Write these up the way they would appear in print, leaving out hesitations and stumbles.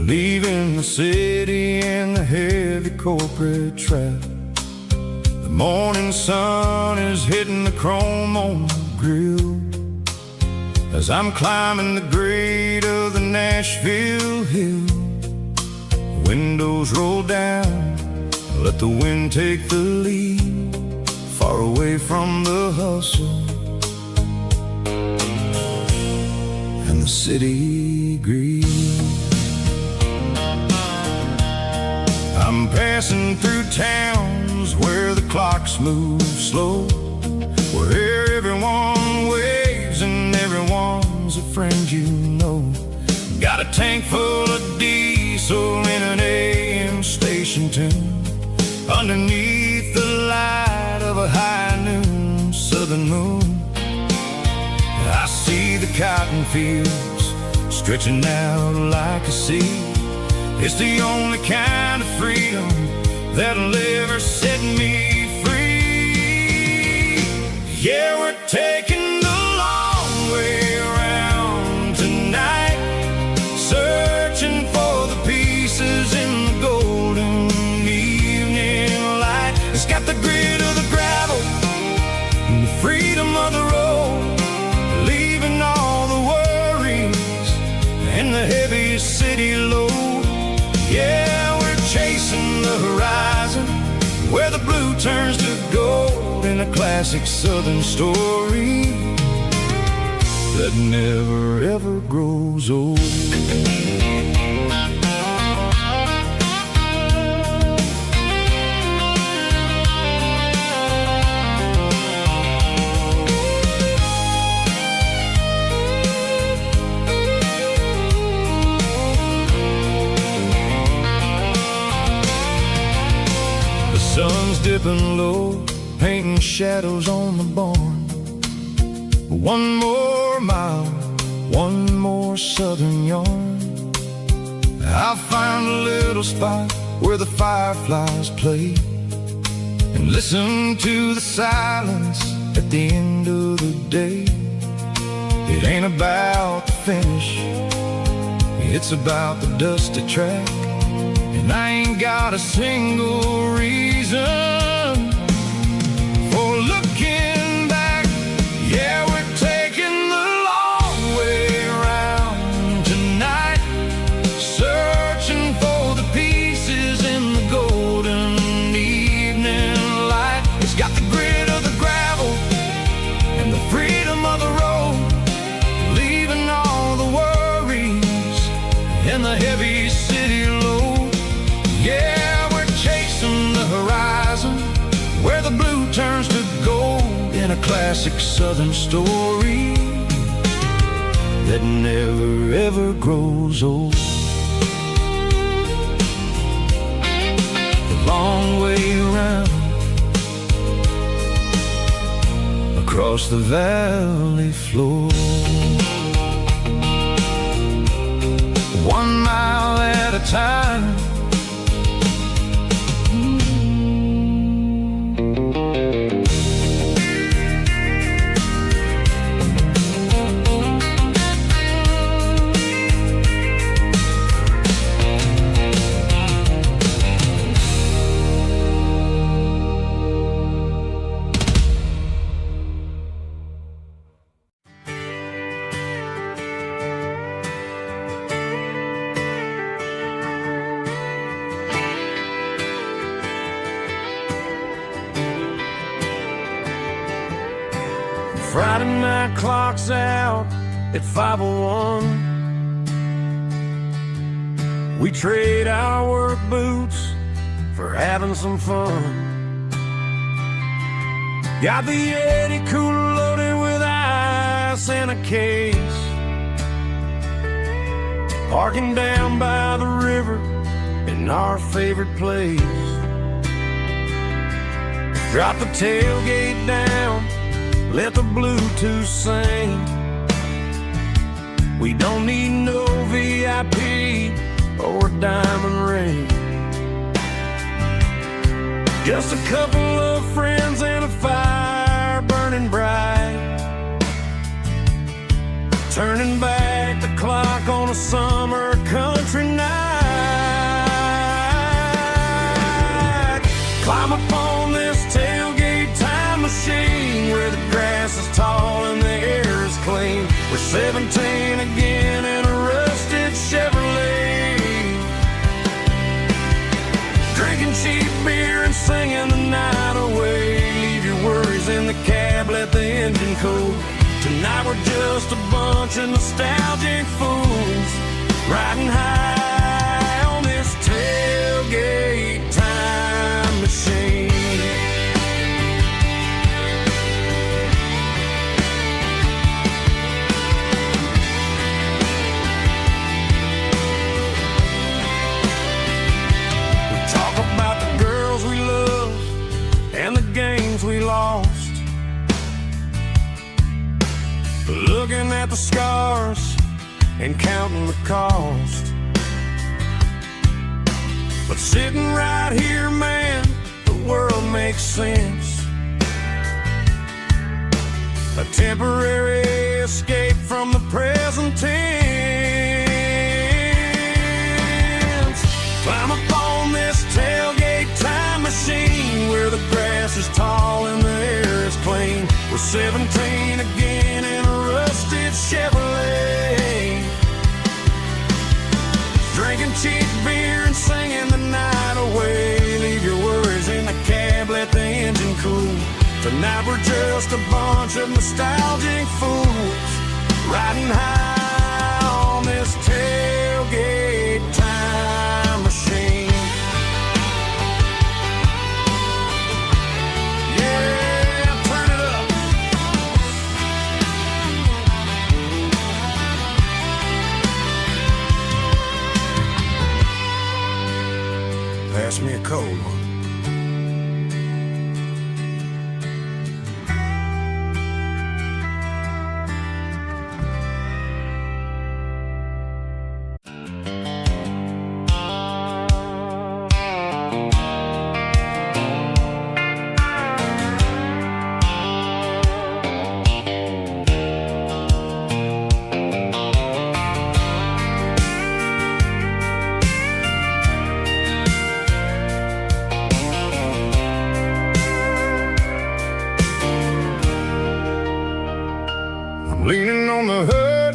leaving the city in the heavy corporate trap. The morning sun is hitting the chrome on the grill as I'm climbing the grade of the Nashville hill. Windows roll down, let the wind take the lead, far away from the hustle and the city greed. I'm passing through towns where the clocks move slow, where everyone waves and everyone's a friend you know. Got a tank full of diesel in an AM station tune, underneath the light of a high noon southern moon. I see the cotton fields stretching out like a sea. It's the only kind of freedom that'll ever set me free. Yeah, we're taking the long way around tonight, searching for the pieces in the golden evening light. It's got the grit of the gravel and the freedom of the road, leaving all the worries and the heavy city load. Yeah, we're chasing the horizon, where the blue turns to gold, in a classic southern story that never ever grows old. Sun's dipping low, painting shadows on the barn. One more mile, one more southern yarn. I'll find a little spot where the fireflies play, and listen to the silence at the end of the day. It ain't about the finish, it's about the dusty track. And I ain't got a single reason for looking back. Yeah, we're taking the long way around tonight, searching for the pieces in the golden evening light. It's got the grit of the gravel and the freedom of the road, leaving all the worries and the heavy city load. Yeah, we're chasing the horizon, where the blue turns to gold, in a classic southern story that never ever grows old. The long way around, across the valley floor, 1 mile at a time. Friday night clock's out at 5:01. We trade our work boots for having some fun. Got the Yeti cooler loaded with ice and a case, parking down by the river in our favorite place. Drop the tailgate down, let the Bluetooth sing. We don't need no VIP or diamond ring, just a couple of friends and a fire burning bright, turning back the clock on a summer country night. 17 again in a rusted Chevrolet, drinking cheap beer and singing the night away. Leave your worries in the cab, let the engine cool. Tonight we're just a bunch of nostalgic fools, riding high on this tailgate time machine. We talk about the girls we loved and the games we lost, looking at the scars and counting the cost. But sitting right here, man, the world makes sense. A temporary escape from the present tense. Climb up on this tailgate time machine, where the grass is tall and the air is clean. We're 17 again in a rusted Chevrolet, drinking cheap beer and singing the night away. Leave your worries in the cab, let the engine cool. Tonight we're just a bunch of nostalgic fools, riding high on this tailgate time machine. Pass me a cold one. Leaning on the hood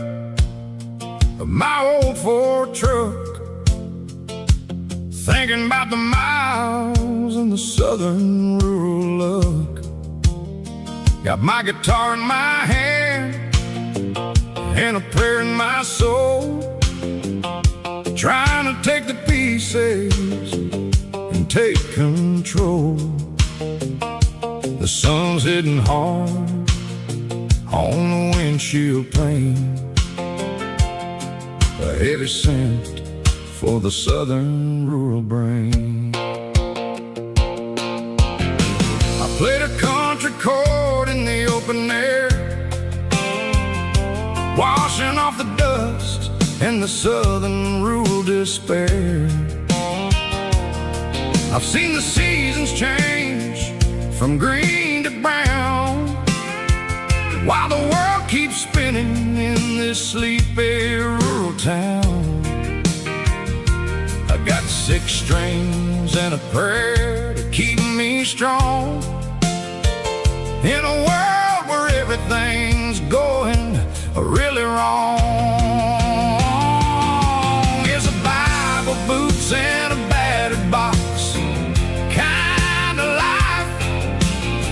of my old Ford truck, thinking about the miles and the southern rural look. Got my guitar in my hand and a prayer in my soul, trying to take the pieces and take control. The sun's hitting hard on the windshield pane, a heavy scent for the southern rural brain. I played a country chord in the open air, washing off the dust and the southern rural despair. I've seen the seasons change from green to brown, while the world keeps spinning in this sleepy rural town. I got 6 strings and a prayer to keep me strong, in a world where everything's going really wrong. Here's a Bible, boots, and a battered box, kind of life,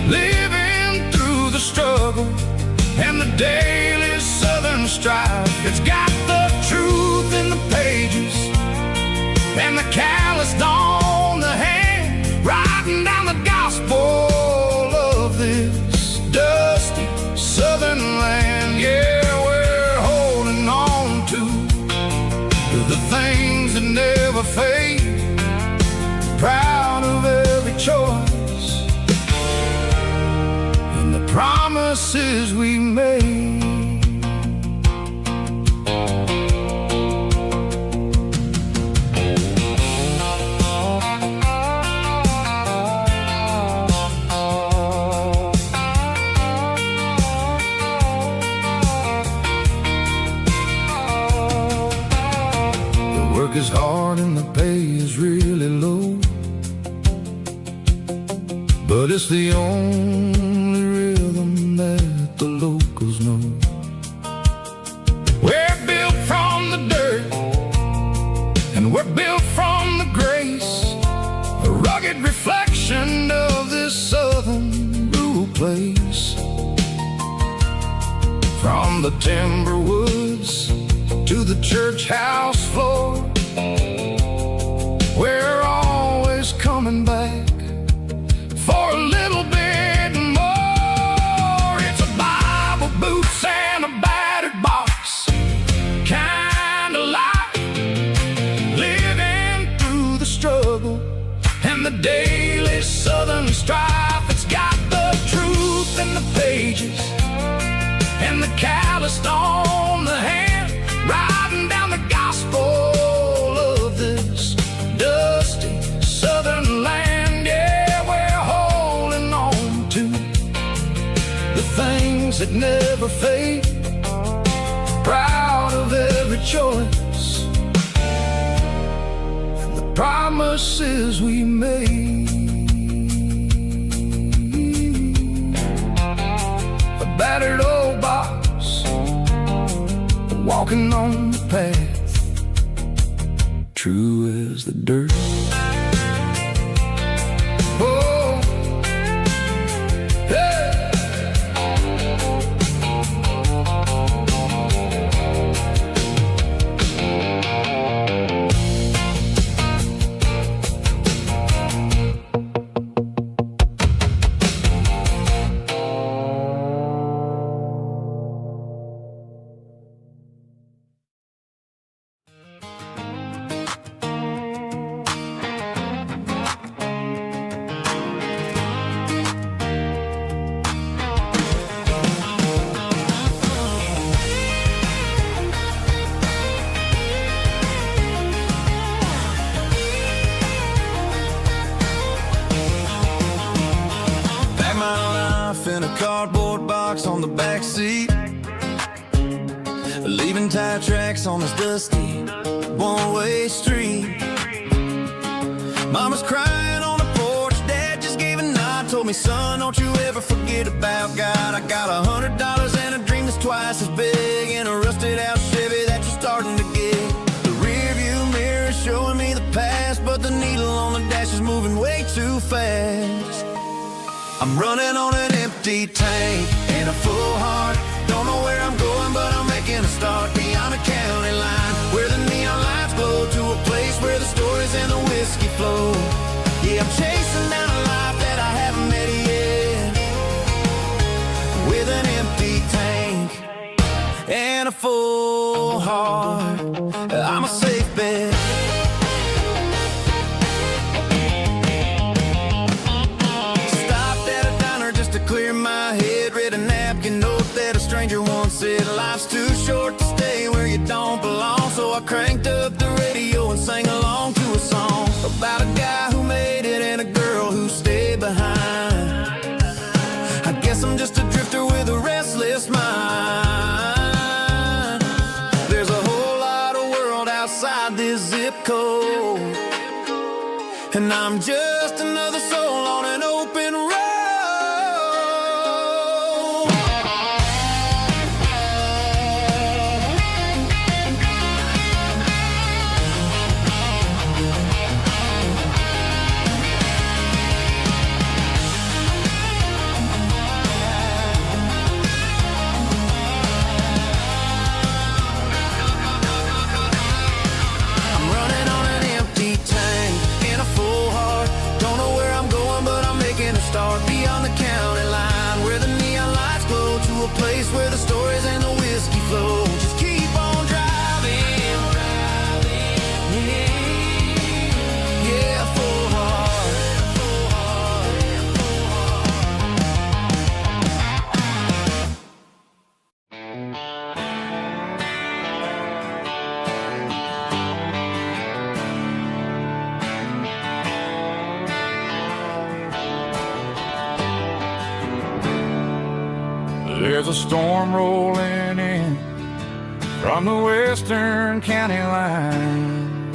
living through the struggle and the daily southern strife. It's got the truth in the pages and the calloused on the hand, writing down the gospel of this dusty southern land. Yeah, we're holding on to the things that never fade, proud of every choice and the promises we made. Work is hard and the pay is really low, but it's the only rhythm that the locals know. From the timber woods to the church house floor, we're always coming back for a little bit more. It's a Bible, boots, and a battered box kind of life, living through the struggle and the daily southern strife. It's got the truth in the pages and the calloused on the hand, riding down the gospel of this dusty southern land. Yeah, we're holding on to the things that never fade, proud of every choice and the promises we made. A battered old box, walking on the path, true as the dirt. Oh, hey. In a cardboard box on the back seat, leaving tire tracks on this dusty one-way street. Mama's crying on the porch, Dad just gave a nod, told me, son, don't you ever forget about God. I got $100 and a dream that's twice as big, in a rusted out Chevy that you're starting to get. The rear view mirror is showing me the past, but the needle on the dash is moving way too fast. I'm running on an empty tank and a full heart. Don't know where I'm going, but I'm making a start beyond the county line, where the neon lights glow, to a place where the stories and the whiskey flow. Yeah, I'm chasing down a life that I haven't met yet, with an empty tank and a full heart. I'm a safe bet. Clear my head, read a napkin note that a stranger once said, life's too short to stay where you don't belong. So I cranked up the radio and sang along to a song about a guy who made it and a girl who stayed behind. I guess I'm just a drifter with a restless mind. There's a whole lot of world outside this zip code, and I'm just another soul on an open road. Start beyond the county line, where the neon lights glow, to a place where the stories and the whiskey flow. Just keep on driving, yeah, full heart, full There's a storm rolling in from the western county line,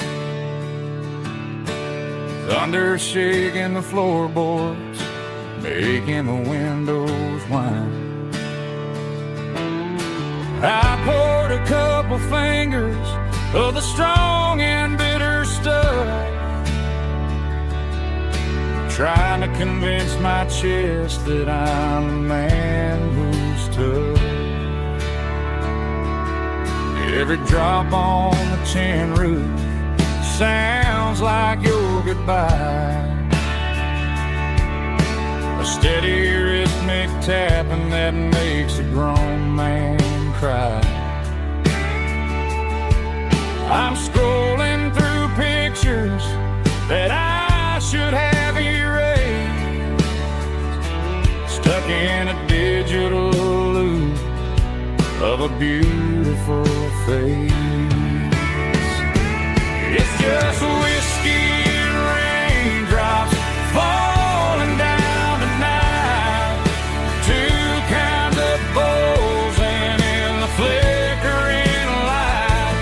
thunder shaking the floorboards, making the windows whine. I poured a couple fingers of the strong and bitter stuff, trying to convince my chest that I'm a man who's tough. Every drop on the tin roof sounds like your goodbye. A steady rhythmic tapping that makes a grown man cry. I'm scrolling through pictures that I should have erased, stuck in a digital loop of a beautiful face. It's just whiskey and raindrops falling down tonight. Two kinds of bowls and in the flickering light.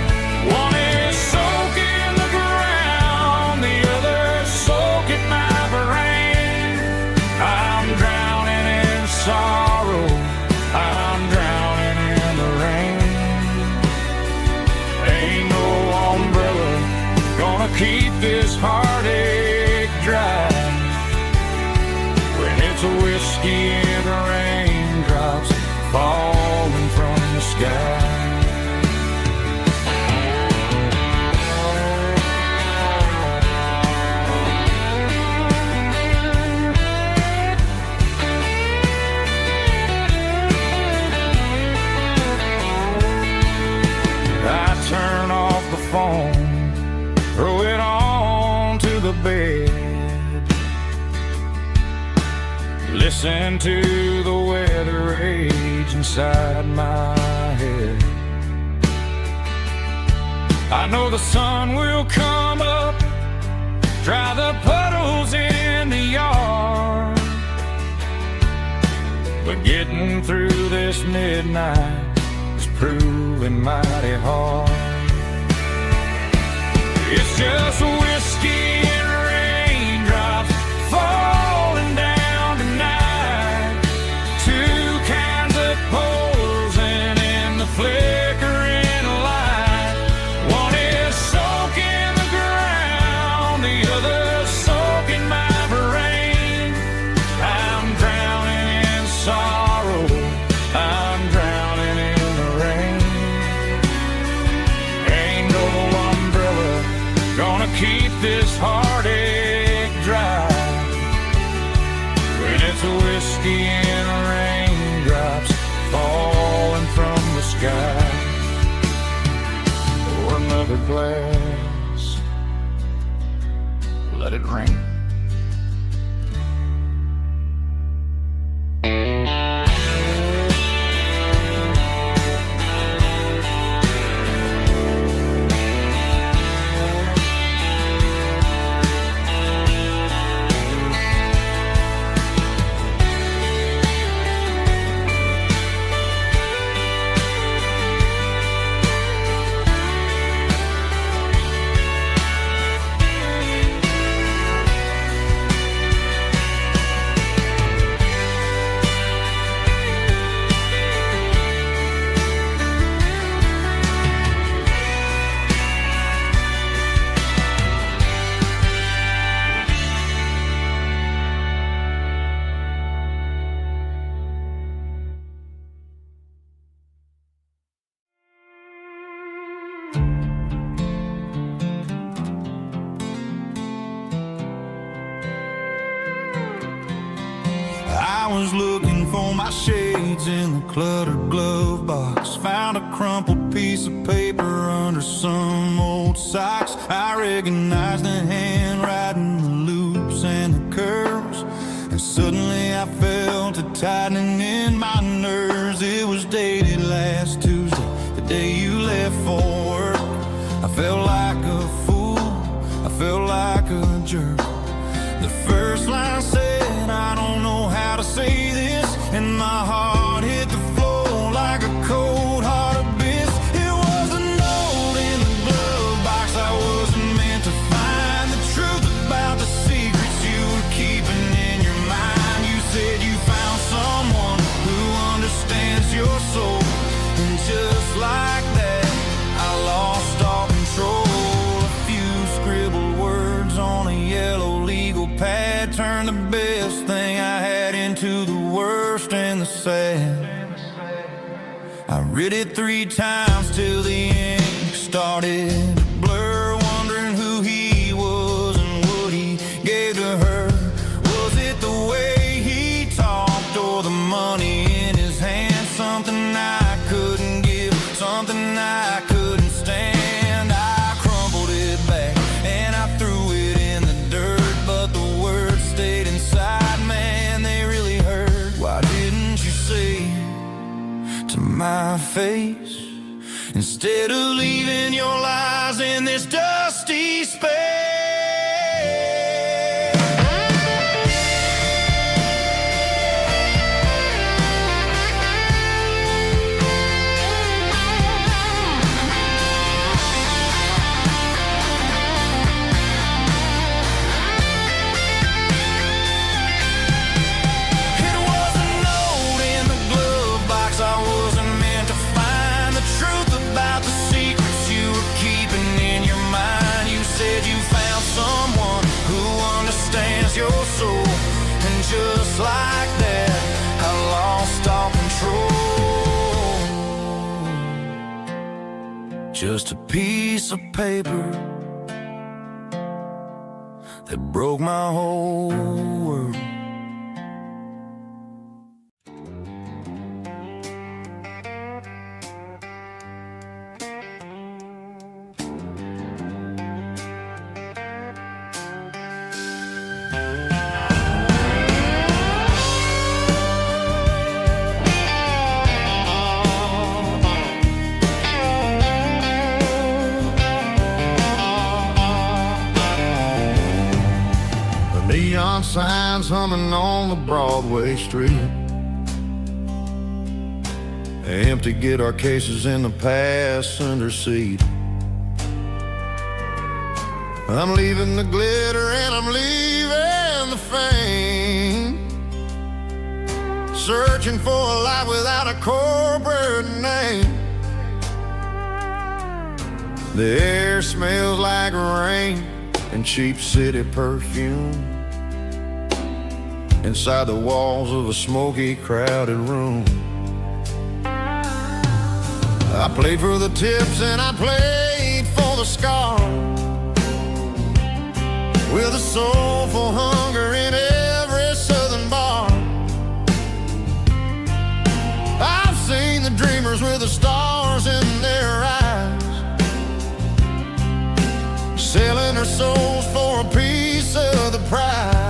One is soaking the ground, the other soaking my brain. I'm drowning in sorrow, I'm drowning in the rain. Ain't no umbrella gonna keep this heartache dry when it's a whiskey and raindrops falling from the sky. I turn off the phone, throw it on to the bed, listen to the weather rage inside my head. I know the sun will come up, dry the puddles in the yard, but getting through this midnight is proving mighty hard. It's just whiskey and raindrops falling down tonight. Two kinds of poles and in the flickering light. One is soaking the ground, the other soaking my brain. I'm drowning in sorrow, I'm drowning in the rain. Ain't no umbrella gonna keep this heartache dry when it's a whiskey and raindrops falling from the sky. Pour another glass, let it rain. I was looking for my shades in the cluttered glove box. Found a crumpled piece of paper under some old socks. I recognized the handwriting, the loops and the curves, and suddenly I felt a tightening in my nerves. It was dated last Tuesday, the day you left for work. I felt like a fool, I felt like a jerk. The first line said, I don't know how to say this, and my heart hit the floor like a cold heart abyss. It was a note in the glove box I wasn't meant to find. The truth about the secrets you were keeping in your mind. You said you found someone who understands your soul, and just like that I lost all control. A few scribbled words on a yellow legal pad turned the best thing I had into the worst and the sad. I read it 3 times till the end. started to blur, wondering who he was and what he gave to her. Was it the way he talked or the money in his hand? Something I couldn't give, something I couldn't stand. I crumbled it back and I threw it in the dirt, but the words stayed inside, man, they really hurt. Why didn't you say to my face, instead of leaving your lies in this dusty space? It was a note in the glove box I wasn't meant to find. The truth about the secrets you were keeping in your mind. You said you found someone who understands your soul, and just like that I lost all control. Just a piece of paper that broke my whole world. Neon signs humming on the Broadway street. Empty guitar cases in the passenger seat. I'm leaving the glitter and I'm leaving the fame. Searching for a life without a corporate name. The air smells like rain and cheap city perfume. Inside the walls of a smoky, crowded room. I played for the tips and I played for the scars, with a soulful hunger in every southern bar. I've seen the dreamers with the stars in their eyes, selling their souls for a piece of the prize.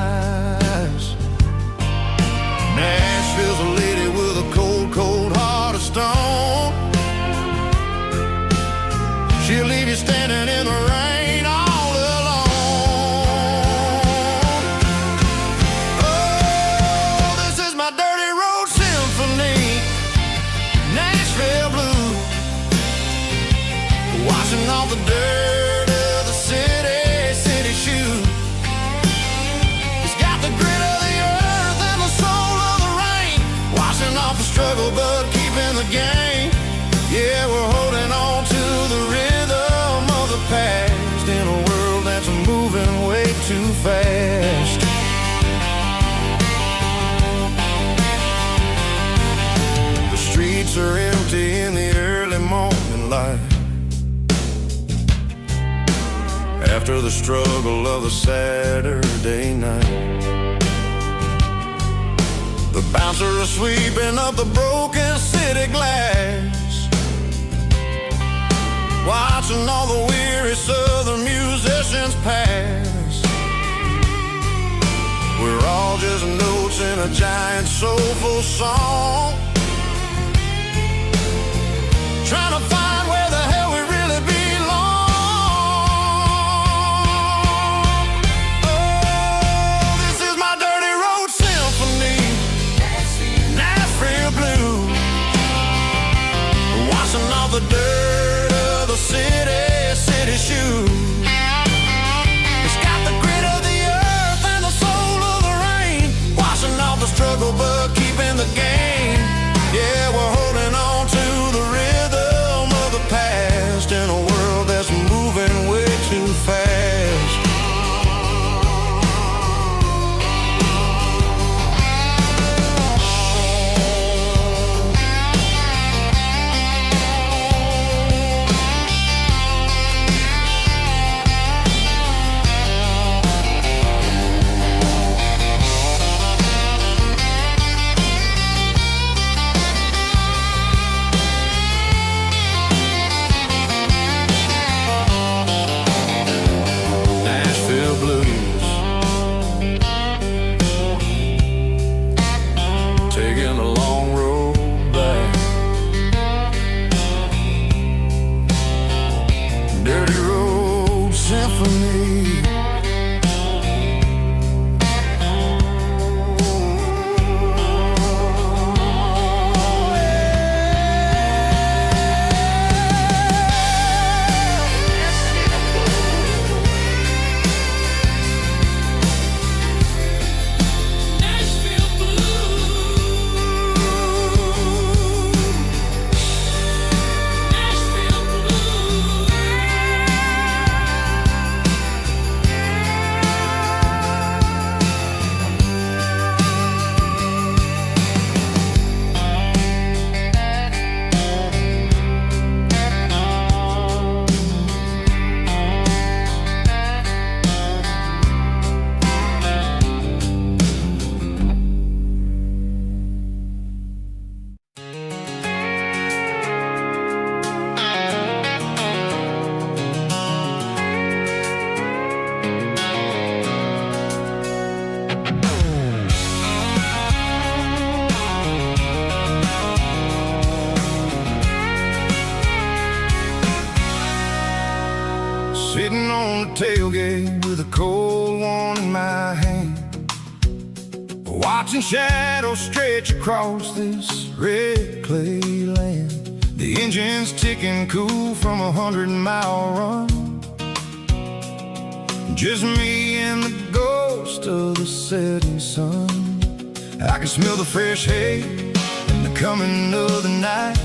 Nashville's a lady with a cold, cold heart of stone. She'll leave you standing in the rain all alone. Oh, this is my dirty road symphony, Nashville blues, washing off the dirt of the city, city shoes. It's got the grit of the earth and the soul of the rain, washing off the struggle but keeping the game. Yeah, we're holding on to the rhythm of the past in a world that's moving way too fast. The streets are empty in the early morning light, after the struggle of the Saturday night. The bouncer is sweeping up the broken city glass, watching all the weary southern musicians pass. We're all just notes in a giant soulful song, trying to find where the hell we really belong. Oh, this is my dirty road symphony, Nashville blues, washing off the dirt of the city, city shoes. It's got the grit of the earth and the soul of the rain, washing off the struggle but keeping the game. for me. Sitting on the tailgate with a cold one in my hand, watching shadows stretch across this red clay land. The engine's ticking cool from a 100-mile run. Just me and the ghost of the setting sun. I can smell the fresh hay and the coming of the night.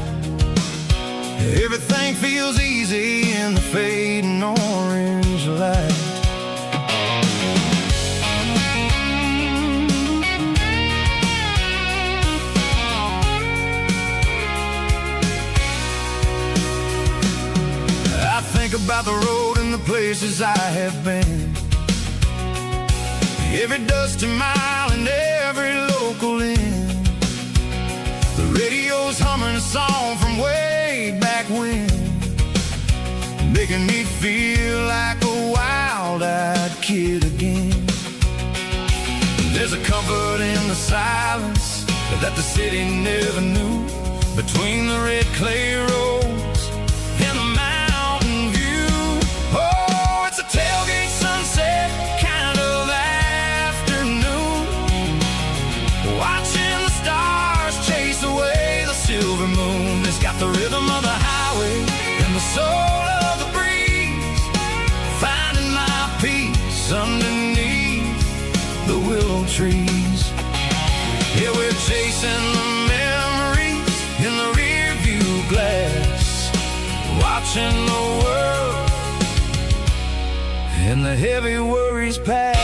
Everything feels easy in the fading orange light. I think about the road and the places I have been, every dusty mile and every local inn. The radio's humming a song from way back when, making me feel like a wild-eyed kid again. There's a comfort in the silence that the city never knew, between the red clay roads and the mountain view. Oh, it's a tailgate sunset kind of afternoon, watching the stars chase away the silver moon. It's got the rhythm of the highway and the soul of the breeze, finding my peace underneath the willow trees. Yeah, we're chasing the memories in the rear view glass, watching the world and the heavy worries pass.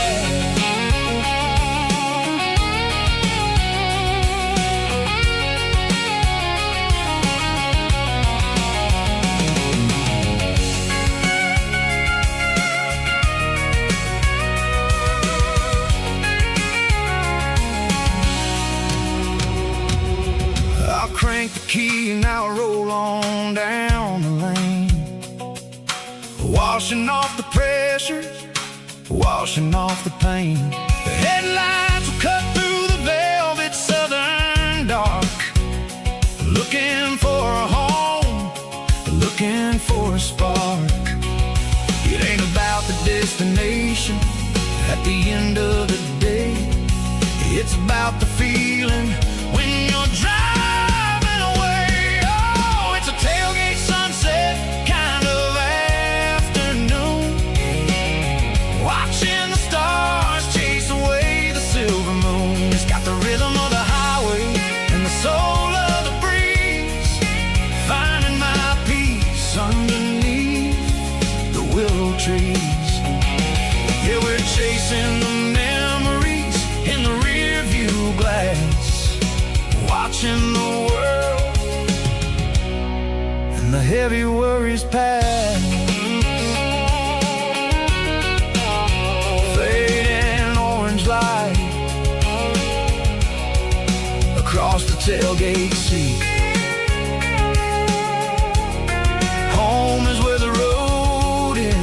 Crank the key and I'll roll on down the lane, washing off the pressure, washing off the pain. The headlights will cut through the velvet southern dark, looking for a home, looking for a spark. It ain't about the destination at the end of the day, it's about the feeling when you're driving. Tailgate sunset kind of afternoon, watching the stars chase away the silver moon. It's got the rhythm of the highway and the soul of the breeze, finding my peace underneath the willow trees. Yeah, we're chasing the memories in the rear view glass, watching the world the heavy worries pass. Fading orange light across the tailgate seat. Home is where the road ends.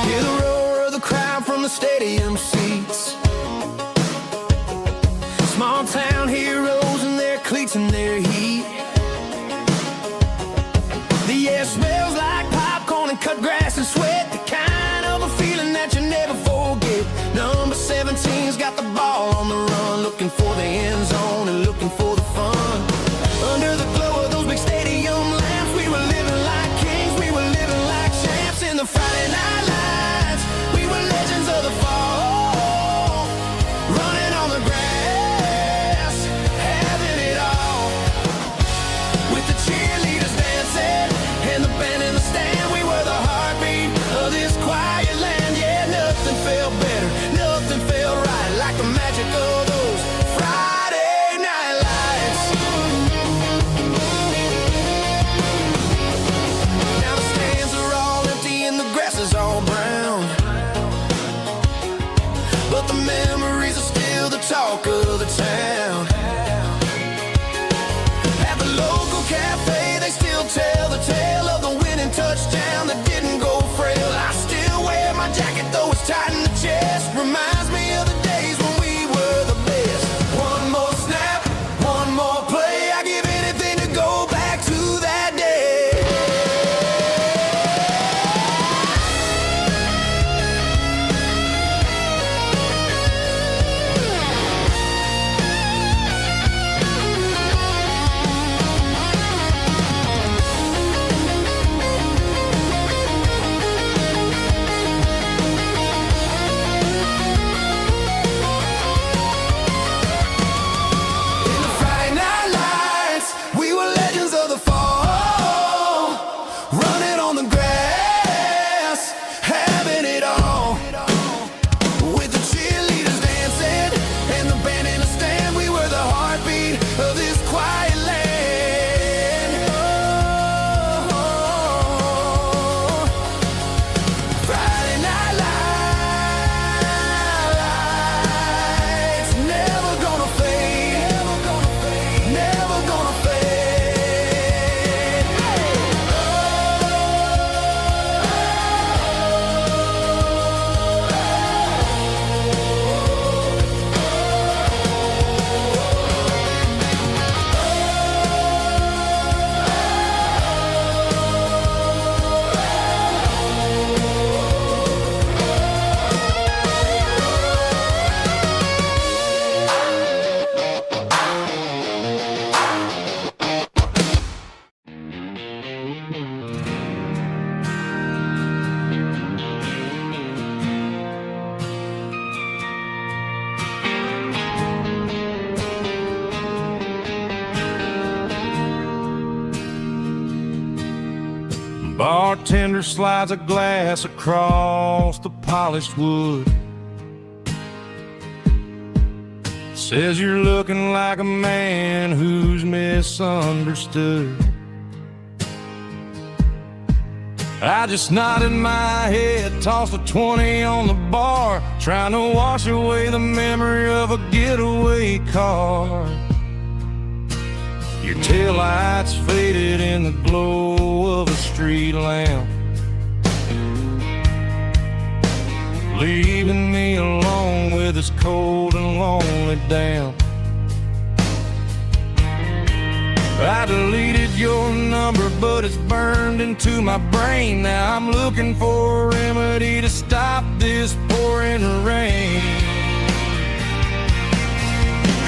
Hear the roar of the crowd from the stadium seats. Small town heroes in their cleats and their heat. The air smells like popcorn and cut grass and sweat. The kind of a feeling that you never forget. Number 17's got the ball on the run, looking for the end zone and looking for the fun. Under the glow of those big stadium lamps, we were living like kings, we were living like champs. In the Friday night lights, we were legends of the fall, running on the grass, having it all. With the cheerleaders dancing and the band in the stand, we were the heartbeat of this quiet land. Yeah, nothing felt better, nothing felt right like the magic of those Friday night lights. Now the stands are all empty and the grass is all brown, but the memories are still the talk of the town. At the local cafe, they still tell the tale of the winning touchdown that didn't go frail. I still wear my jacket, though it's tight in the chest. Reminds me of the days when we were the best. One more snap, one more play. I give anything to go back to that day. In the Friday night lights, we were legends of the fall, running on the grass, having it all. With the cheerleaders dancing and the band in the stand, we were the heartbeat of this quiet land. Oh, Friday night lights, never gonna fade, never gonna fade. Bartender slides a glass across the polished wood. Says you're looking like a man who's misunderstood. I just nodded my head, tossed a 20 on the bar, trying to wash away the memory of a getaway car. Your taillights faded in the glow of a street lamp, leaving me alone with this cold and lonely damp. I deleted your number, but it's burned into my brain. Now I'm looking for a remedy to stop this pouring rain.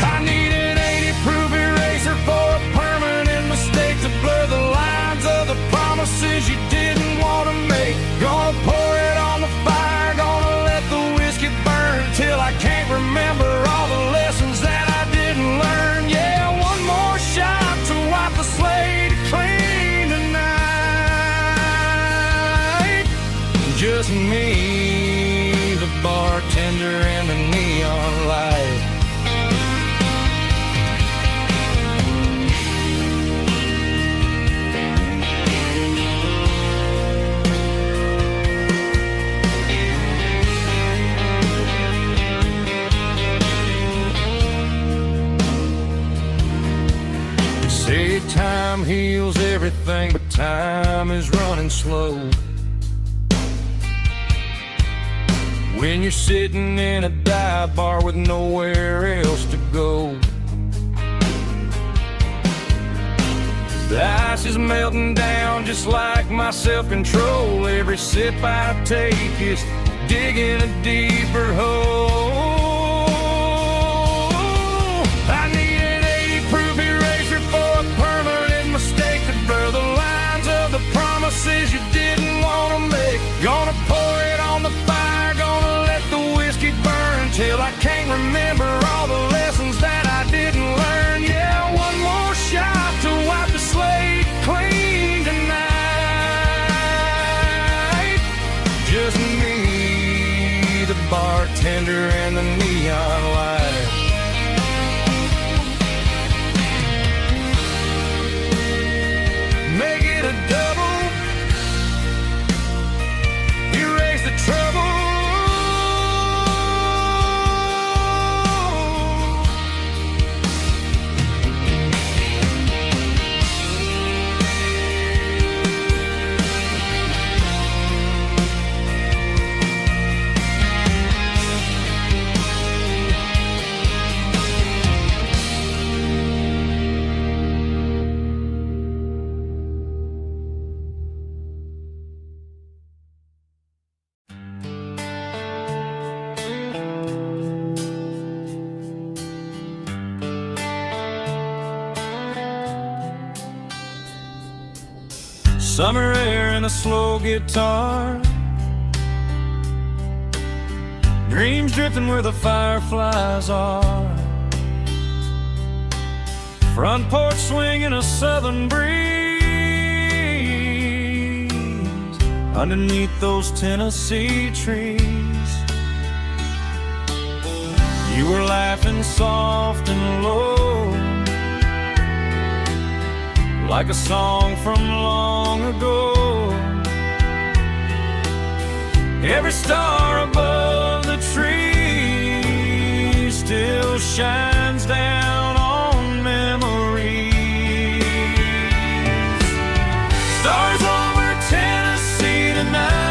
I need an 80-proof eraser for a permanent mistake to blur the lines of the promises you didn't want to make. Gonna pour it on the fire, gonna let the whiskey burn till I can't remember all the lessons that I didn't learn. Yeah, one more shot to wipe the slate clean tonight. Just me, the bartender, and the neon light. time heals everything, but time is running slow. When you're sitting in a dive bar with nowhere else to go, the ice is melting down just like my self-control. Every sip I take is digging a deeper hole. I need an 80-proof eraser for a permanent mistake to blur the lines of the promises you didn't want to make. Gonna pour it on the fire, gonna let the whiskey burn till I can't remember all the lessons that I didn't learn. Yeah, one more shot to wipe the slate clean tonight. Just me, the bartender, and the neon light. Make it a double, erase the trouble. Summer air and a slow guitar, dreams drifting where the fireflies are. Front porch swinging a southern breeze underneath those Tennessee trees. You were laughing soft and low, like a song from long ago. Every star above the tree still shines down on memories. Stars over Tennessee tonight,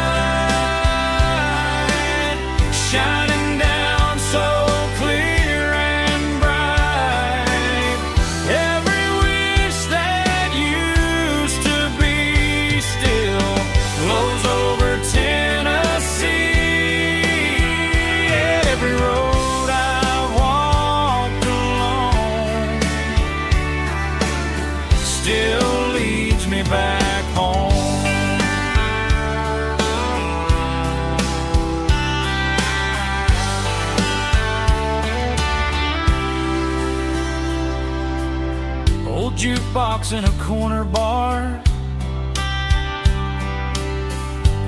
shining down so clear and bright. Every wish that used to be still glows over Tennessee. Every road I've walked along still leads me back home. Old jukebox in a corner bar,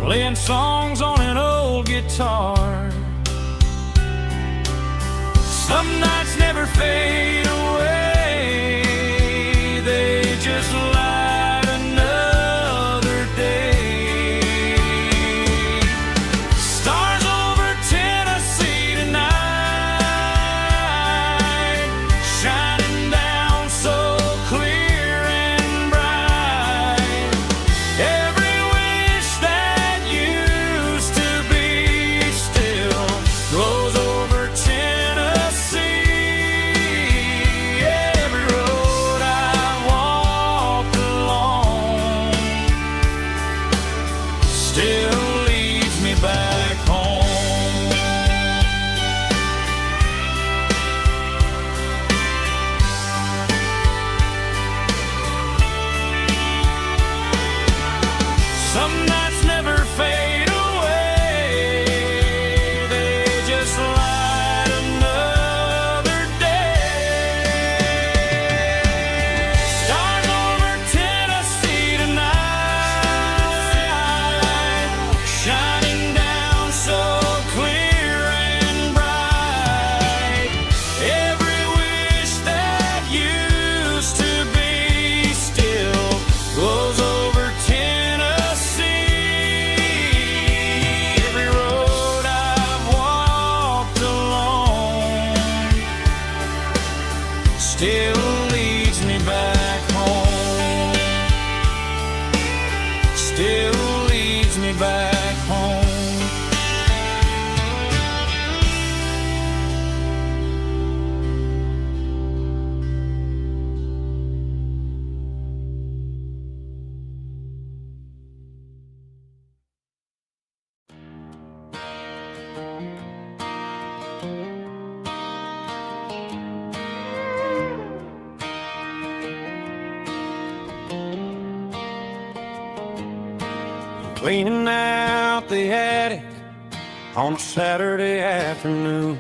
playing songs on an old guitar. Some nights never fade away, they just light another day. Stars over Tennessee tonight, shining down so clear and bright. Every wish that used to be still glows over Tennessee. cleaning out the attic on a Saturday afternoon.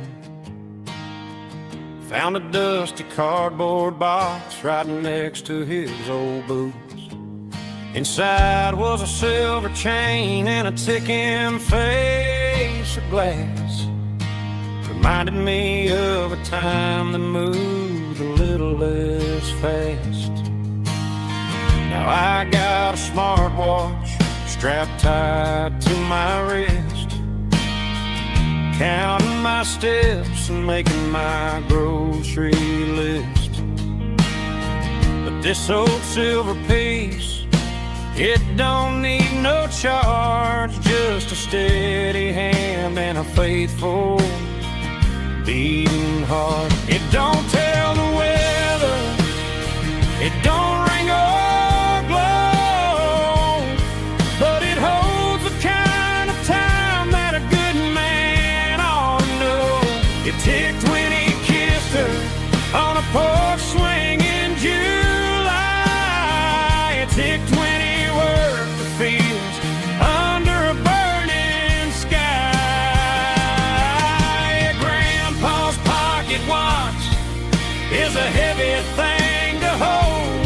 Found a dusty cardboard box right next to his old boots. Inside was a silver chain and a ticking face of glass. Reminded me of a time that moved a little less fast. Now I got a smartwatch strapped tight to my wrist, counting my steps and making my grocery list. But this old silver piece, it don't need no charge, just a steady hand and a faithful beating heart. It don't tell the weather, it don't ring or glow, but it holds the kind of time that a good man ought to know. It ticked when he kissed her on a porch swing in July. It ticked when he worked the fields under a burning sky. Grandpa's pocket watch is a heavy thing to hold,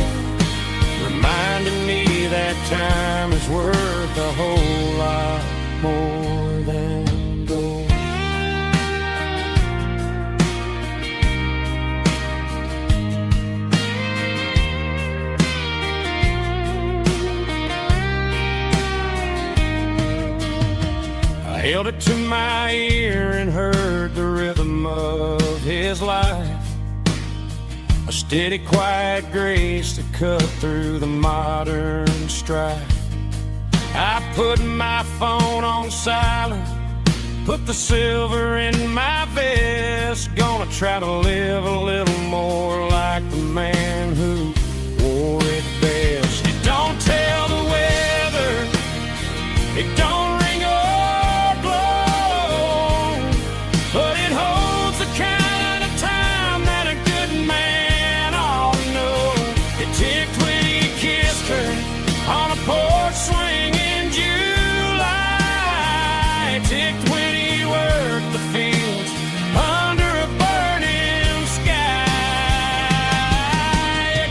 reminding me that time is worth a whole lot more than gold. I held it to my ear and heard the rhythm of his life, a steady, quiet grace that cut through the modern strife. I put my phone on silent, put the silver in my vest. Gonna try to live a little more like the man who wore it best. It don't tell the weather, it don't ring or glow, but it holds the kind of time that a good man ought to know. It ticked when he kissed her on a porch swing in July. It ticked when he worked the fields under a burning sky.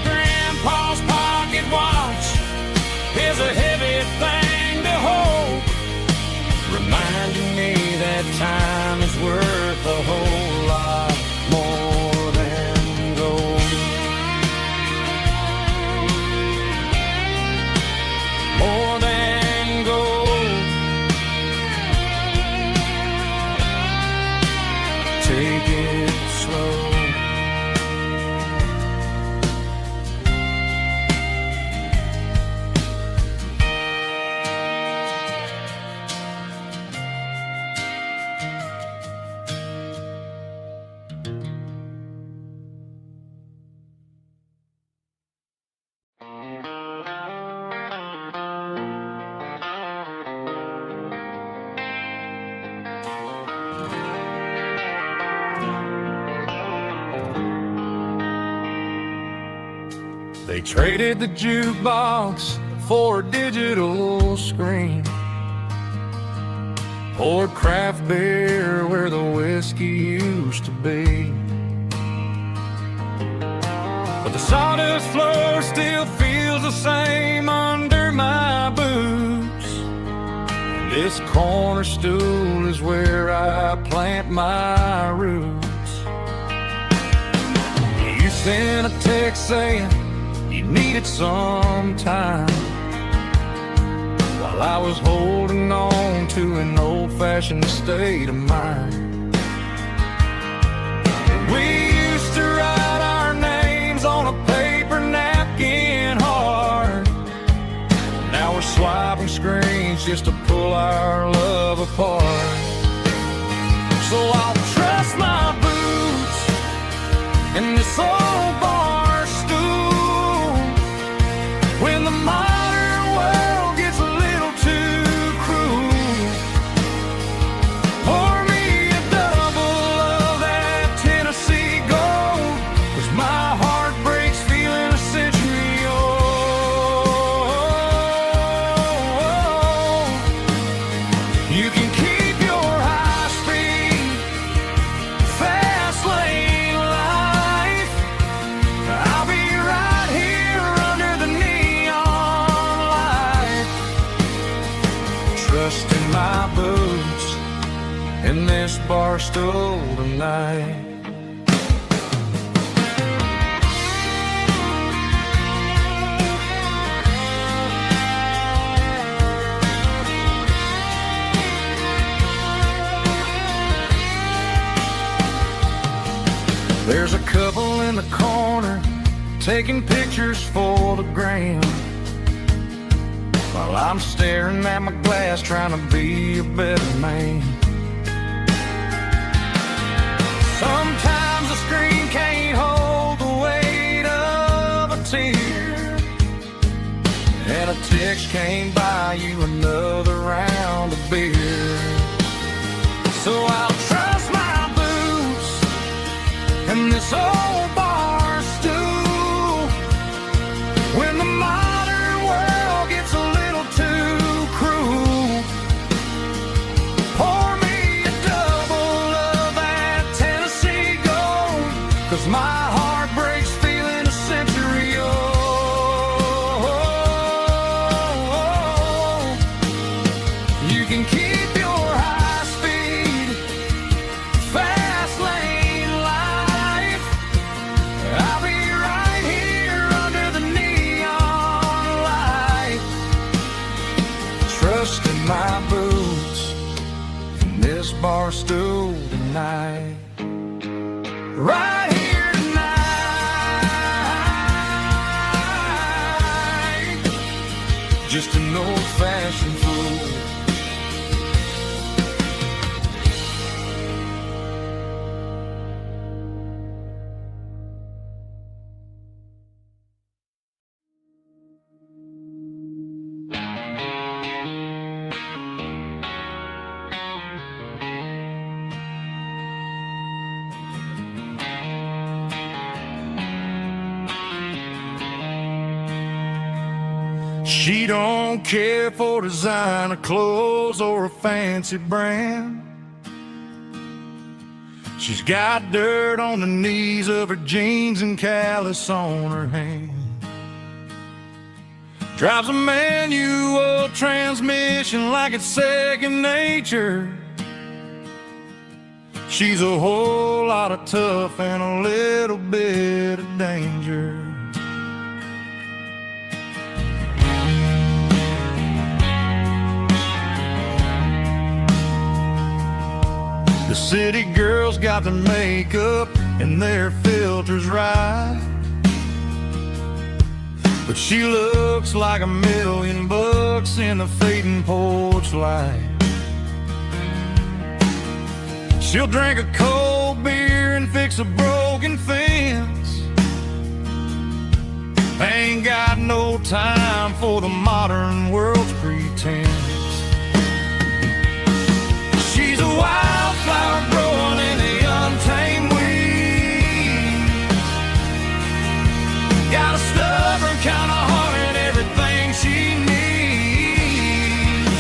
Grandpa's pocket watch is a heavy thing to hold, reminding me that time is worth a whole lot more than gold. More than gold. Take it slow. They traded the jukebox for a digital screen, poured craft beer where the whiskey used to be. But the sawdust floor still feels the same under my boots. This corner stool is where I plant my roots. You sent a text saying you needed some time, while I was holding on to an old-fashioned state of mind. We used to write our names on a paper napkin hard. Now we're swiping screens just to pull our love apart. So I'll trust my boots and this old bar stool when the modern world gets a little too cruel. Pour me a double of that Tennessee Gold, 'cause my heart breaks feeling a century old. stool tonight. There's a couple in the corner taking pictures for the gram, while I'm staring at my glass trying to be a better man. Sometimes the screen can't hold the weight of a tear, and a text can't buy you another round of beer. So I'll trust my boots and this old bar stool when the modern world gets a little too cruel. Pour me a double of that Tennessee Gold, 'cause my heart breaks feeling a century old. You can keep your high speed, fast lane life. I'll be right here under the neon light, trusting my boots and this bar stool tonight. Right here tonight, just an old-fashioned fool. She don't care for designer clothes or a fancy brand. She's got dirt on the knees of her jeans and callus on her hand. Drives a manual transmission like it's second nature. She's a whole lot of tough and a little bit of danger. The city girls got their makeup and their filters right, but she looks like $1,000,000 in the fading porch light. She'll drink a cold beer and fix a broken fence. Ain't got no time for the modern world's pretense. She's a wildflower growing in the untamed weeds. Got a stubborn kind of heart and everything she needs.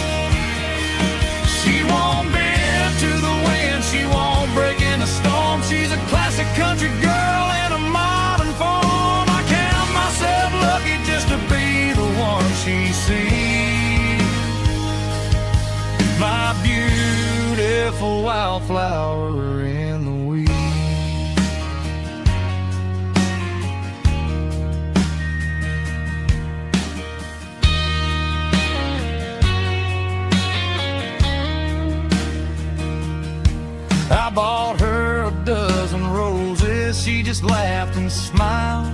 She won't bend to the wind, she won't break in the storm. She's a classic country girl in a modern form. I count myself lucky just to be the one she sees. My beautiful wildflower in the weeds. I bought her a dozen roses, she just laughed and smiled.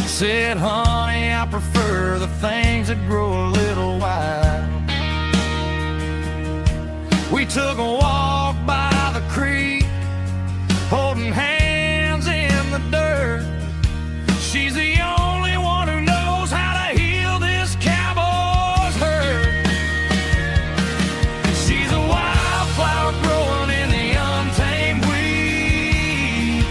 Said, honey, I prefer the things that grow a little wild. We took a walk by the creek, holding hands in the dirt. She's the only one who knows how to heal this cowboy's hurt. She's a wildflower growing in the untamed weed.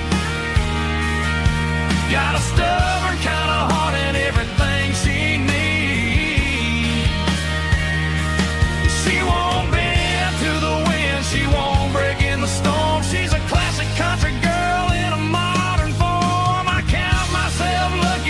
Got a stubborn kind of heart and everything she needs. She won't bend to the wind, she won't break in the storm. She's a classic country girl in a modern form. I count myself lucky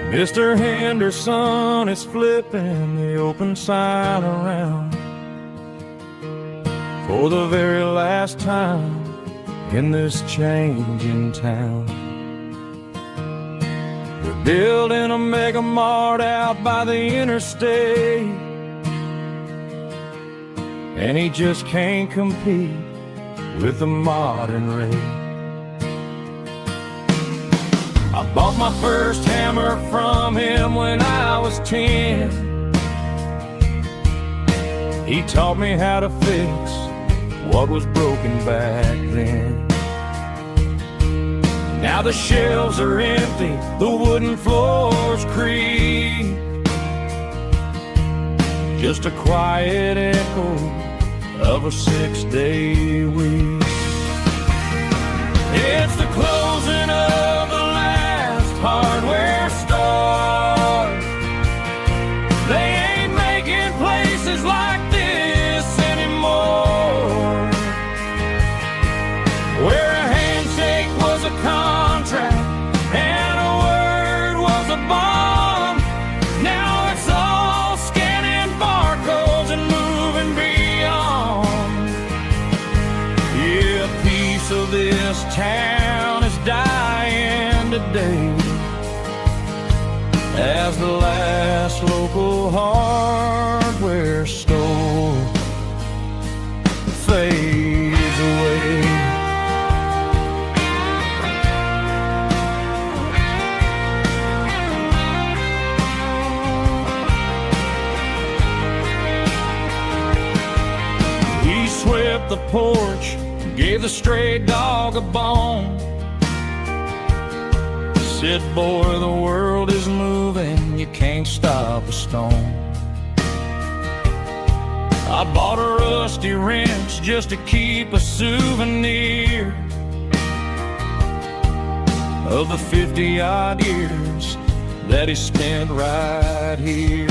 Mr. Henderson is flipping the open sign around for the very last time in this changing town. We're building a mega mart out by the interstate, and he just can't compete with the modern rate. I bought my first hammer from him when I was 10. He taught me how to fix what was broken back then. Now the shelves are empty, the wooden floors creak, just a quiet echo of a 6-day week. It's the closing of the last hardware store. They ain't making places like this anymore, where a handshake was a contract and a word was a bond. Now it's all scanning barcodes and moving beyond. Yeah, a piece of this town is dying today as the last local hardware store fades away. He swept the porch, gave the stray dog a bone, said, boy, the world is moving, you can't stop a stone. I bought a rusty wrench just to keep a souvenir of the 50-odd years that he spent right here.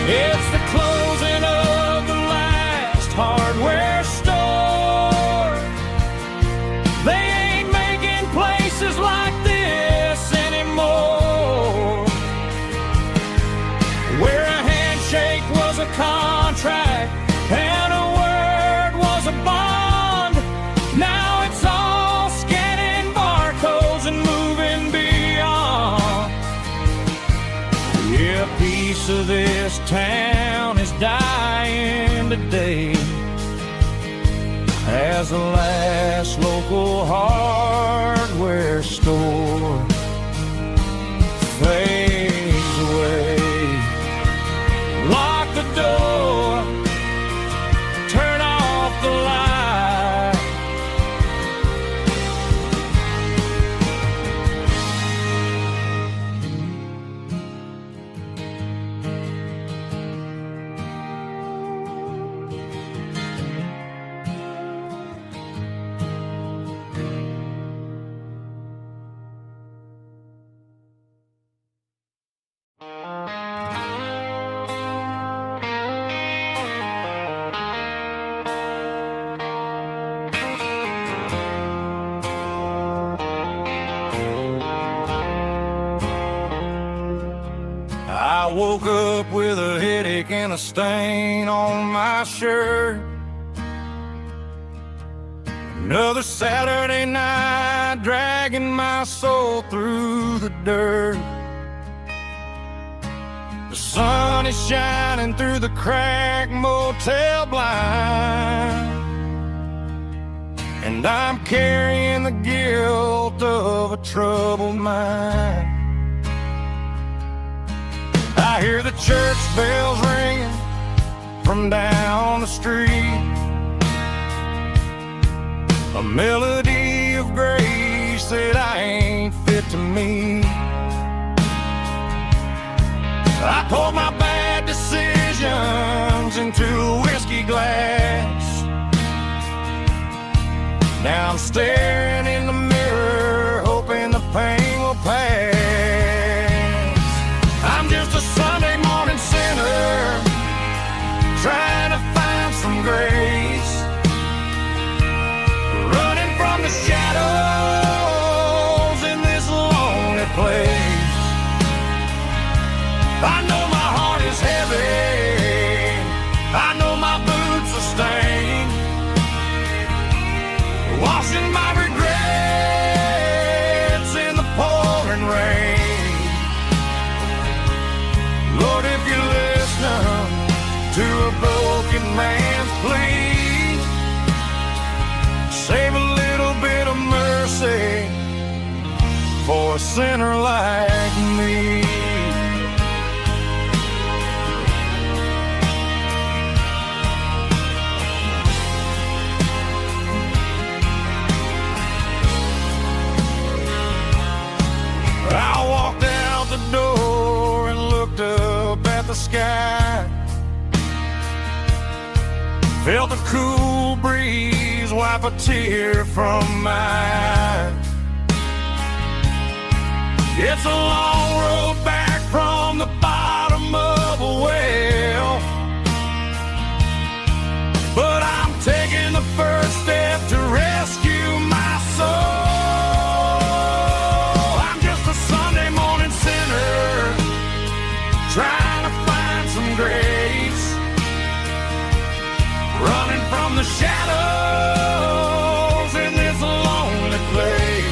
It's the closing of the last hardware store. They ain't making places like this anymore, where a handshake was a contract and a word was a bond. Now it's all scanning barcodes and moving beyond. Yeah, a piece of this town is dying today as the last local hardware store fades away. Lock the door, turn off the light. I woke up with a headache and a stain on my shirt. Another Saturday night dragging my soul through the dirt. The sun is shining through the cracked motel blind, and I'm carrying the guilt of a troubled mind. I hear the church bells ringing from down the street, a melody of grace that I ain't fit to meet. I poured my bad decisions into a whiskey glass. Now I'm staring in the mirror, hoping the pain will pass. I'm just a Sunday morning sinner, trying to find some grace, running from the shadows in this lonely place. sinner like me. I walked out the door and looked up at the sky. Felt the cool breeze wipe a tear from my eye. It's a long road back from the bottom of a well, but I'm taking the first step to rescue my soul. I'm just a Sunday morning sinner trying to find some grace, running from the shadows in this lonely place.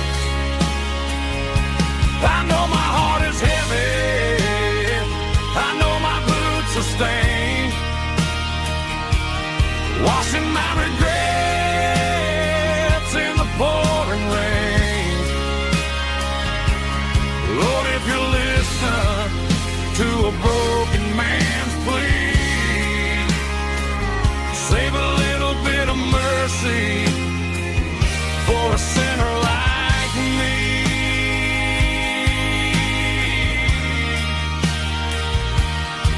I know my heart is heavy, I know my boots are stained, washing my regrets in the pouring rain. Lord, if you listen to a broken man's plea, save a little bit of mercy for a sinner like me.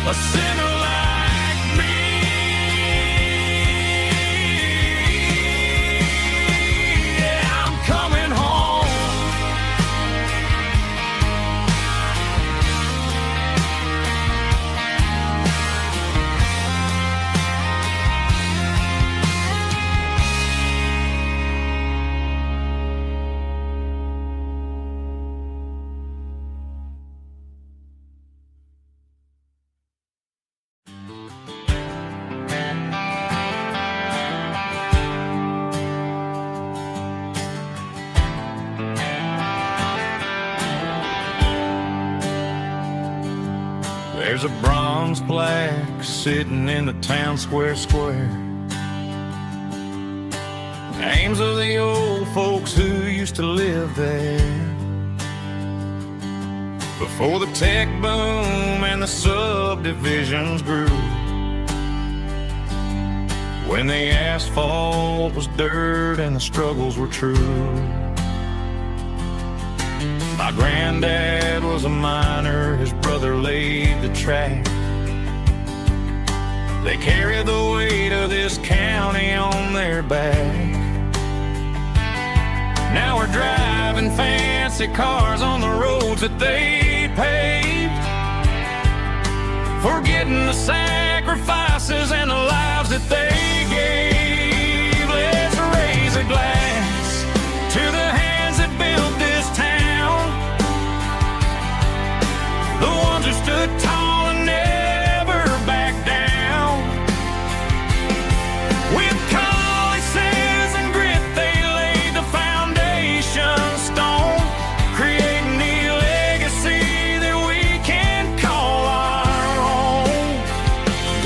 A sinner like me. Yeah, I'm coming home. There's a bronze plaque sitting in the town square. Names of the old folks who used to live there before the tech boom and the subdivisions grew, when the asphalt was dirt and the struggles were true. My granddad was a miner, his brother laid the track. They carried the weight of this county on their back. Now we're driving fancy cars on the roads that they paved, forgetting the sacrifices and the lives that they gave. Let's raise a glass to the hands that built this town, the ones who stood tall and never backed down. With calluses and grit they laid the foundation stone, creating the legacy that we can call our own.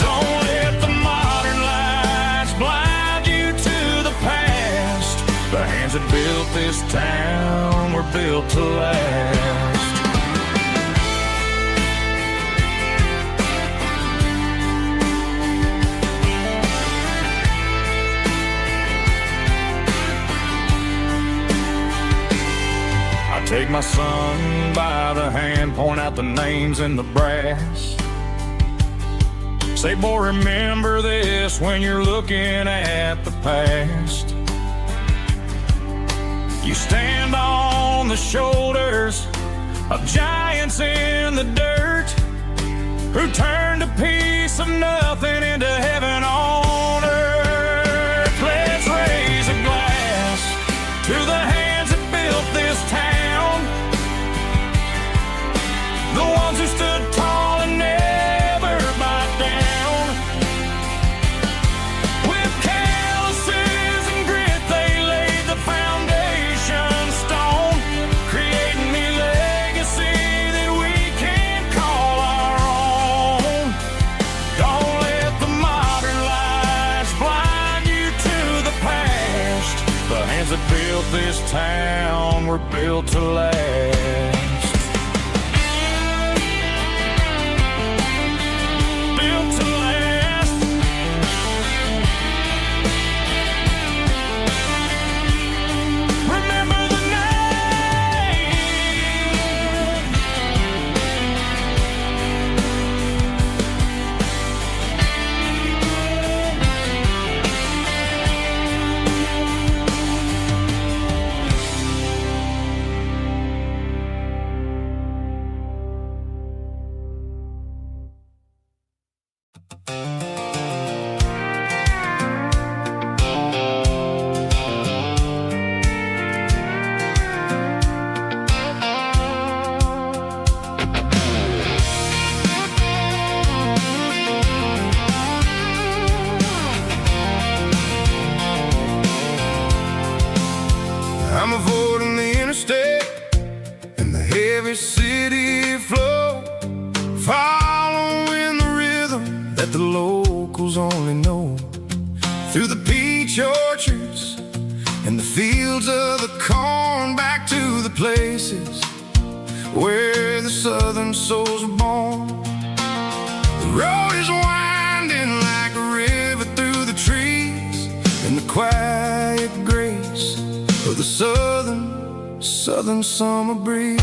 Don't let the modern lights blind you to the past. The hands that built this town were built to last. Take my son by the hand, point out the names in the brass. Say, boy, remember this when you're looking at the past. You stand on the shoulders of giants in the dirt, who turned a piece of nothing into heaven on earth. Let's raise a glass to the hands that built this town, the ones who stood tall and never backed down. With calluses and grit they laid the foundation stone, creating the legacy that we can call our own. Don't let the modern lights blind you to the past. The hands that built this town were built to last. the locals only know. Through the peach orchards and the fields of the corn, back to the places where the southern souls were born. The road is winding like a river through the trees, in the quiet grace of the southern summer breeze.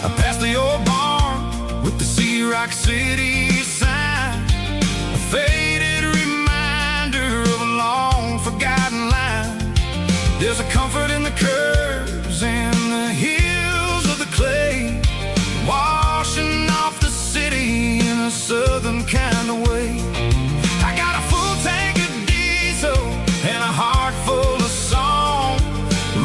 I passed the old barn with the Sea Rock City sign, a faded reminder of a long forgotten line. There's a comfort in the curves and the hills of the clay, washing off the city in a southern kind of way. I got a full tank of diesel and a heart full of song,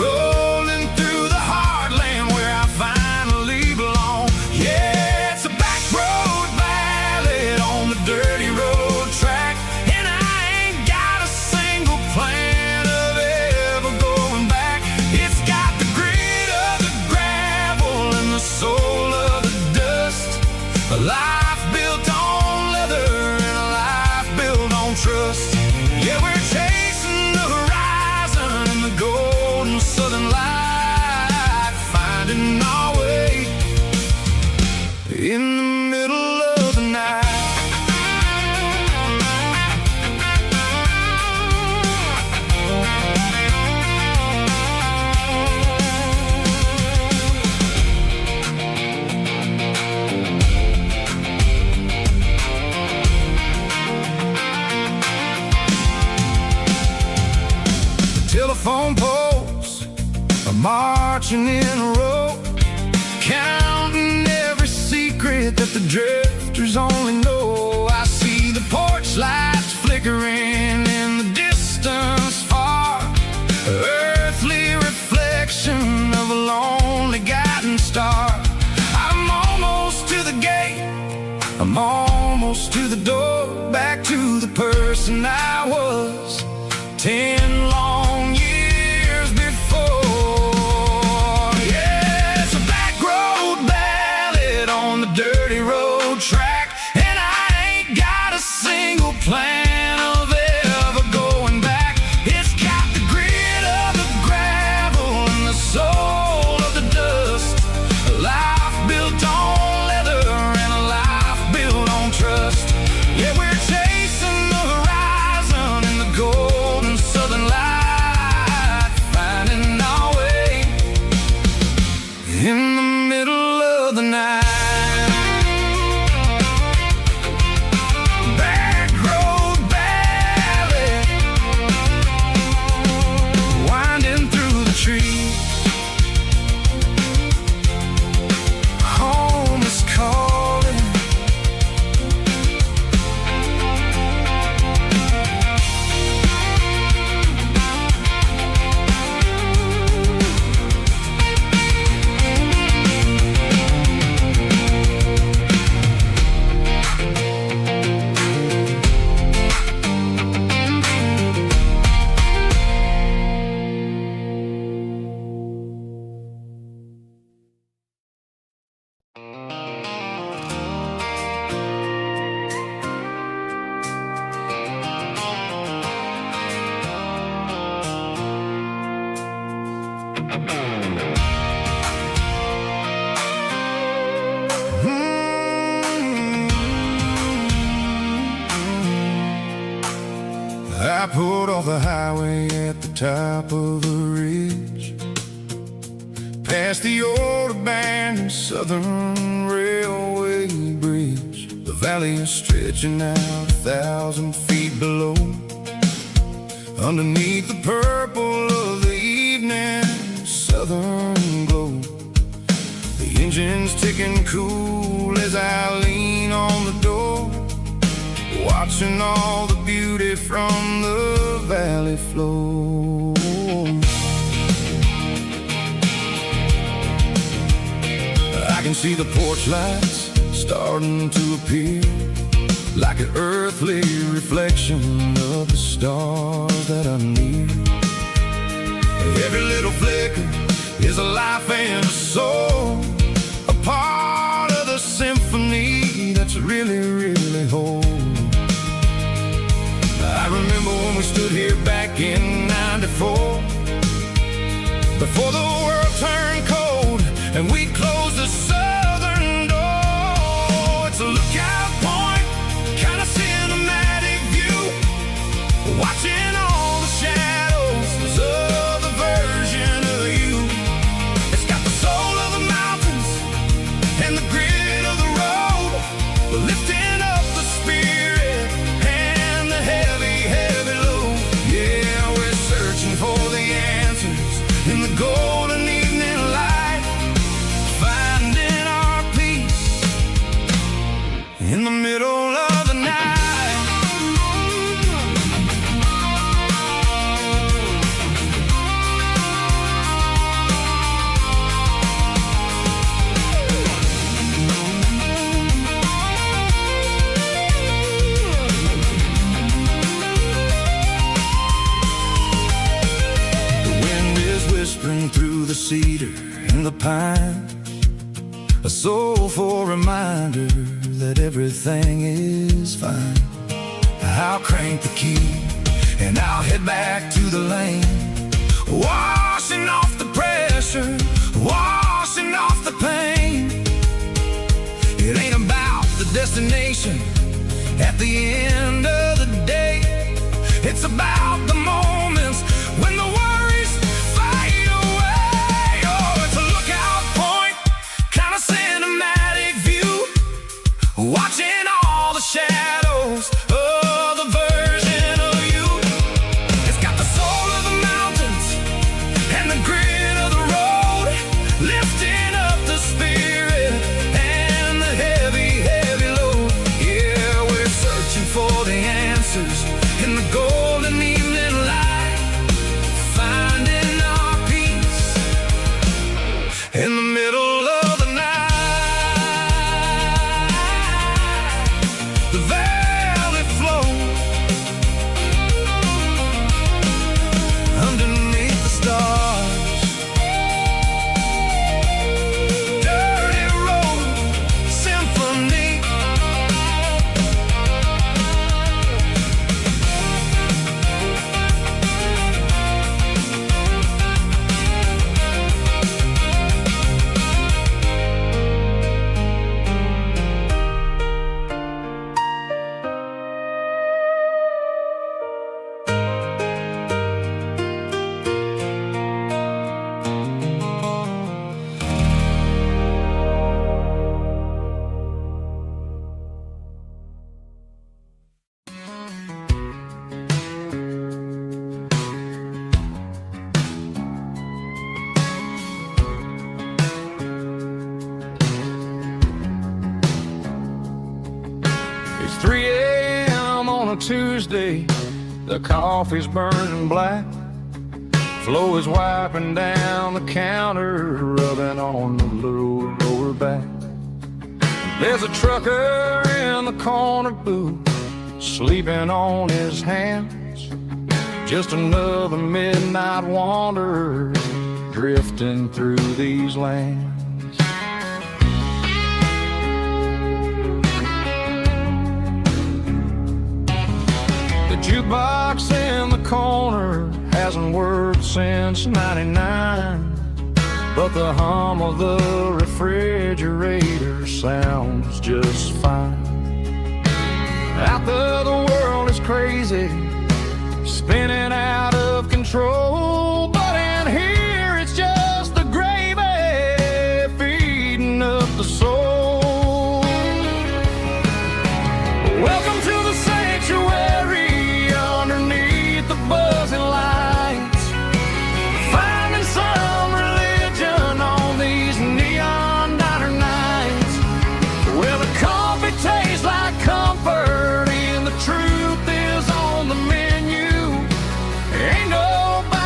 rolling through the heartland where I finally belong. Yeah, it's a back road ballad on the dirty road track, and I ain't got a single plan of ever going back. It's got the grit of the gravel and the soul of the dust, a life built on leather and a life built on trust. Yeah, we're chasing the horizon and the golden southern light, finding our way in the middle of the night. Telephone poles are marching in a row, counting every secret that the drifters only know. I see the porch lights flickering in the distance far, earthly reflection of a lonely guiding star. I'm almost to the gate, I'm almost to the door, back to the person I was 10 long years before. Yeah, it's a back road ballad on the dirty road track, and I ain't got a single plan of ever going back. It's got the grit of the gravel and the soul of the dust, a life built on leather and a life built on trust. Yeah, we're chasing the horizon and the golden southern light, finding our way in the middle of the night. Back road ballad, winding through the trees. Home is calling. I pulled off the highway at the top of the ridge, past the old abandoned southern railway bridge. The valley is stretching out 1,000 feet below, underneath the purple of the evening southern glow. The engine's ticking cool as I lean on the door, watching all the beauty from the valley flow. I can see the porch lights starting to appear, like an earthly reflection of the stars that are near. Every little flicker is a life and a soul, a part and we close the southern door. It's a lookout point, kind of cinematic view, watching all the shadows of the version of you. It's got the soul of the mountains and the grit of the road, lifting up the spirit and the heavy, heavy load. Yeah, we're searching for the answers in the golden evening light, finding our peace in the middle of the night. Whispering through the cedar and the pine, a soulful reminder that everything is fine. I'll crank the key and I'll head back to the lane, washing off the pressure, washing off the pain. It ain't about the destination at the end of the day, it's about the moments when the worries fade away. Oh, it's a lookout point, kind of cinematic view, watching all the shadows of the version of you. It's got the soul of the mountains and the grit of the road, lifting up the spirit and the heavy, heavy load. Yeah, we're searching for the answers in the golden evening light, finding our peace in the middle of the night. The valley flows underneath the stars, dirty road symphony. It's 3 a.m. on a Tuesday, the coffee's burning black, Flo is wiping down the counter, rubbing on the little lower back. There's a trucker in the corner booth, sleeping on his hands, just another midnight wanderer drifting through these lands. The jukebox in the corner hasn't worked since '99, but the hum of the refrigerator sounds just fine. Out there the world is crazy, spinning out of control, but in here it's just the gravy feeding up the soul. Welcome to the sanctuary underneath the buzzing lights, finding some religion on these neon diner nights, where the coffee tastes like comfort and the truth is on the menu. Ain't nobody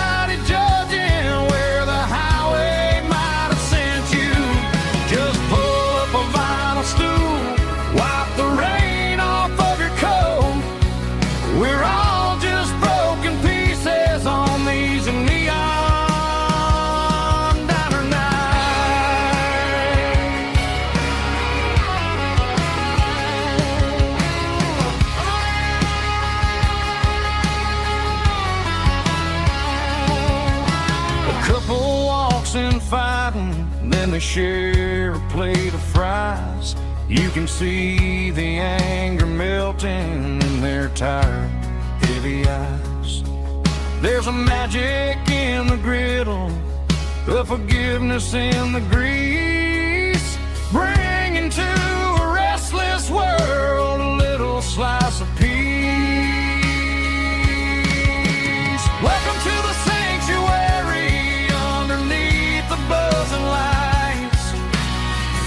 fussing, fighting, then they share a plate of fries. You can see the anger melting in their tired, heavy eyes. There's a magic in the griddle, a forgiveness in the grease, bringing to a restless world a little slice of peace. Welcome to the sanctuary underneath the buzzing lights,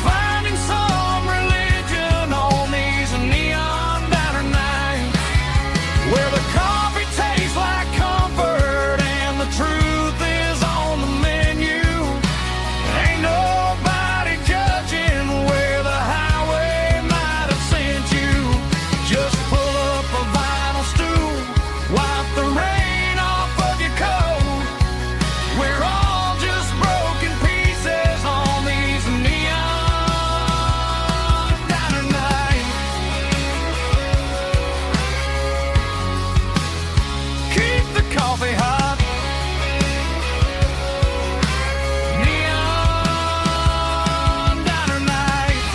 finding some religion on these neon diner nights, where the coffee tastes like comfort and the truth is on the menu. Ain't nobody judging where the highway might have sent you. Just pull up a vinyl stool, wipe the rain off of your coat. We're all just broken pieces on these neon diner nights. Keep the coffee hot. Neon diner nights.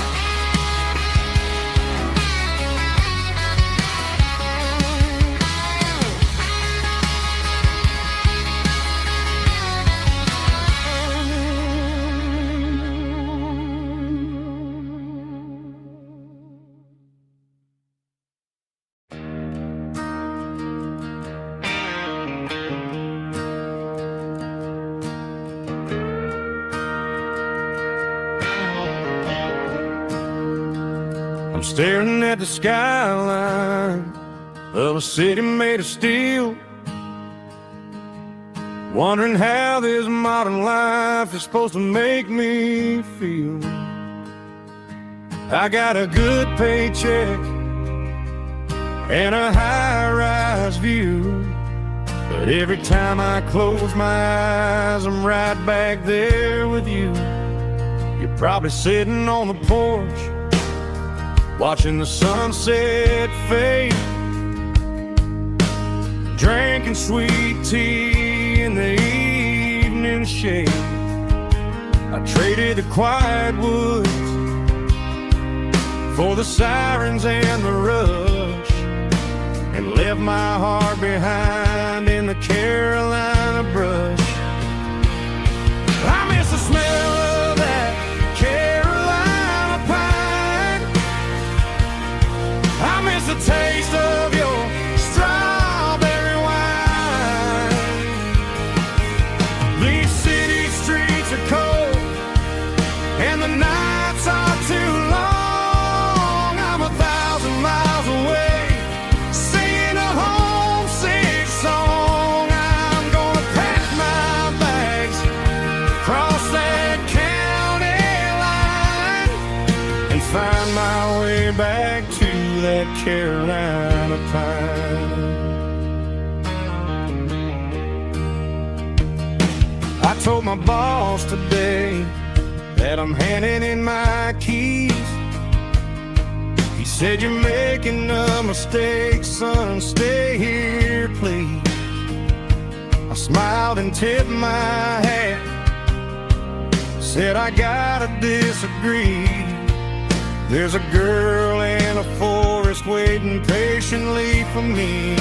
I'm staring at the skyline of a city made of steel, wondering how this modern life is supposed to make me feel. I got a good paycheck and a high-rise view, but every time I close my eyes, I'm right back there with you. You're probably sitting on the porch, watching the sunset fade, drinking sweet tea in the evening shade. I traded the quiet woods for the sirens and the rush, and left my heart behind in the Carolina brush. I miss the smell of that Carolina pine. I miss the taste of your strawberry wine. These city streets are cold and the nights are too long. I'm 1,000 miles away, singing a homesick song. I'm gonna pack my bags, cross that county line, and find my way back to that Carolina pine. I told my boss today that I'm handing in my keys. He said, "You're making a mistake, son, stay here, please." I smiled and tipped my hat, said, "I gotta disagree. There's a girl in a forest waiting patiently for me."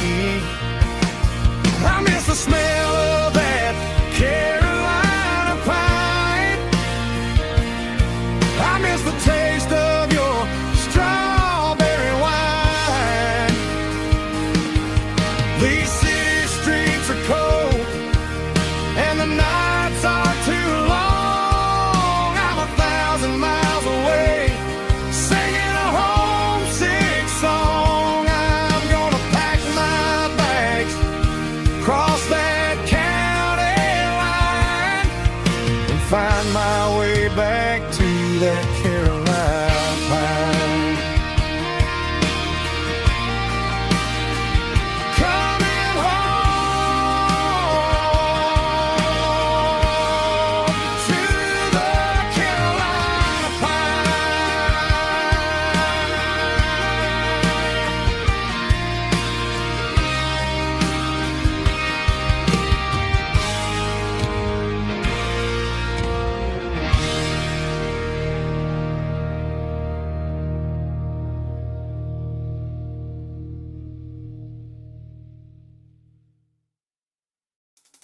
I miss the smell of that Carolina pine. I miss the taste of your strawberry wine. These city streets are cold and the nights are too long. I'm 1,000 miles away, singing a homesick song. I'm gonna pack my bags, cross that county line, and find my way back to that Carolina pine. Coming home to the Carolina pine.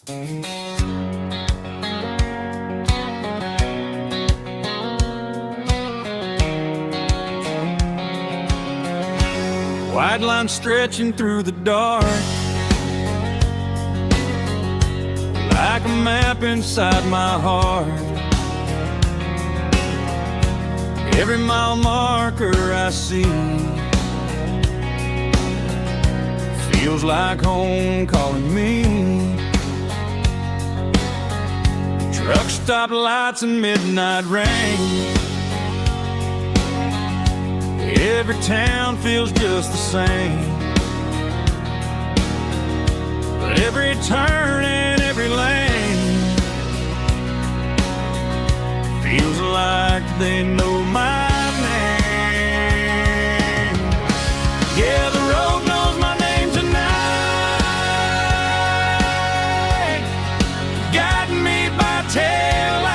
White line stretching through the dark, like a map inside my heart. Every mile marker I see feels like home calling me. Truck stop lights and midnight rain. Every town feels just the same, but every turn and every lane feels like they know my name. Yeah, the road knows my name tonight, guiding me by taillight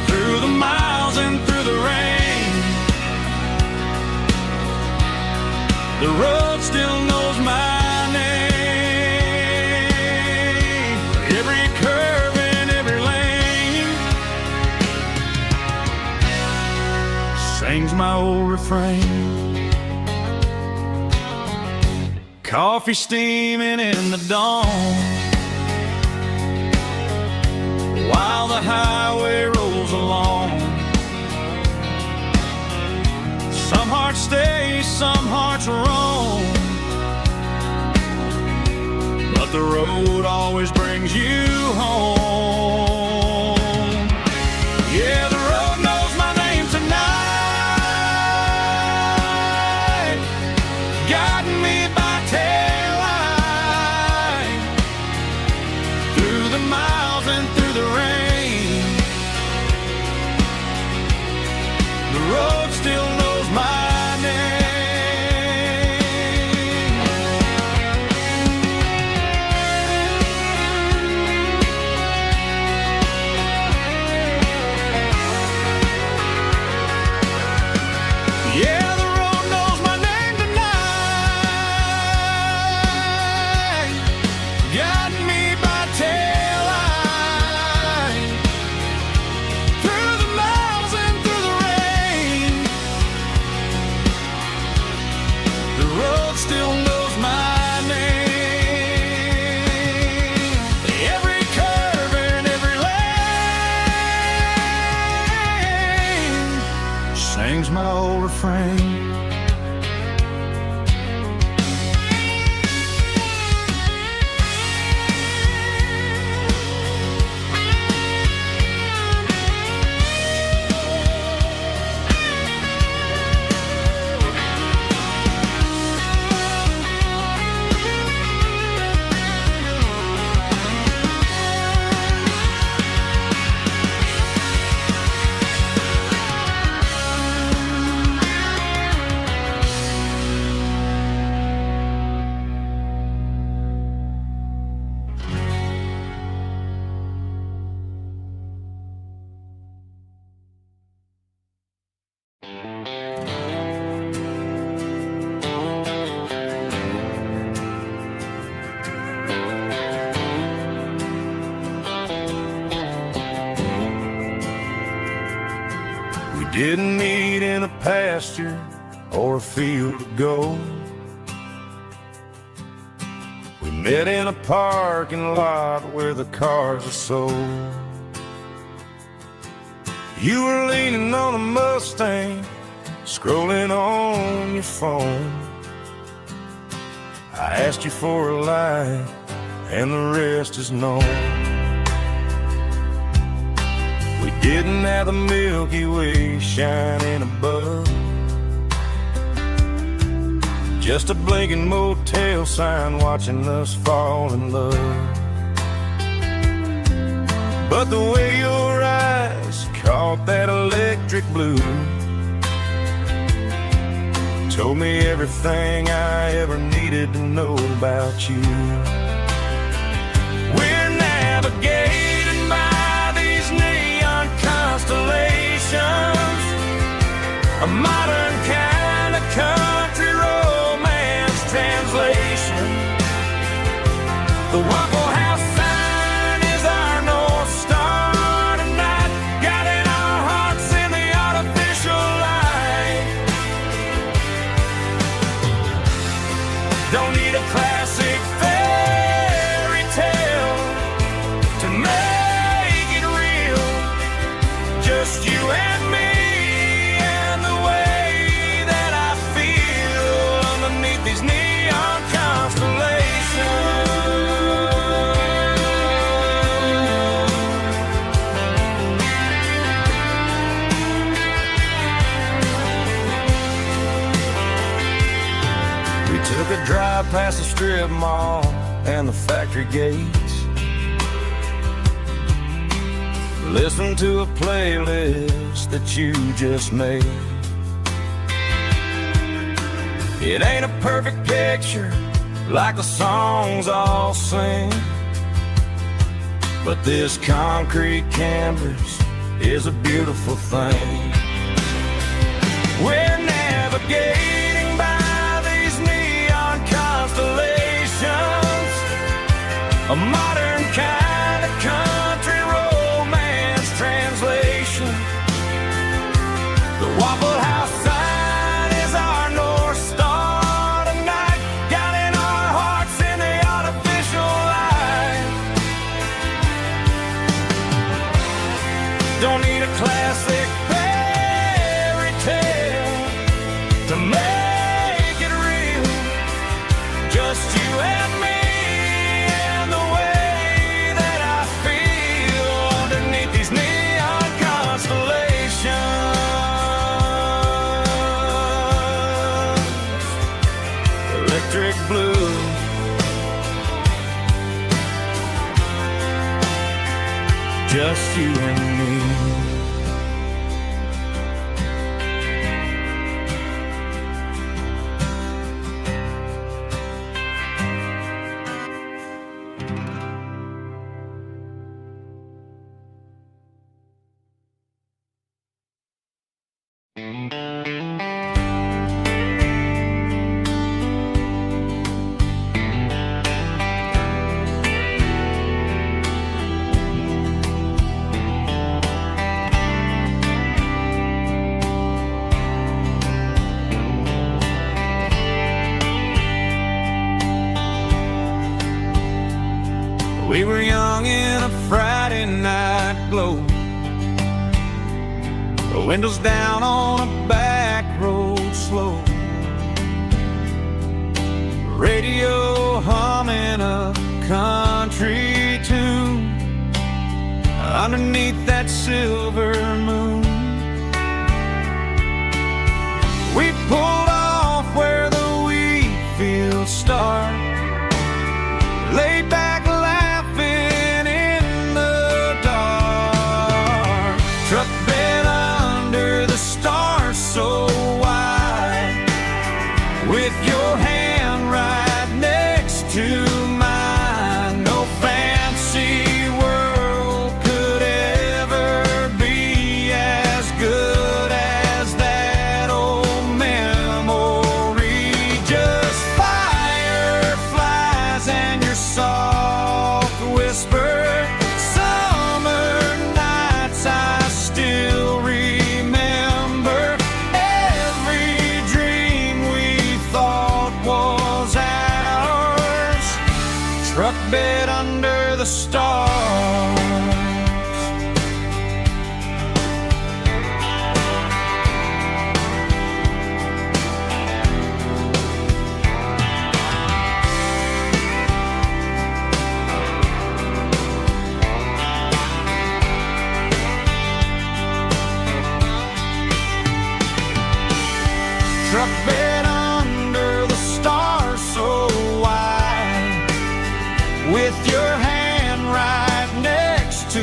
through the miles and through the rain. The road still knows my name. Every curve and every lane sings my old refrain. Coffee steaming in the dawn, while the highway rolls along. Some hearts stay, some hearts roam, but the road always brings you home. Yeah, the road knows my name tonight, guiding me by taillight through the miles and through the rain. The road still knows my name. Yeah, the road knows my name tonight, guiding me by taillight through the miles and through the rain. The road still knows my name. Every curve and every lane sings my old refrain. We didn't meet in a pasture or a field of gold. We met in a parking lot where the cars are sold. You were leaning on a Mustang, scrolling on your phone. I asked you for a light, and the rest is known. We didn't have the Milky Way shining above, just a blinking motel sign watching us fall in love. But the way your eyes caught that electric blue told me everything I ever needed to know about you. We're navigating by these neon constellations, a modern kind of country romance translation. make it real, just you and me, and the way that I feel underneath these neon constellations. We took a drive past the strip mall and the factory gates, listen to a playlist that you just made. It ain't a perfect picture like the songs all sing, but this concrete canvas is a beautiful thing. We're navigating by these neon constellations, a modern kind of country romance translation. The Waffle House sign is our North Star tonight, guiding our hearts in the artificial light. Don't need a classic fairy tale to make it real, just you and me. Electric blue, just you and me. We were young in a Friday night glow, the windows down on a back road slow, radio humming a country tune underneath that silver moon. We pulled off where the wheat fields start, laid back laughing in the dark, truck bed under the stars so wide, with your hand right next to mine. No fancy world could ever be as good as that old memory. Just fireflies and your soft whisper, summer nights I still remember. Every dream we thought was ours, truck bed under the stars. Truck bed under the stars so wide, with your hand right next to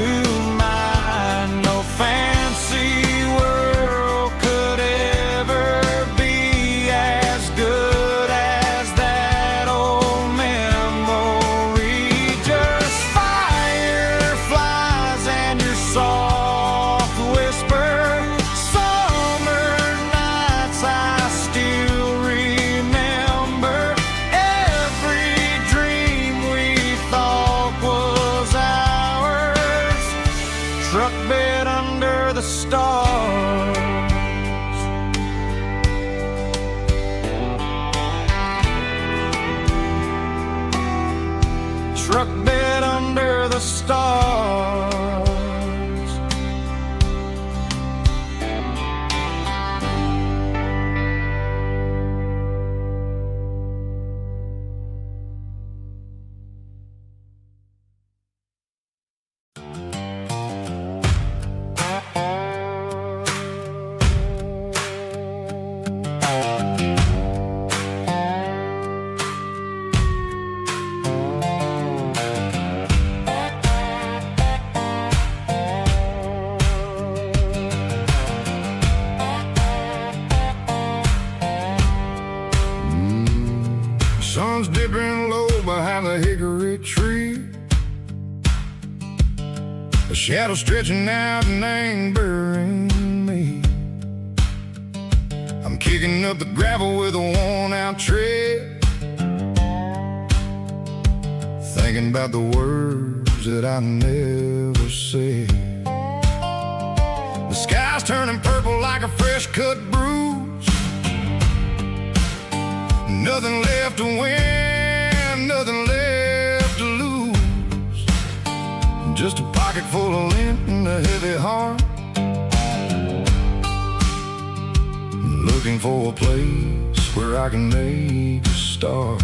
mine. No fancy world could ever be as good as that old memory. Just fireflies and your soft whisper, summer nights I still remember. Every dream we thought was ours, truck bed under the stars. Truck bed under the stars. shadow stretching out and ain't burying me. I'm kicking up the gravel with a worn-out tread, thinking about the words that I never said. The sky's turning purple like a fresh-cut bruise. Nothing left to win, nothing left to lose. Just a pocket full of lint and a heavy heart, looking for a place where I can make a start.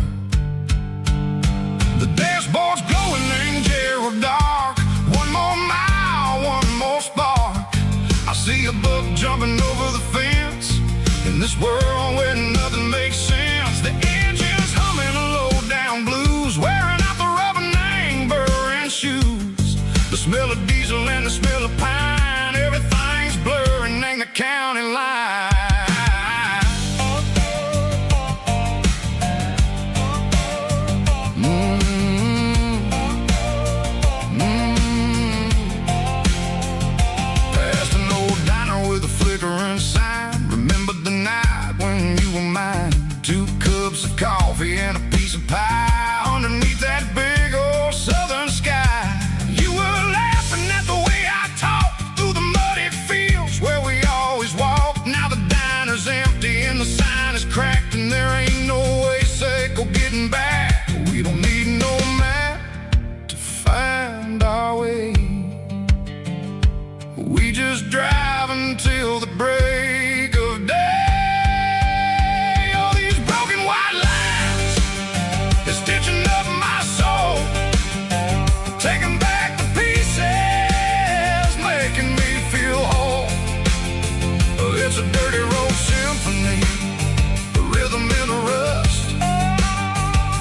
The dashboard's glowing in Gerald dark. One more mile, one more spark. I see a buck jumping over the fence in this world where nothing makes sense. The engine's humming a low-down blues, wearing out the rubber name burring shoes. The smell of diesel and the smell of pine, everything's blurring in the county line. Coffee and a piece of pie underneath that big old southern sky. You were laughing at the way I talked through the muddy fields where we always walked. Now the diner's empty and the sign is cracked, and there ain't no way safe or getting back. We don't need no map to find our way. We just drive until the break of day. It's a dirty road symphony, a rhythm in the rust,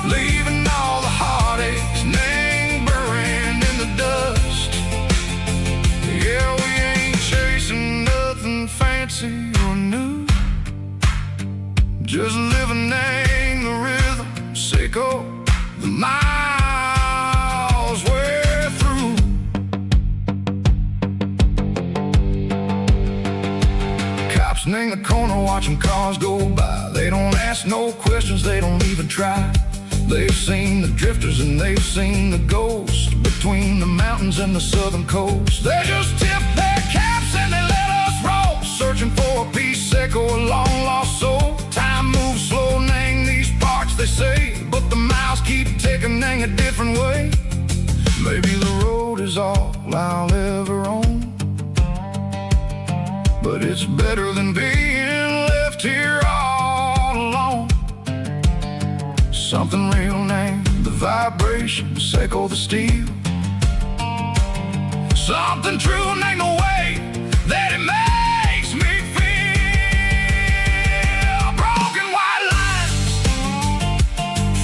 leaving all the heartaches, name burning in the dust. Yeah, we ain't chasing nothing fancy or new, just living in the rhythm, sick of the miles we're through. In the corner watching cars go by, they don't ask no questions, they don't even try. They've seen the drifters and they've seen the ghosts between the mountains and the southern coast. They just tip their caps and they let us roll, searching for a piece or a long lost soul. Time moves slow in these parts, they say, but the miles keep ticking in a different way. Maybe the road is all I'll ever own, but it's better than being left here all alone. Something real named the vibration, echo the steel. Something true named the way that it makes me feel. Broken white lines,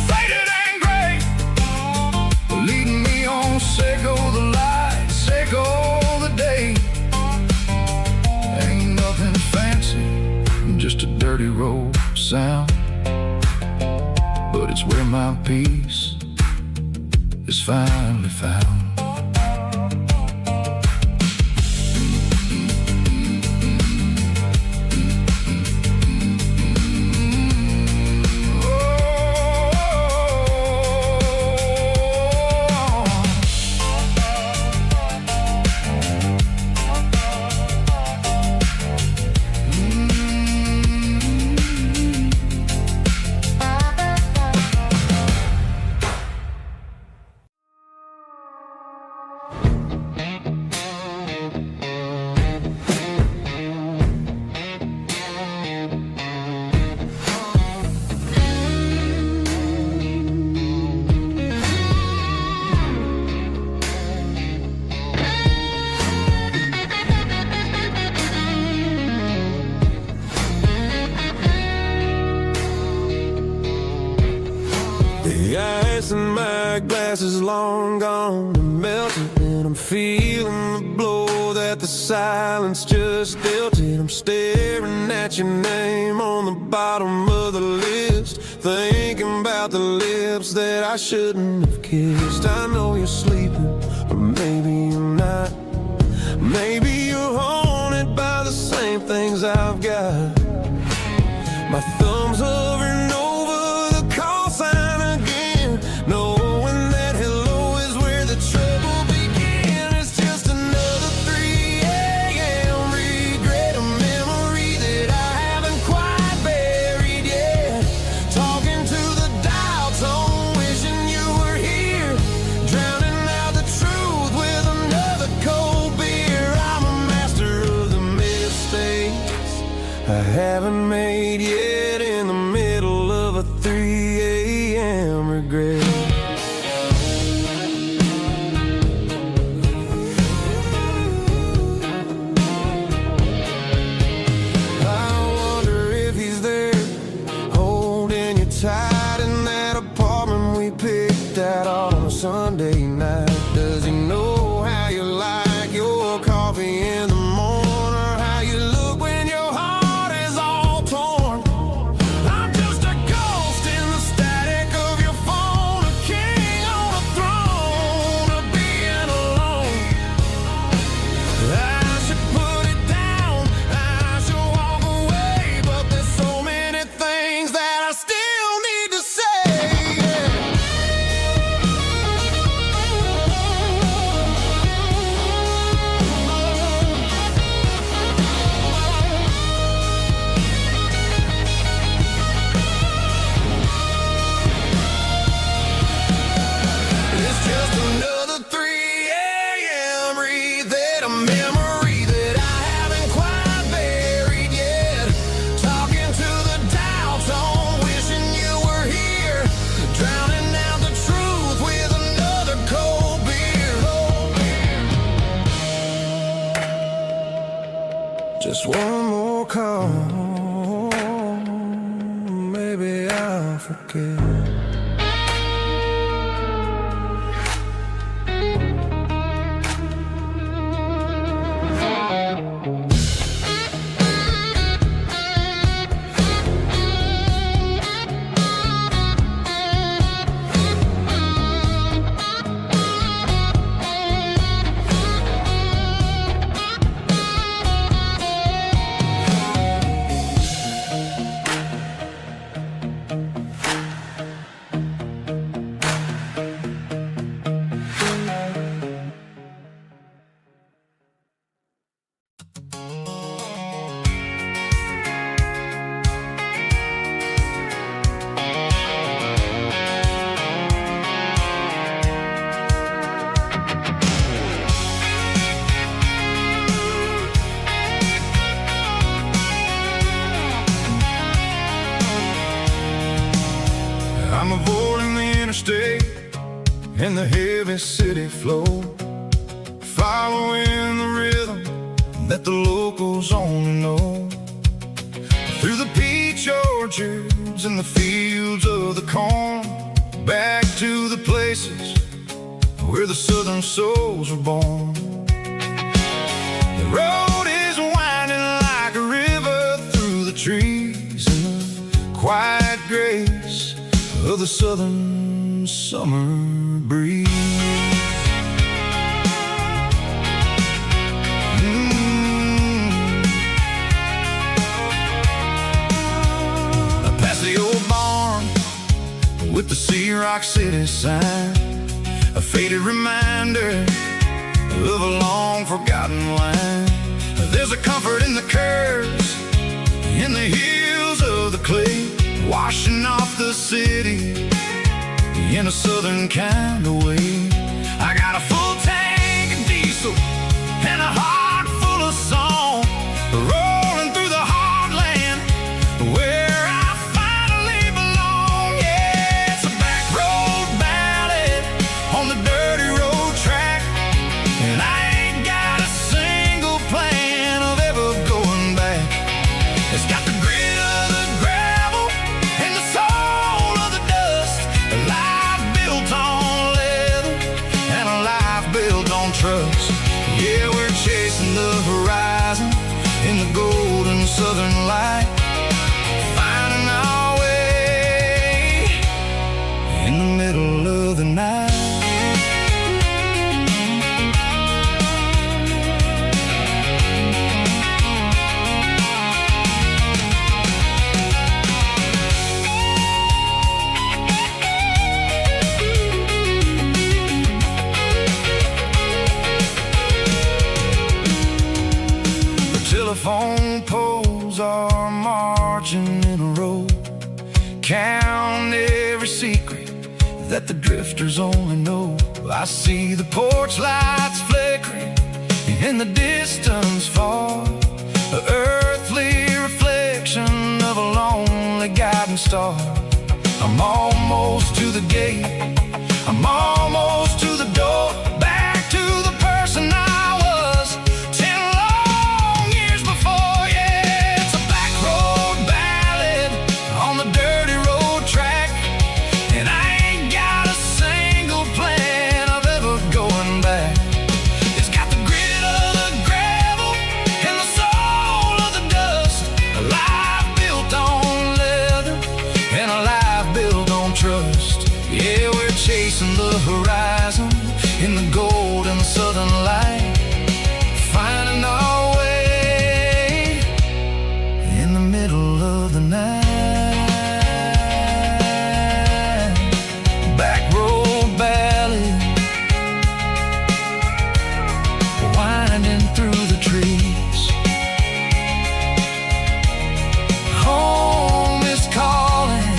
faded and gray, leading me on, echo the light, echo the day. Just a dirty road sound, but it's where my peace is finally found. The ice in my glass is long gone and melted, and I'm feeling the blow that the silence just dealt it. I'm staring at your name on the bottom of the list, thinking about the lips that I shouldn't have kissed. I know you're sleeping, or maybe you're not. Maybe you're haunted by the same things I've got. My thumb's hovering over the call sign again, knowing that hello is where the trouble began. It's just another 3 a.m. regret, a memory that I haven't quite buried yet. Talking to the dial tone, wishing you were here, drowning out the truth with another cold beer. I'm a master of the mistakes I haven't made yet, in the middle of a 3 a.m. regret. I wonder if he's there, holding you tight in that apartment we picked out on a Sunday night. Does he know how you like your coffee in the morning, or how you look when your heart is all torn? I'm just a ghost in the static of your phone, a king on a throne of being alone. I should put it down, I should walk away, but there's so many things that I still need to say. It's just another 3 a.m. reset, a memory that I haven't quite buried yet. Talking to the dial tone, wishing you were here, drowning out the truth with another cold beer. Just one more call, maybe I'll forget. I'm avoiding the interstate and the heavy city flow, following the rhythm that the locals only know. Through the peach orchards and the fields of the corn, back to the places where the southern souls were born. The road is winding like a river through the trees, and the quiet grace of the southern summer breeze. Past the old barn with the Sea Rock City sign, a faded reminder of a long forgotten line. There's a comfort in the curves, in the hills of the clay, washing off the city in a southern kind of way. I got a full tank of diesel and a heart full of song, rolling through the heartland where I finally belong. Yeah, it's a back road ballad on the dirty road track, and I ain't got a single plan of ever going back. It's got the grit of the gravel and the soul of the dust, a life built on leather and a life built count every secret that the drifters only know. I see the porch lights flickering in the distance far, an earthly reflection of a lonely guiding star. I'm almost to the gate, I'm almost to the door, back to the person I was 10 long years before. Yeah, it's a back road ballad on the dirty road track, and I ain't got a single plan of ever going back. It's got the grit of the gravel and the soul of the dust, a life built on leather and a life built on trust. Yeah, we're chasing the horizon in the golden southern light, finding our way in the middle of the night. Back road ballad, winding through the trees. Home is calling.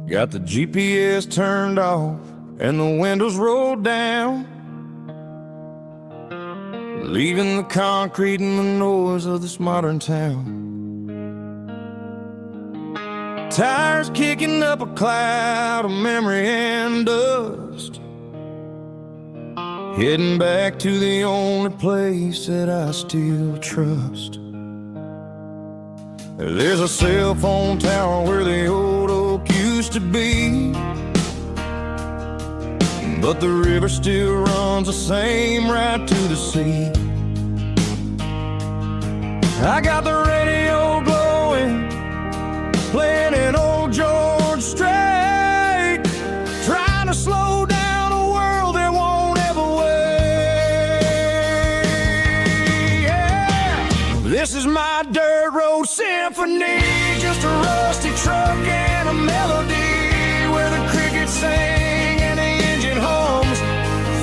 Got the GPS turned off and the windows rolled down, leaving the concrete and the noise of this modern town. Tires kicking up a cloud of memory and dust, heading back to the only place that I still trust. There's a cell phone tower where the old oak used to be, but the river still runs the same right to the sea. I got the radio glowing, playing an old George Strait, trying to slow down a world that won't ever wait. Yeah. This is my dirt road symphony, just a rusty truck and a melody where the crickets sing and the engine hums,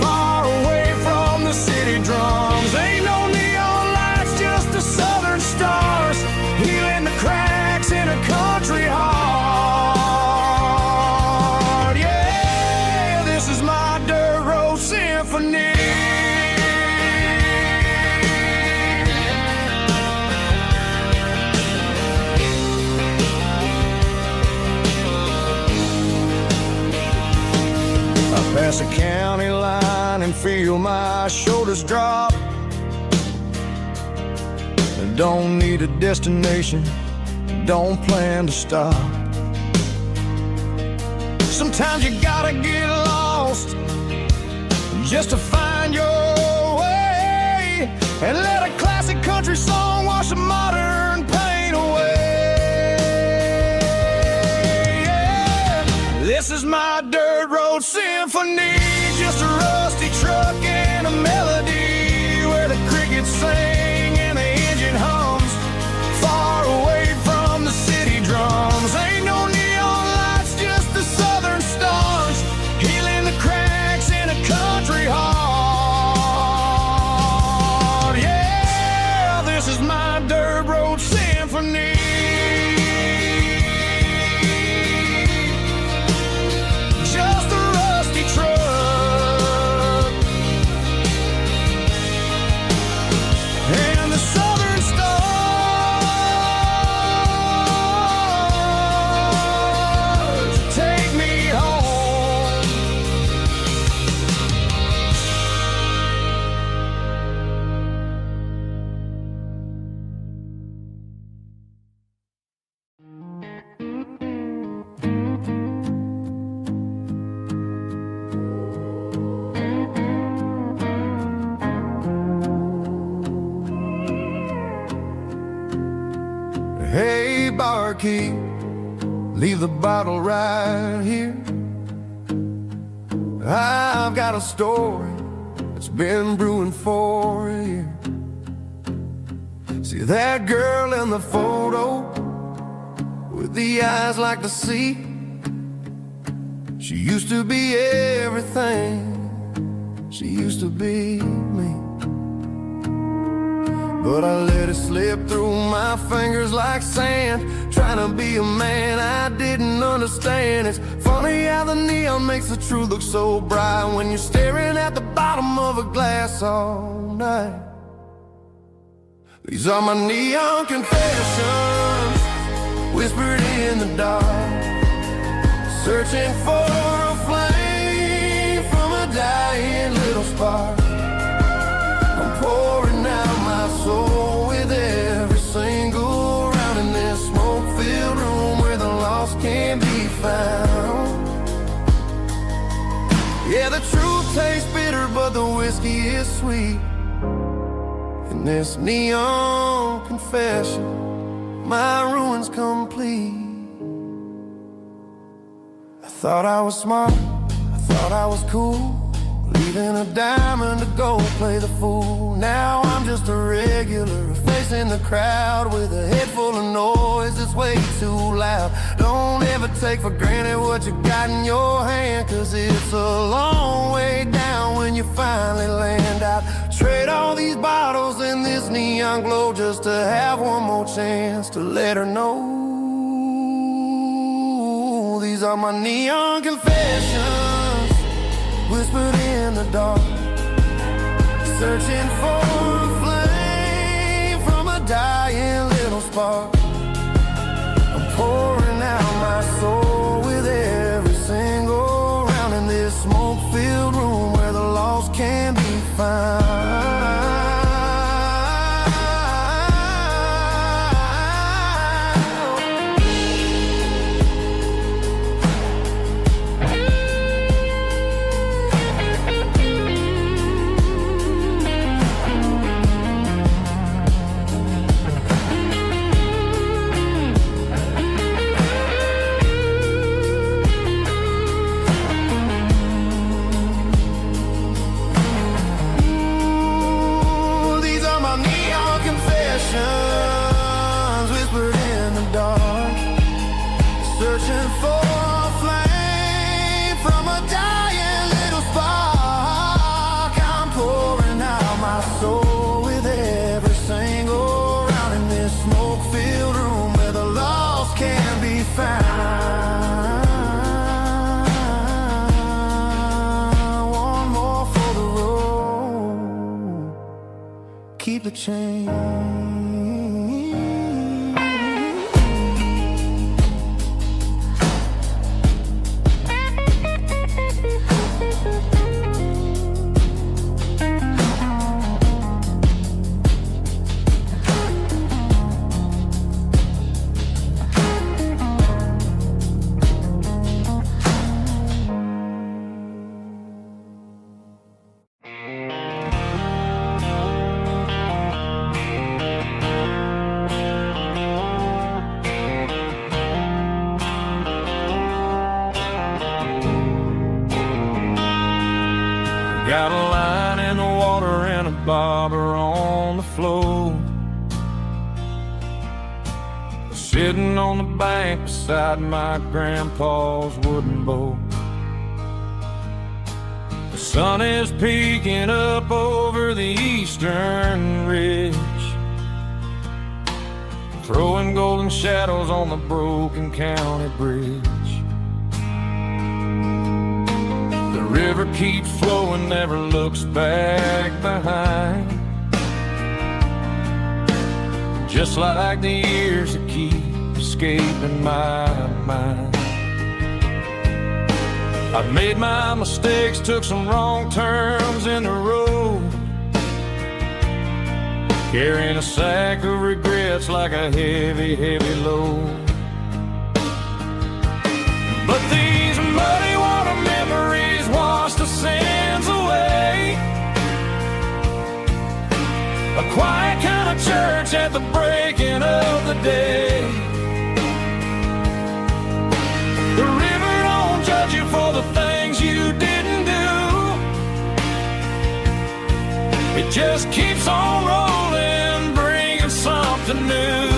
far away from the city drums. Ain't no neon lights, just the southern stars, healing the cracks in a country heart. Yeah, this is my dirt road symphony. Pass a county line and feel my shoulders drop. Don't need a destination, don't plan to stop. Sometimes you gotta get lost just to find your way, and let a classic country song wash the modern pain away. Yeah. This is my dirt road symphony, just a rusty truck and a melody where the crickets sing and the engine hums, far away from the city drums. Ain't no neon lights, just the southern stars, healing the cracks in a country heart. Yeah, this is my dirt road symphony. Just car key, leave the bottle right here. I've got a story that's been brewing for a year. See that girl in the photo with the eyes like the sea? She used to be everything, she used to be me. But I let it slip through my fingers like sand, trying to be a man I didn't understand. It's funny how the neon makes the truth look so bright when you're staring at the bottom of a glass all night. These are my neon confessions, whispered in the dark, searching for a flame from a dying little spark. I'm pouring out my soul with every single round in this smoke-filled room where the lost can be found. Yeah, the truth tastes bitter, but the whiskey is sweet. In this neon confession, my ruin's complete. I thought I was smart, I thought I was cool, leaving a diamond to go play the fool. Now I'm just a regular, facing the crowd with a head full of noise that's way too loud. Don't ever take for granted what you got in your hand, cause it's a long way down when you finally land out. Trade all these bottles and this neon glow just to have one more chance to let her know. These are my neon confessions, whispered in the dark, searching for a flame from a dying little spark. I'm pouring out my soul with every single round in this smoke-filled room where the lost can be found. Whispered in the dark, searching for a flame from a dying little spark. I'm pouring out my soul with every single round in this smoke-filled room where the lost can be found. One more for the road, keep the change. Got a line in the water and a bobber on the floor, sitting on the bank beside my grandpa's wooden boat. The sun is peeking up over the eastern ridge, throwing golden shadows on the broken county bridge. The river keeps flowing, never looks back behind, just like the years that keep escaping my mind. I've made my mistakes, took some wrong turns in the road, carrying a sack of regrets like a heavy, heavy load. But these muddy water memories wash the sins away. A quiet kind of church at the breaking of the day. just keeps on rolling, bringing something new.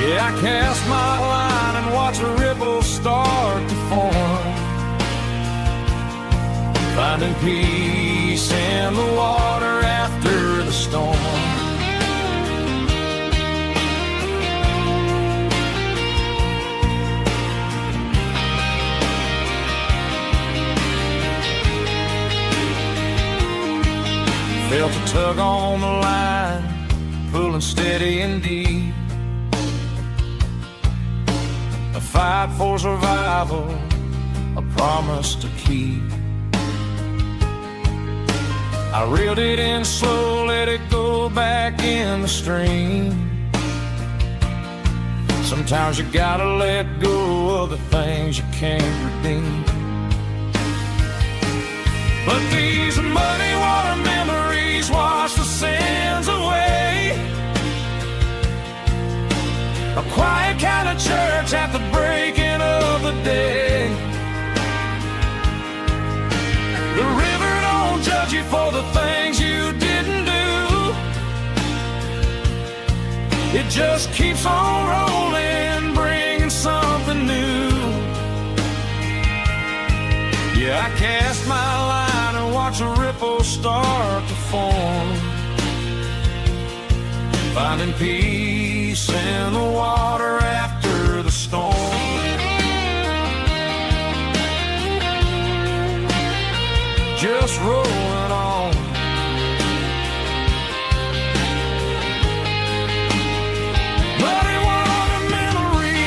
Yeah, I cast my line and watch a ripple start to form, finding peace in the water after the storm. Felt a tug on the line, pulling steady and deep. A fight for survival, a promise to keep. I reeled it in slow, let it go back in the stream. Sometimes you gotta let go of the things you can't redeem. But these muddy water memories wash the sins away. A quiet kind of church at the breaking of the day. The river don't judge you for the things you didn't do. It just keeps on rolling, bringing something new. Yeah, I cast my line and watch a ripple start to form, finding peace in the water after the storm. Just rolling on. Muddy water memory.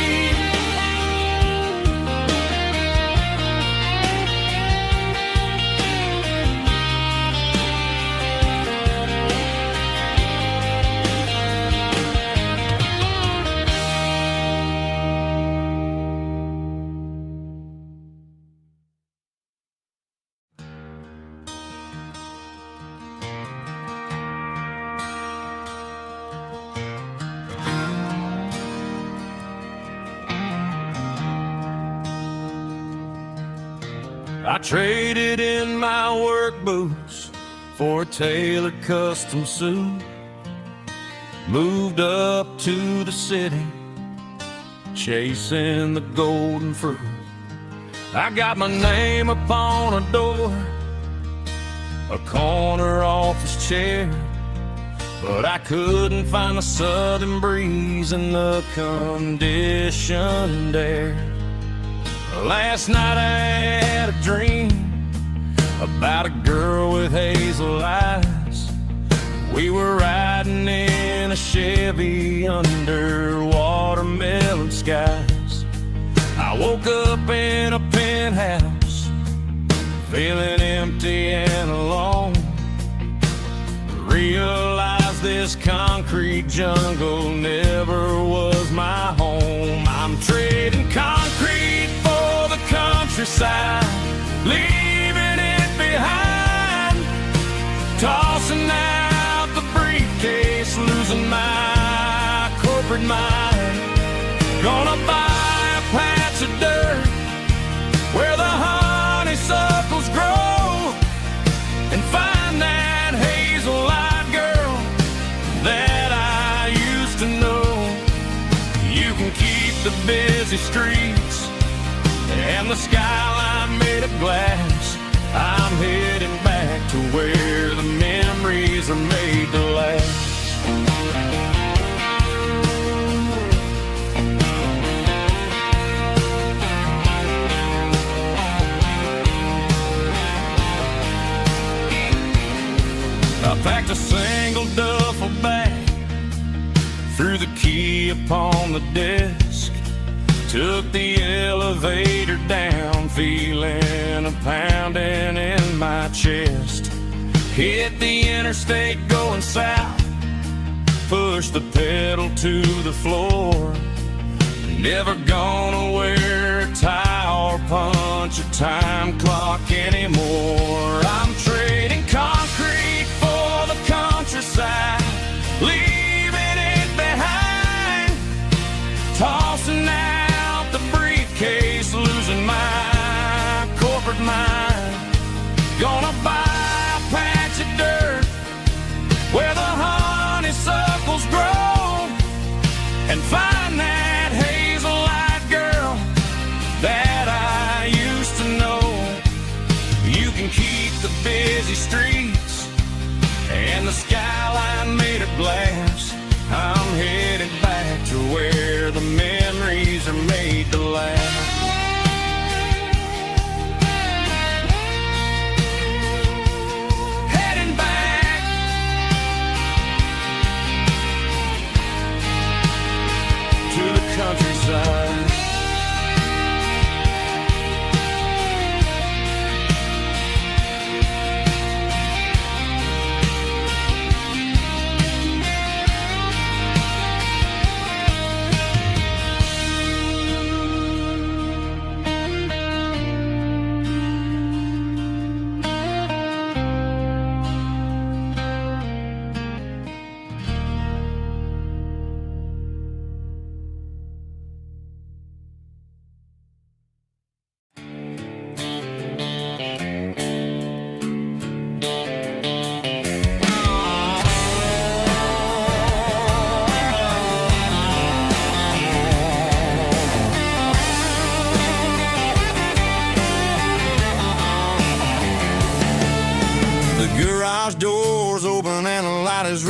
I traded in my work boots for a tailored custom suit. Moved up to the city, chasing the golden fruit. I got my name upon a door, a corner office chair, but I couldn't find the southern breeze in the conditioned air. Last night I had a dream about a girl with hazel eyes. We were riding in a Chevy under watermelon skies. I woke up in a penthouse, feeling empty and alone. Realized this concrete jungle never was my home. I'm trading concrete for the countryside, leaving it behind, tossing out the briefcase, losing my corporate mind. Gonna buy a patch of dirt where the honeysuckles grow and find that hazel-eyed girl that I used to know. You can keep the busy streets and the skyline made of glass. I'm heading back to where the memories are made to last. I packed a single duffel bag, threw the key upon the desk, took the elevator down, feeling a pounding in my chest. Hit the interstate going south, pushed the pedal to the floor. Never gonna wear a tie or punch a time clock anymore. I'm trading concrete for the countryside, leaving it behind, tossing out the briefcase, losing my corporate mind. Gonna buy a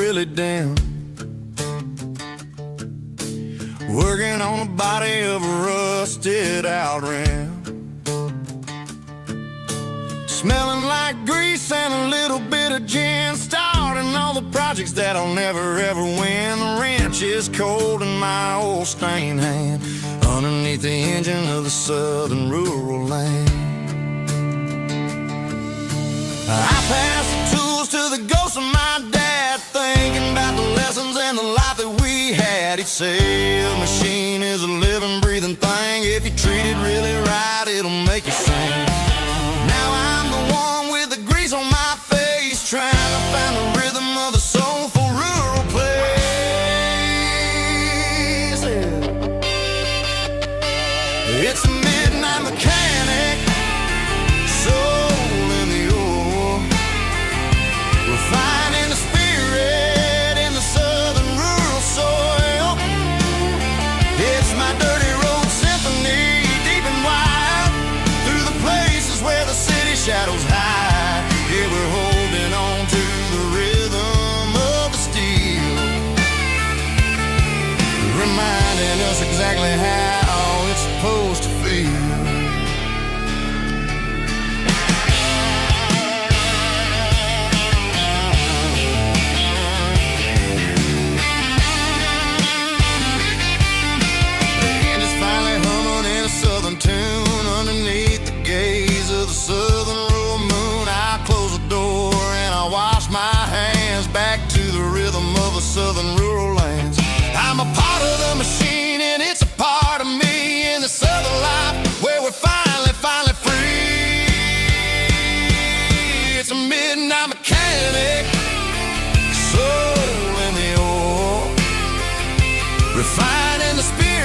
really dim. Working on the body of a rusted out rim. Smelling like grease and a little bit of gin. Starting all the projects that I'll never ever win. The wrench is cold in my old stained hand, underneath the engine of the southern rural land. I pass the tools to the ghost of my dad, thinking about the lessons and the life that we had. He'd say a machine is a living, breathing thing. If you treat it really right, it'll make you sing. Now I'm the one with the grease on my face, trying to find the rhythm of the soulful rural place. It's a midnight mechanic, soul in the ore, refining the spirit in the southern rural soil. It's my dirty road symphony, deep and wide, through the places where the city shadows hide. Yeah, we're holding on to the rhythm of the steel, reminding us exactly how it's supposed to feel. Southern tune underneath the gaze of the southern rural moon. I close the door and I wash my hands, back to the rhythm of the southern rural lands. I'm a part of the machine and it's a part of me, in the southern life where we're finally free. It's a midnight mechanic, soul in the ore, refining the spirit.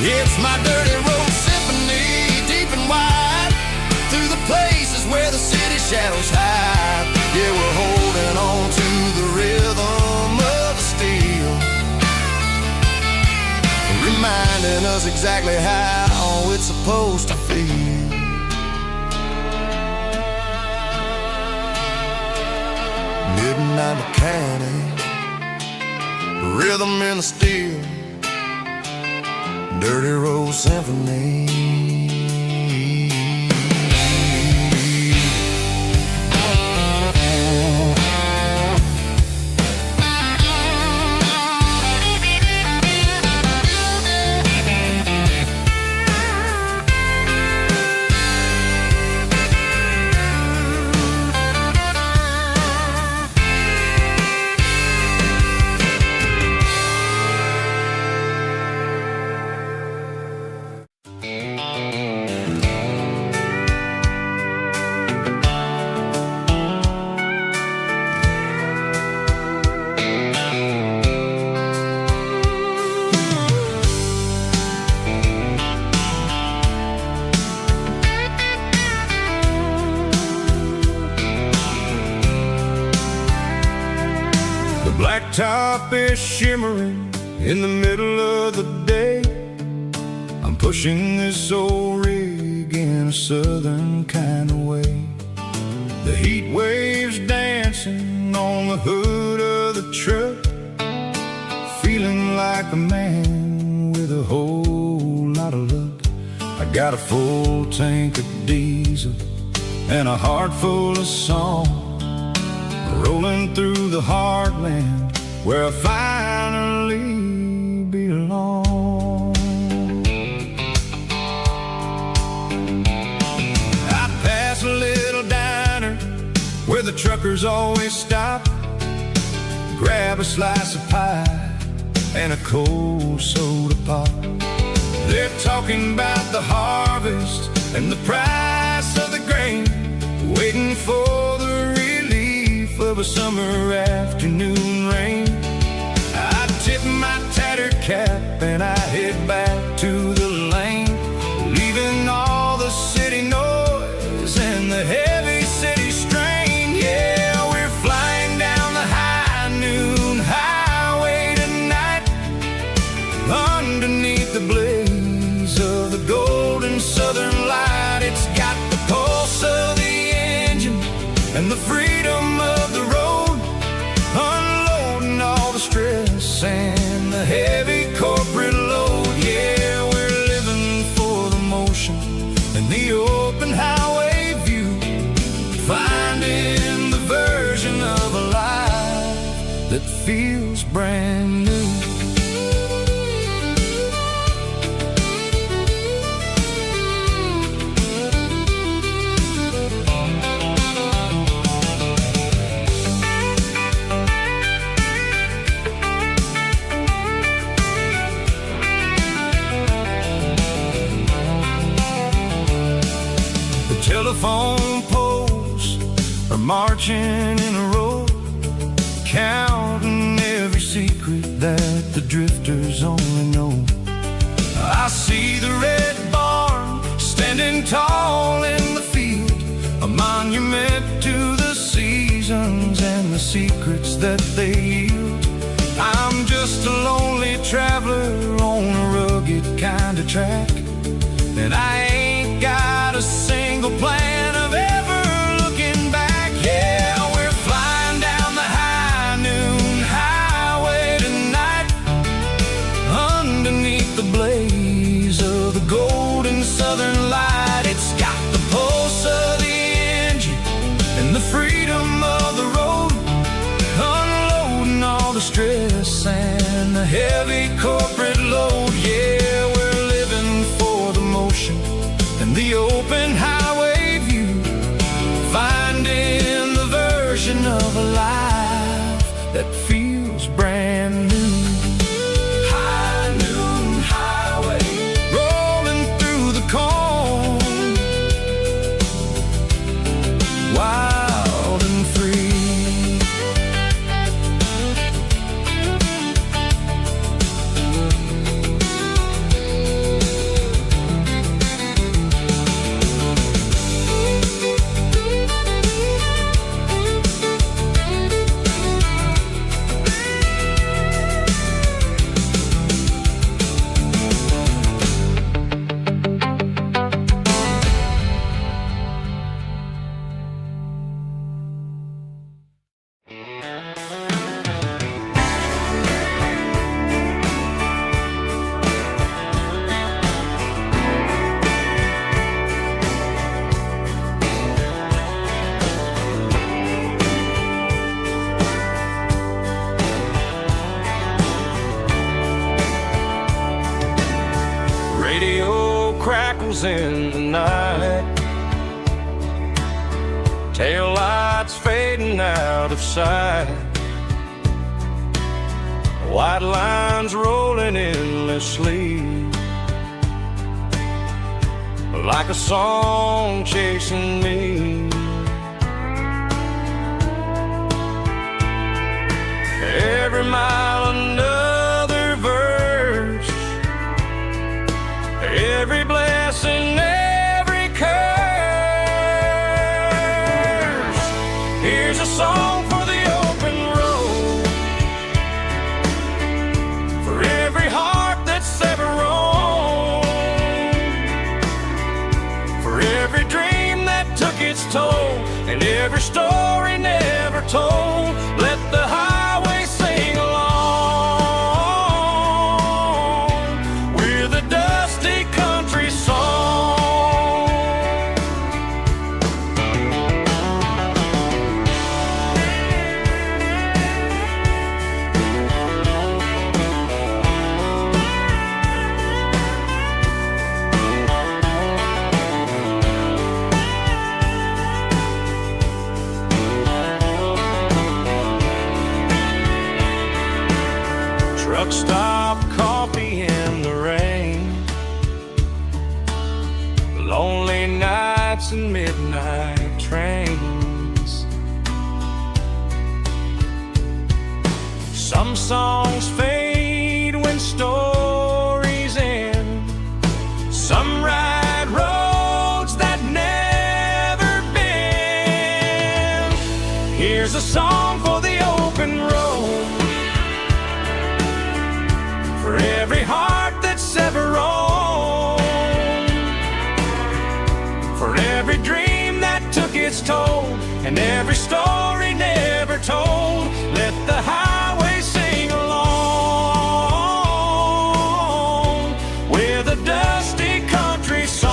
It's my dirty road symphony, deep and wide, through the places where the city shadows hide. Yeah, we're holding on to the rhythm of the steel, reminding us exactly how it's supposed to feel. Midnight mechanic, rhythm in the steel, dirty road symphony. Top is shimmering in the middle of the day. I'm pushing this old rig in a southern kind of way. The heat waves dancing on the hood of the truck, feeling like a man with a whole lot of luck. I got a full tank of diesel and a heart full of song, rolling through the heartland where I finally belong. I pass a little diner where the truckers always stop, grab a slice of pie and a cold soda pop. They're talking about the harvest and the price of the grain, waiting for the relief of a summer afternoon rain. I tip my tattered cap and I head back to the lane, leaving all the city noise and the heavy city strain. Yeah, we're flying down the high noon highway tonight, underneath the blaze of the golden southern light. It's got the pulse of the engine that feels brand new. Telephone poles are marching in a row, counting every secret that the drifters only know. I see the red barn standing tall in the field, a monument to the seasons and the secrets that they yield. I'm just a lonely traveler on a rugged kind of track, and I ain't got a single plan of ever looking back. Yeah, we're flying down the high noon highway tonight, underneath the blaze of the golden southern light. It's got the pulse of the engine and the freedom of the road, unloading all the stress and the heavy corporate load. Yeah, we're living for the motion and the open highway view, finding the version of a life that feels brand new. High noon highway, rolling through the corn, wild and free. Crackles in the night, tail lights fading out of sight, white lines rolling endlessly, like a song chasing me. Every mile another verse, every blessing, every curse. Here's a song for the open road, for every heart that's ever roamed, for every dream that took its toll, and every story never told. Let the highway sing along with a dusty country song. Truck stop, coffee in the rain, lonely nights and midnight trains. Some songs fade when stories end, some ride roads that never bend. Here's a song for the open road, for every heart that's ever roamed, for every dream that took its toll, and every story never told. Let the highway sing along with a dusty country song.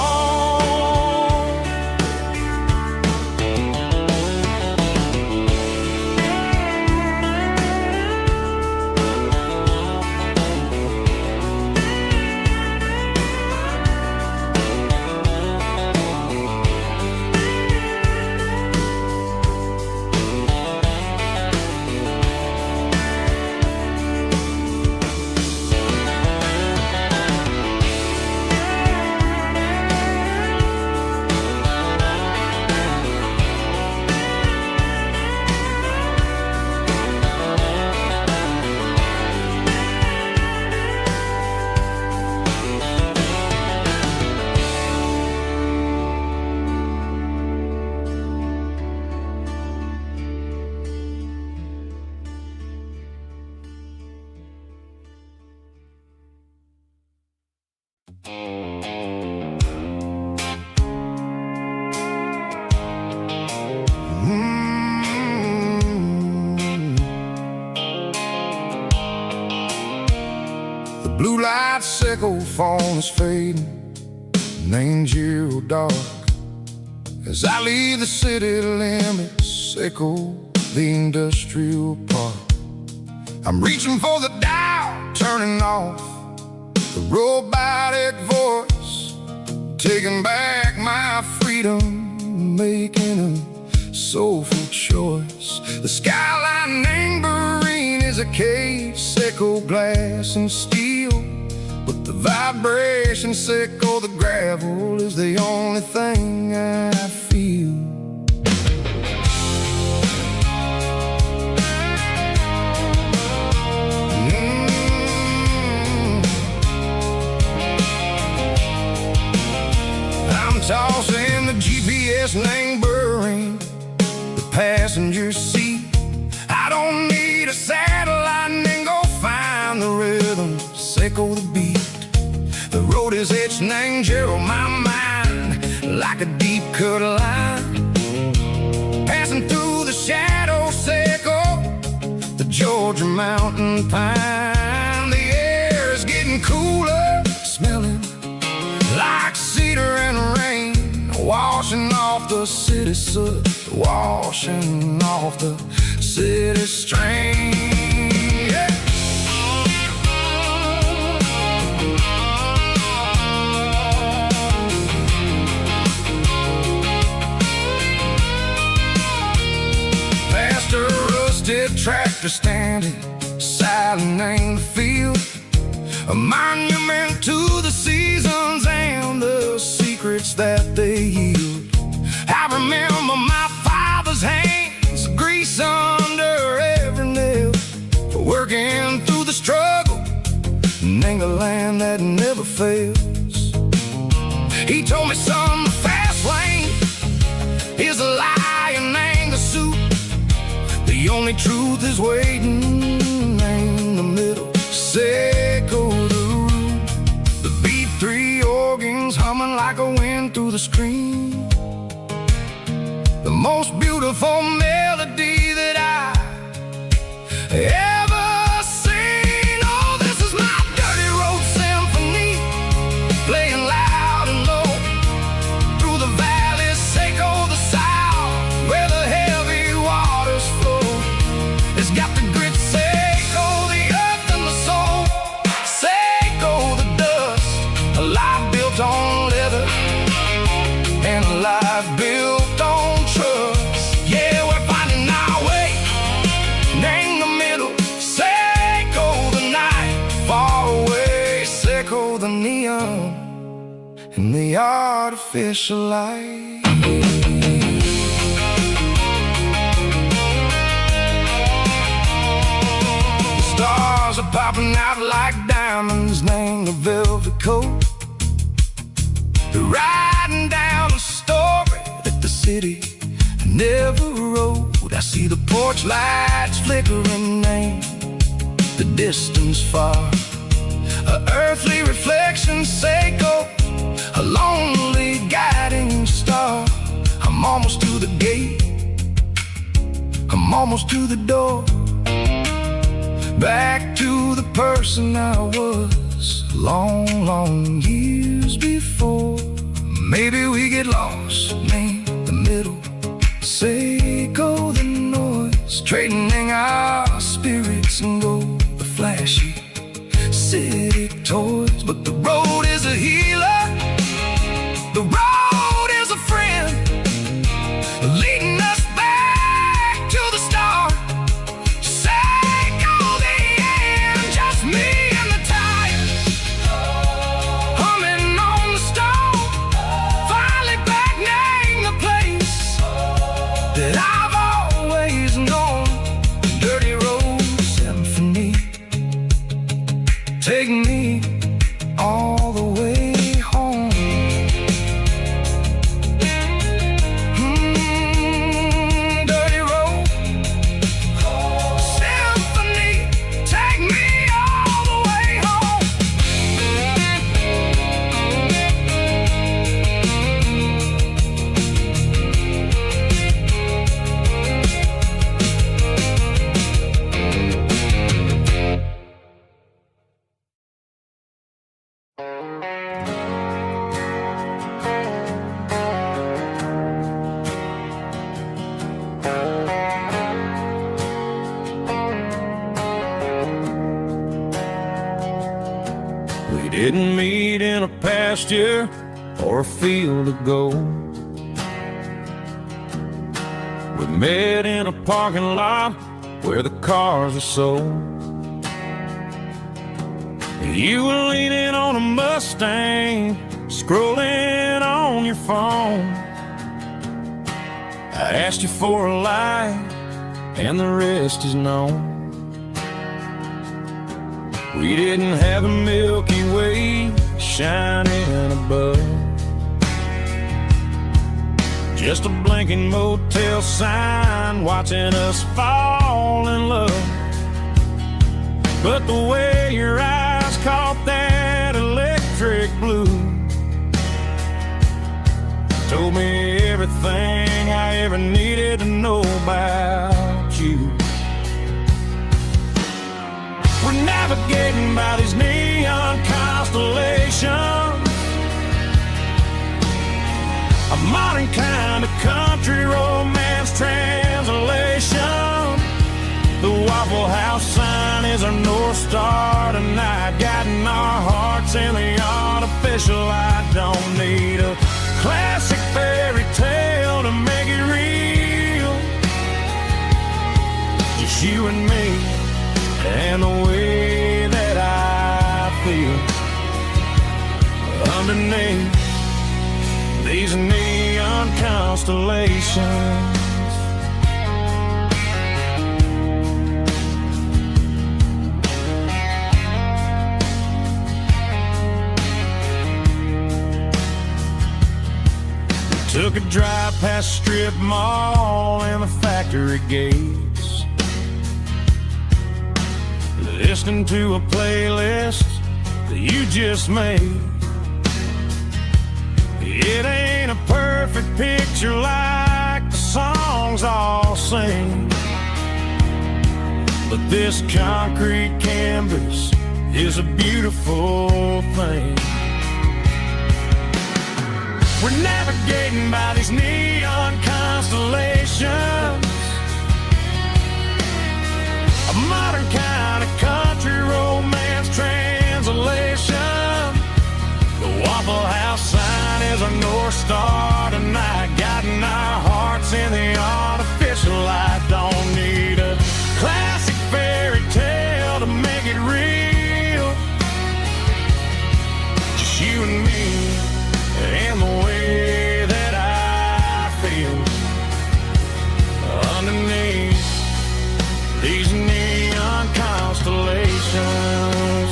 blue light sickle phone is fading, name's zero dark. As I leave the city limits, sickle the industrial park. I'm reaching for the dial, turning off the robotic voice, taking back my freedom, making a soulful choice. The skyline neighboring is a cage, sickle glass and steel, but the vibration sickle the gravel is the only thing I feel. I'm tossing the GPS neighboring the passenger seat. I don't need a satellite and go find the rhythm, sickle the beat. The road is etched name zero my mind like a deep cut line, passing through the shadow sickle the Georgia mountain pine. The air is getting cooler, smelling like cedar and rain, washing off the city soot, washing off the city strain. Yeah. Past a rusted tractor standing silent in the field, a monument to the seasons and the secrets that they yield. I remember my father's hands, grease under every nail, for working through the struggle, and a land that never fails. He told me, son, the fast lane is a lie and ain't the suit. The only truth is waiting in the middle, sickle the root. The B3 organs humming like a wind through the screen, the most beautiful melody that I ever seen. Oh, this is my dirty road symphony, playing loud and low through the valleys, sickle the south, where the heavy waters flow. It's got the grit, sickle the earth and the soul, sickle the dust, a life built on leather and a life built on trust. Yeah, we're finding our way, name the middle, sickle the night, far away, sickle the neon and the artificial light. The stars are popping out like diamonds, name the velvet coat. They're riding down a story that the city never wrote. I see the porch lights flickering, name the distance far, a earthly reflection, sickle a lonely guiding star. I'm almost to the gate, I'm almost to the door, back to the person I was long, long years before. Maybe we get lost, name the middle, sickle the noise, trading our spirits and go the flashy city toys. But the road is a healer, the road is a friend, leading us back to the start, sickle the end, just me and the tires, humming on the stone, finally back, name the place that I've always known. Dirty road symphony, take me all the way home. Dirty road symphony, take me all the way home. We didn't meet in a pasture or a field of gold. We met in a parking lot where the cars are sold. You were leaning on a Mustang, scrolling on your phone. I asked you for a light, and the rest is known. We didn't have a Milky Way shining above, just a blinking motel sign watching us fall in love. But the way your eyes caught that electric blue told me everything I ever needed to know about you. We're navigating by these neon constellations, a modern kind of country romance translation. The Waffle House sign is our North Star tonight, guiding our hearts in the artificial light. Don't need a classic fairy tale to make it real, just you and me and the way that I feel underneath these neon constellations. Took a drive past Strip Mall and the factory gates, listening to a playlist that you just made. It ain't a perfect picture like the songs all sing, but this concrete canvas is a beautiful thing. We're navigating by these neon constellations, a modern kind of country romance translation. The Waffle House sign is our North Star tonight, guiding our hearts in the artificial light. Don't need a classic fairy tale to make it real, just you and me and the way that I feel underneath these neon constellations.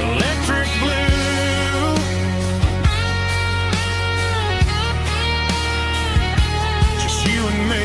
Electric blue, just you and me.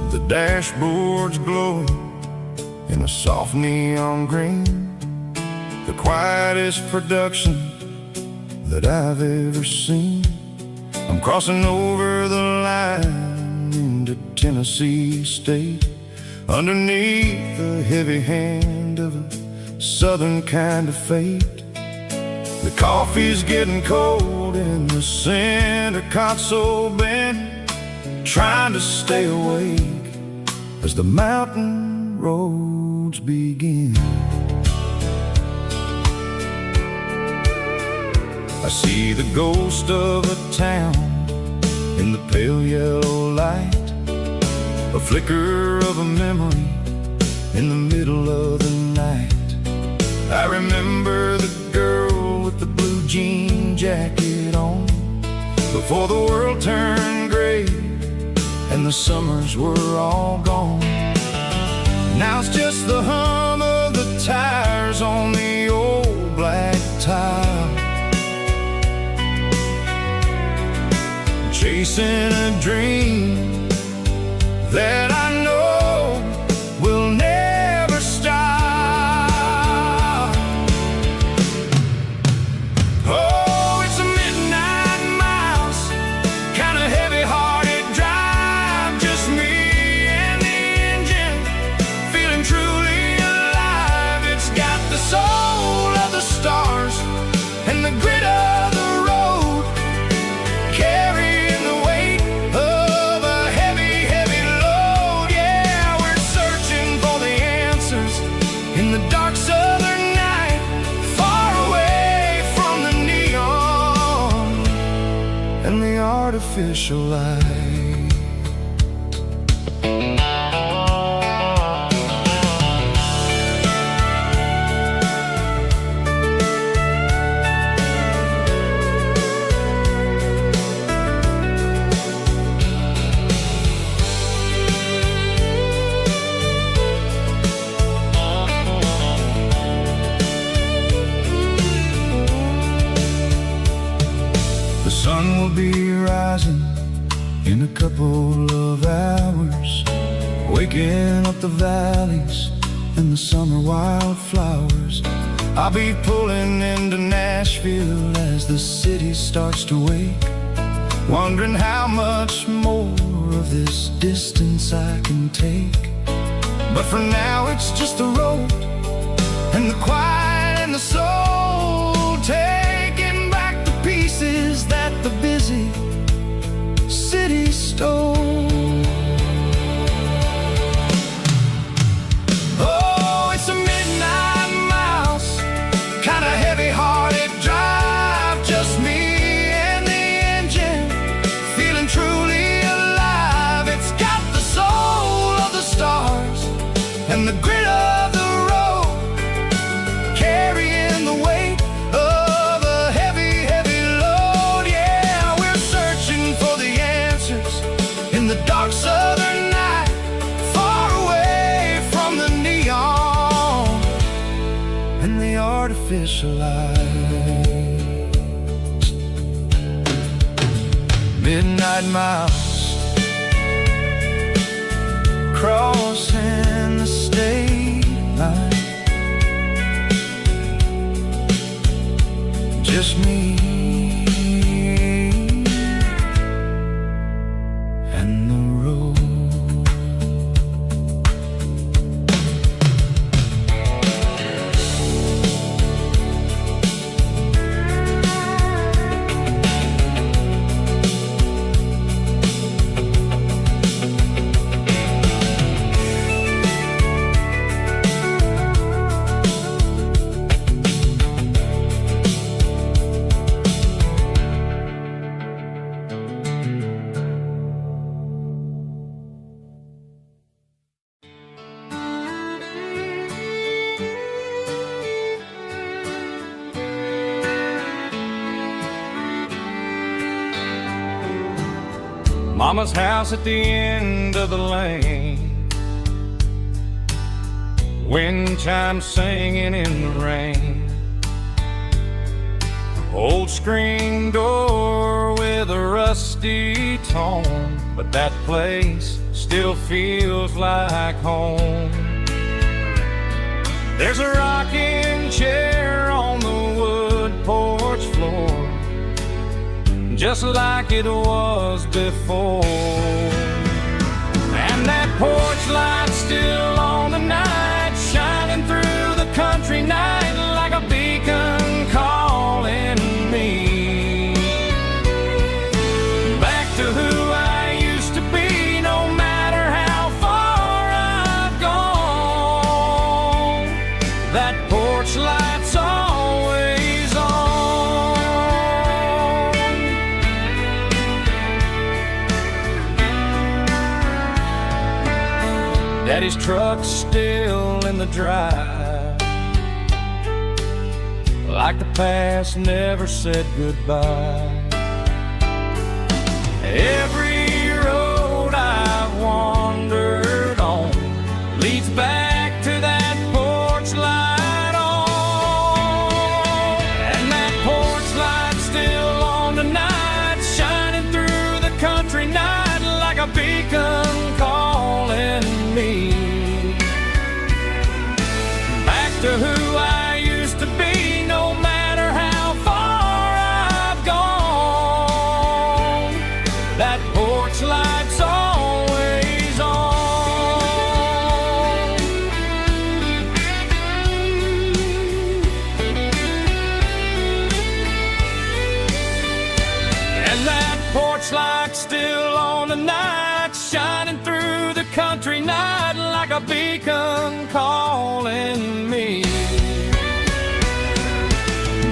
The dashboard's glowing in a soft neon green, the quietest production that I've ever seen. I'm crossing over the line into Tennessee State, underneath the heavy hand of a southern kind of fate. The coffee's getting cold in the center console bin, trying to stay awake as the mountain roads begin. I see the ghost of a town in the pale yellow light, a flicker of a memory in the middle of the night. I remember the girl with the blue jean jacket on, before the world turned gray and the summers were all gone. Now it's just the hum of the tires on the old black tile, chasing a dream that I know will never stop. Oh, it's a midnight mouse, kind of heavy-hearted drive, just me and the engine, feeling truly alive. It's got the soul of the stars and the grit of the road, carrying the weight of a heavy, heavy load. Yeah, we're searching for the answers in the dark southern night, far away from the neon and the artificial light. The sun will be rising in a couple of hours, waking up the valleys and the summer wildflowers. I'll be pulling into Nashville as the city starts to wake, wondering how much more of this distance I can take. But for now it's just the road and the quiet and the soul, taking back the pieces that the busy city stole. Oh, it's a midnight mouse, kind of heavy-hearted drive, just me and the engine, feeling truly alive. It's got the soul of the stars and the grit of the road, carrying the weight of a heavy, heavy load. Yeah, we're searching for the answers in the dark southern night, far away from the neon and the artificial lights. Midnight mouse, crossing the state line, just me and the road. Mama's house at the end of the lane, wind chimes singing in the rain, old screen door with a rusty tone, but that place still feels like home. There's a rocking chair on the wood porch floor, just like it was before. And that porch light's still on the night, shining through the country night like a beacon calling me back to who I used to be. No matter how far I've gone, that porch light's always on. Daddy's truck's still in the drive, like the past never said goodbye. Every road I've wandered on leads back to that porch light on. And that porch light's still on tonight, shining through the country night like a beacon calling me back to who I used to be, no matter how far I've gone. That porch light's always on. And that porch light's still on tonight, shining through the country night like a beacon calling me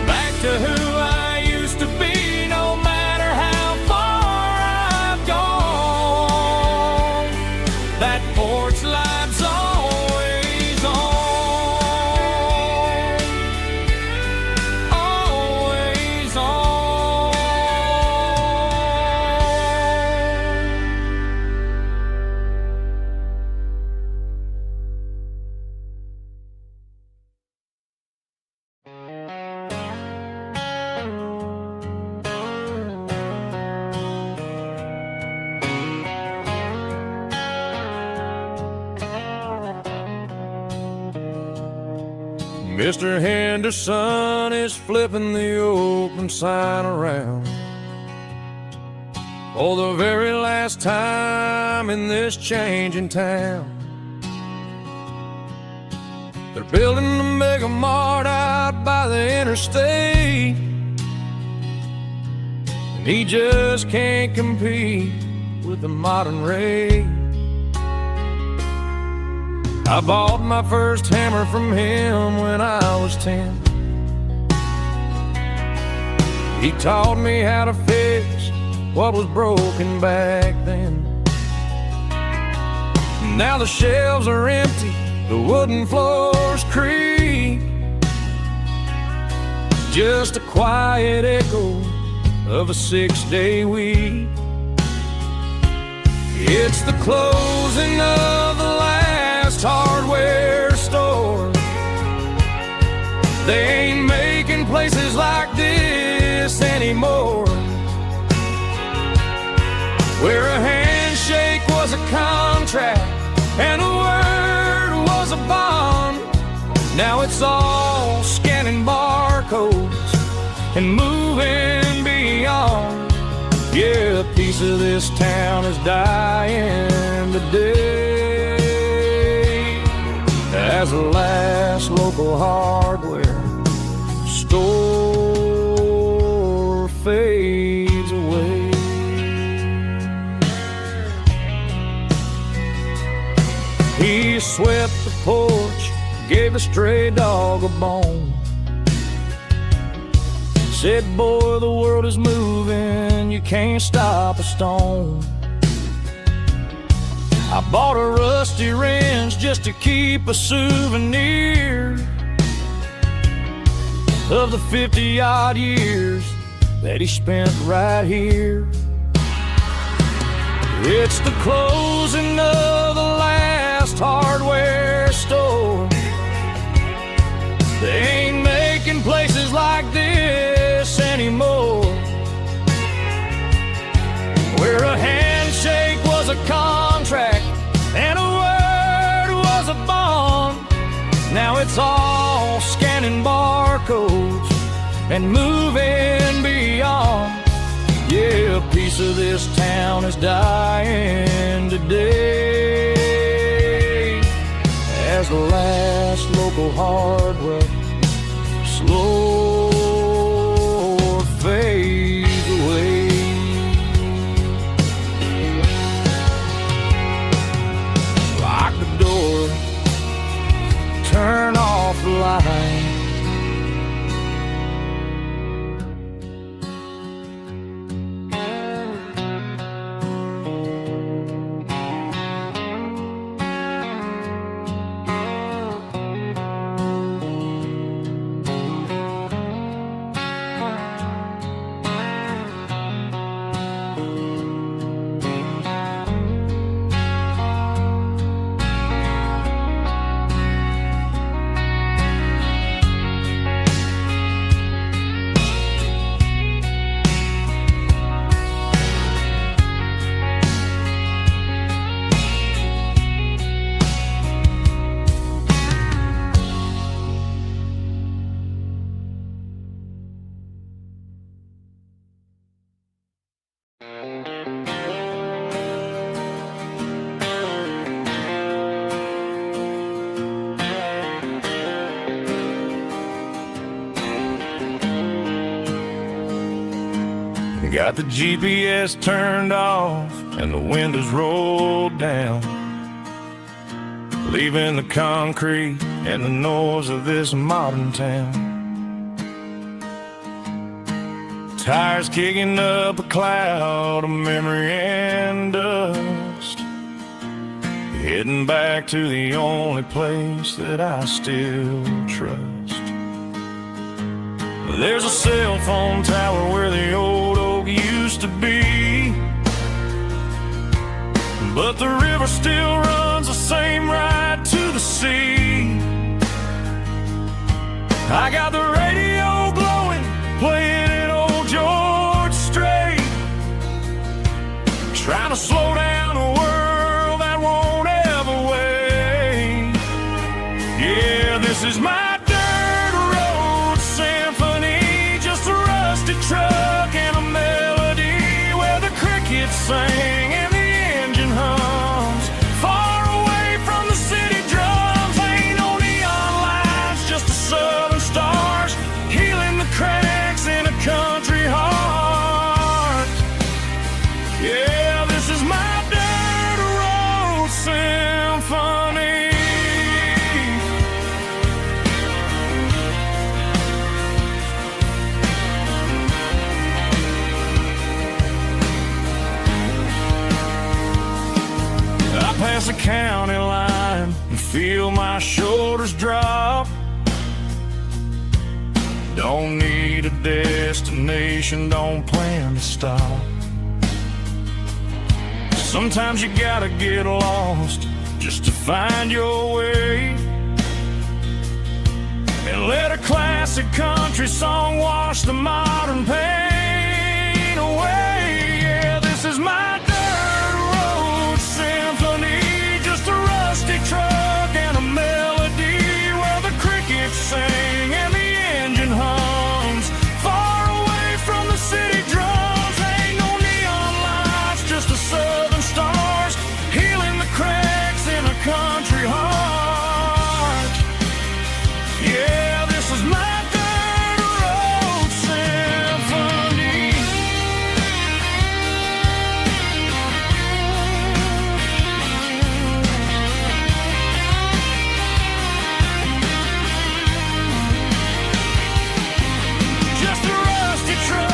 back to who I used to be, no matter how far I've gone. That porch light's always on, always on. Mr. Henderson is flipping the open sign around for the very last time in this changing town. They're building a mega mart out by the interstate, and he just can't compete with the modern rate. I bought my first hammer from him when I was 10. He taught me how to fix what was broken back then. Now the shelves are empty, the wooden floors creak, just a quiet echo of a 6-day week. It's the closing of the last hardware store. They ain't making places like this anymore, where a handshake was a contract and a word was a bond. Now it's all scanning barcodes and moving beyond. Yeah, a piece of this town is dying today as the last local hardware store fades away. He swept the porch, gave the stray dog a bone, said, boy, the world is moving, you can't stop a stone. I bought a rusty wrench just to keep a souvenir of the 50-odd years that he spent right here. It's the closing of the last hardware store. They ain't making places like this anymore, where a handshake was a contract and a word was a bond. Now it's all scanning barcodes and moving beyond. Yeah, a piece of this town is dying today as the last local hardware slow fades away. Lock the door, turn off the light. Got the GPS turned off and the windows rolled down, leaving the concrete and the noise of this modern town. Tires kicking up a cloud of memory and dust, heading back to the only place that I still trust. There's a cell phone tower where the old oak used to be, but the river still runs the same right to the sea. I got the radio blowing, playing an old George Strait, trying to slow down a world that won't ever wait. Yeah, this is my dirt road symphony, just a rusty truck and a melody where the crickets sing and the engine hums. Far away from the city drums, ain't no neon lights, just the southern stars healing the cracks in a country heart. Yeah, this is my dirt road symphony. I pass the county line and feel my shoulders drop. Don't need a destination, don't plan to stop. Sometimes you gotta get lost just to find your way, and let a classic country song wash the modern pain away. Yeah, this is my dirt road symphony, just a rusty truck and a melody where the crickets sing and the engine hums. Far away from the city drums, ain't no neon lights, just the southern stars healing the cracks in a country heart. Yeah, this is my dirt road symphony. Just a rusty truck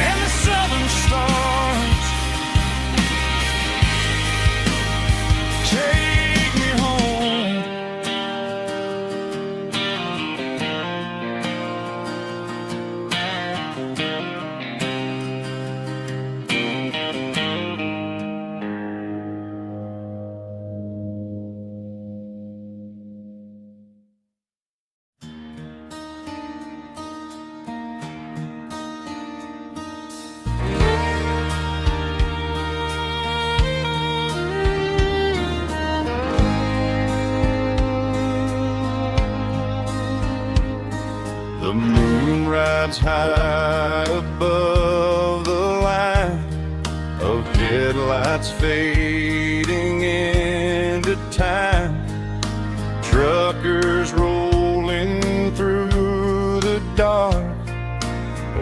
and the southern stars take me home. The moon rides high above the line of headlights fading into time. Truckers rolling through the dark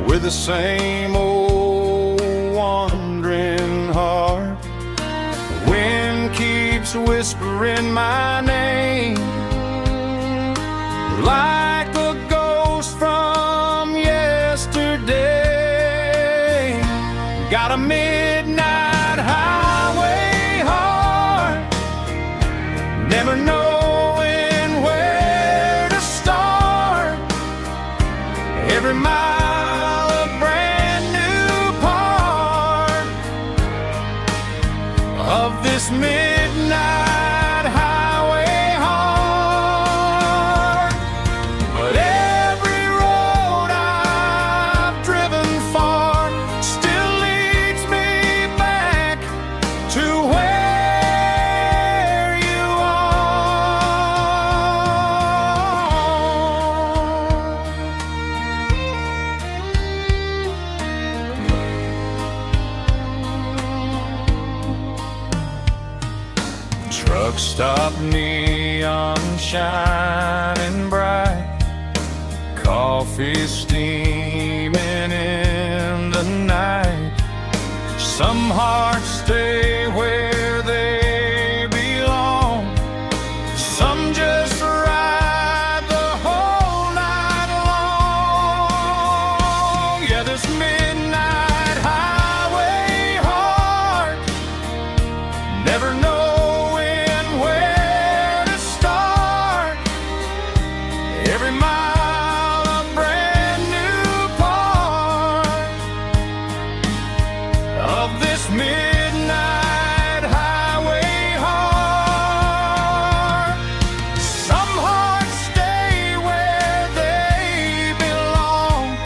with the same old wandering heart. The wind keeps whispering my name like a ghost from yesterday. Got a midnight highway heart, never knowing where to start. Every mile a brand new part of this midnight highway heart. But every road I've driven far still leads me back to where you are. Truck stop, neon shining bright, coffee steaming in the night. Some hearts stay where they belong. Some just ride the whole night long. Yeah, this midnight highway heart, never knowing where to start. Every mile a brand new part of this midnight highway heart. Some hearts stay where they belong.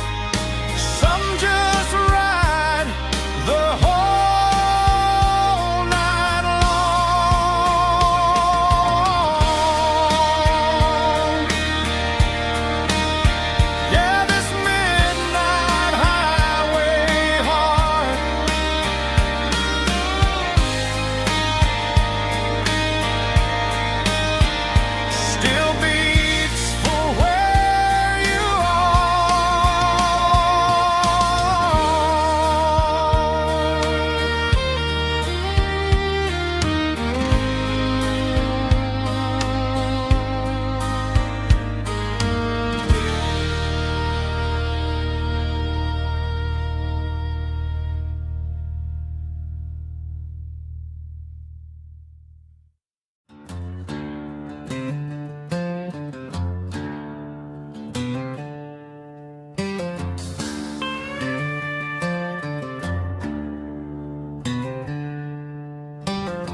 Some just ride the whole night long. Yeah, this midnight highway heart still beats for where you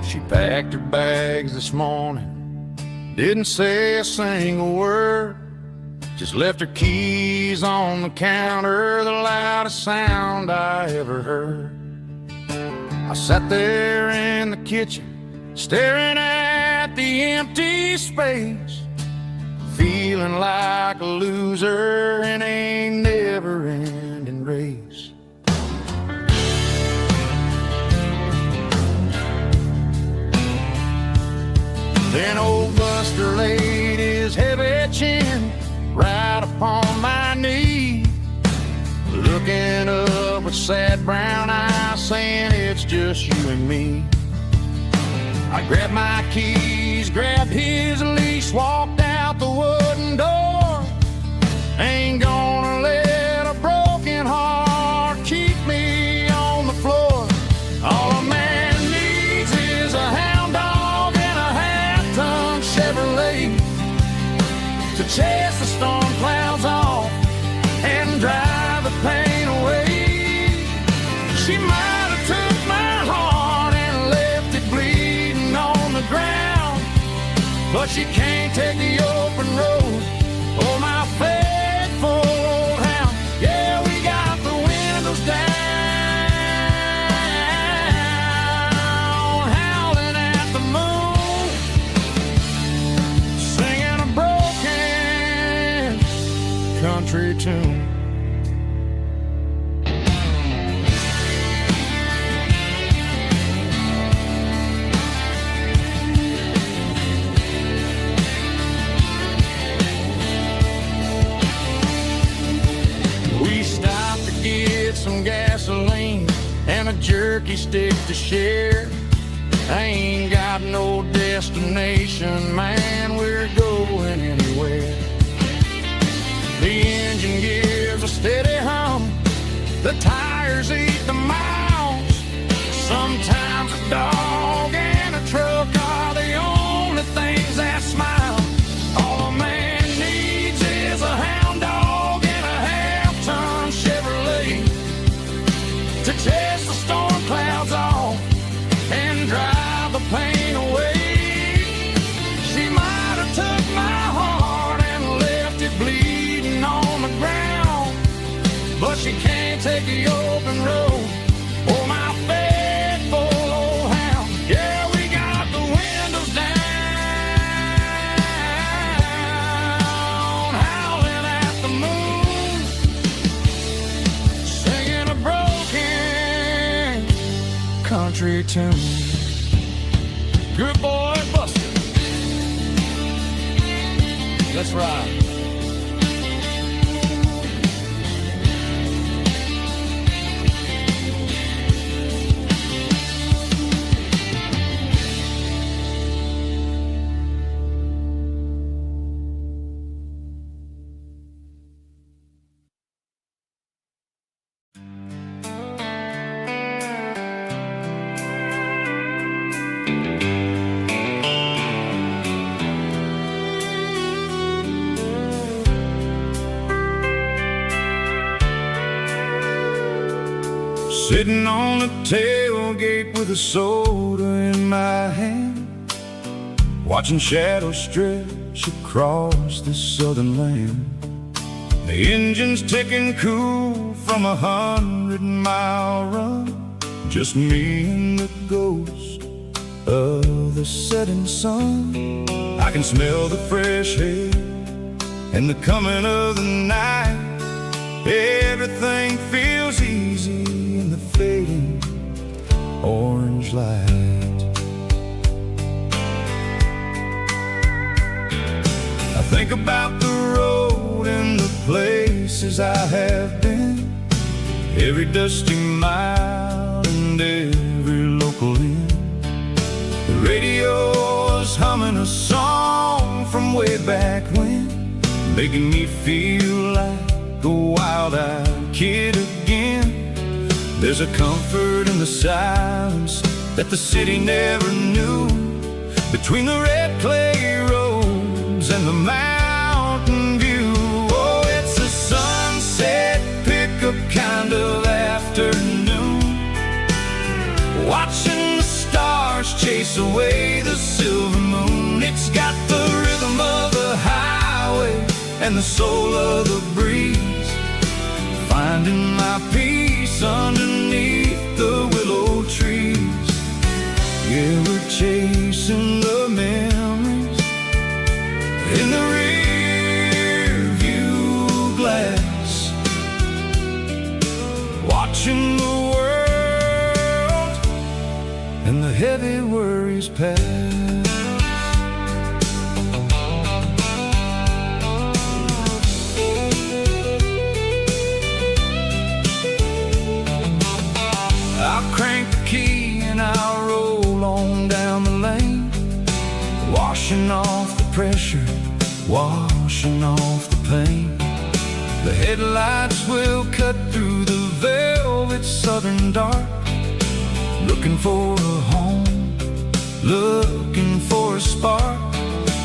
She packed her bags this morning, didn't say a single word, just left her keys on the counter, the loudest sound I ever heard. I sat there in the kitchen, staring at the empty space, feeling like a loser in a never-ending race. Then old Buster laid his heavy chin right upon my knee, looking up with sad brown eyes, saying it's just you and me. I grabbed my keys, grabbed his leash, walked out the wooden door. Ain't gonna let a broken heart keep me on the floor. All a man needs is a hound dog and a half-ton Chevrolet to chase the storm clouds off and drive the pain away. She might have took my heart and left it bleeding on the ground, but she can't take the open road. Oh, my faithful old hound. Yeah, we got the windows down, howling at the moon, singing a broken country tune. We stopped to get some gasoline and a jerky stick to share. I ain't got no destination, man, we're going anywhere. The engine gives a steady hum, the tires eat the miles. Sometimes a dog and a truck are the only things that smile. All a man needs is a hound dog and a half-ton Chevrolet to chase the storm clouds off and drive the pain away. She might have took my heart and left it bleeding on the ground, but she can't take the open road. Oh, my faithful old hound. Yeah, we got the windows down, howling at the moon, singing a broken country tune. Good boy, Buster. Let's ride. Sitting on the tailgate with a soda in my hand, watching shadows stretch across this southern land. The engine's ticking cool from 100-mile run, just me and the ghost of the setting sun. I can smell the fresh air and the coming of the night. Everything feels easy in the fading orange light. I think about the road and the places I have been, every dusty mile and every local inn. The radio is humming a song from way back when, making me feel like a wild-eyed kid again. There's a comfort in the silence that the city never knew, between the red clay roads and the mountain view. Oh, it's a sunset pickup kind of afternoon, watching the stars chase away the silver moon. It's got the rhythm of the highway and the soul of the breeze, finding my peace underneath the willow trees. Yeah, we're chasing the memories in the rear view glass, watching the world and the heavy worries pass. I'll crank the key and I'll roll on down the lane, washing off the pressure, washing off the pain. The headlights will cut through the velvet southern dark, looking for a home, looking for a spark.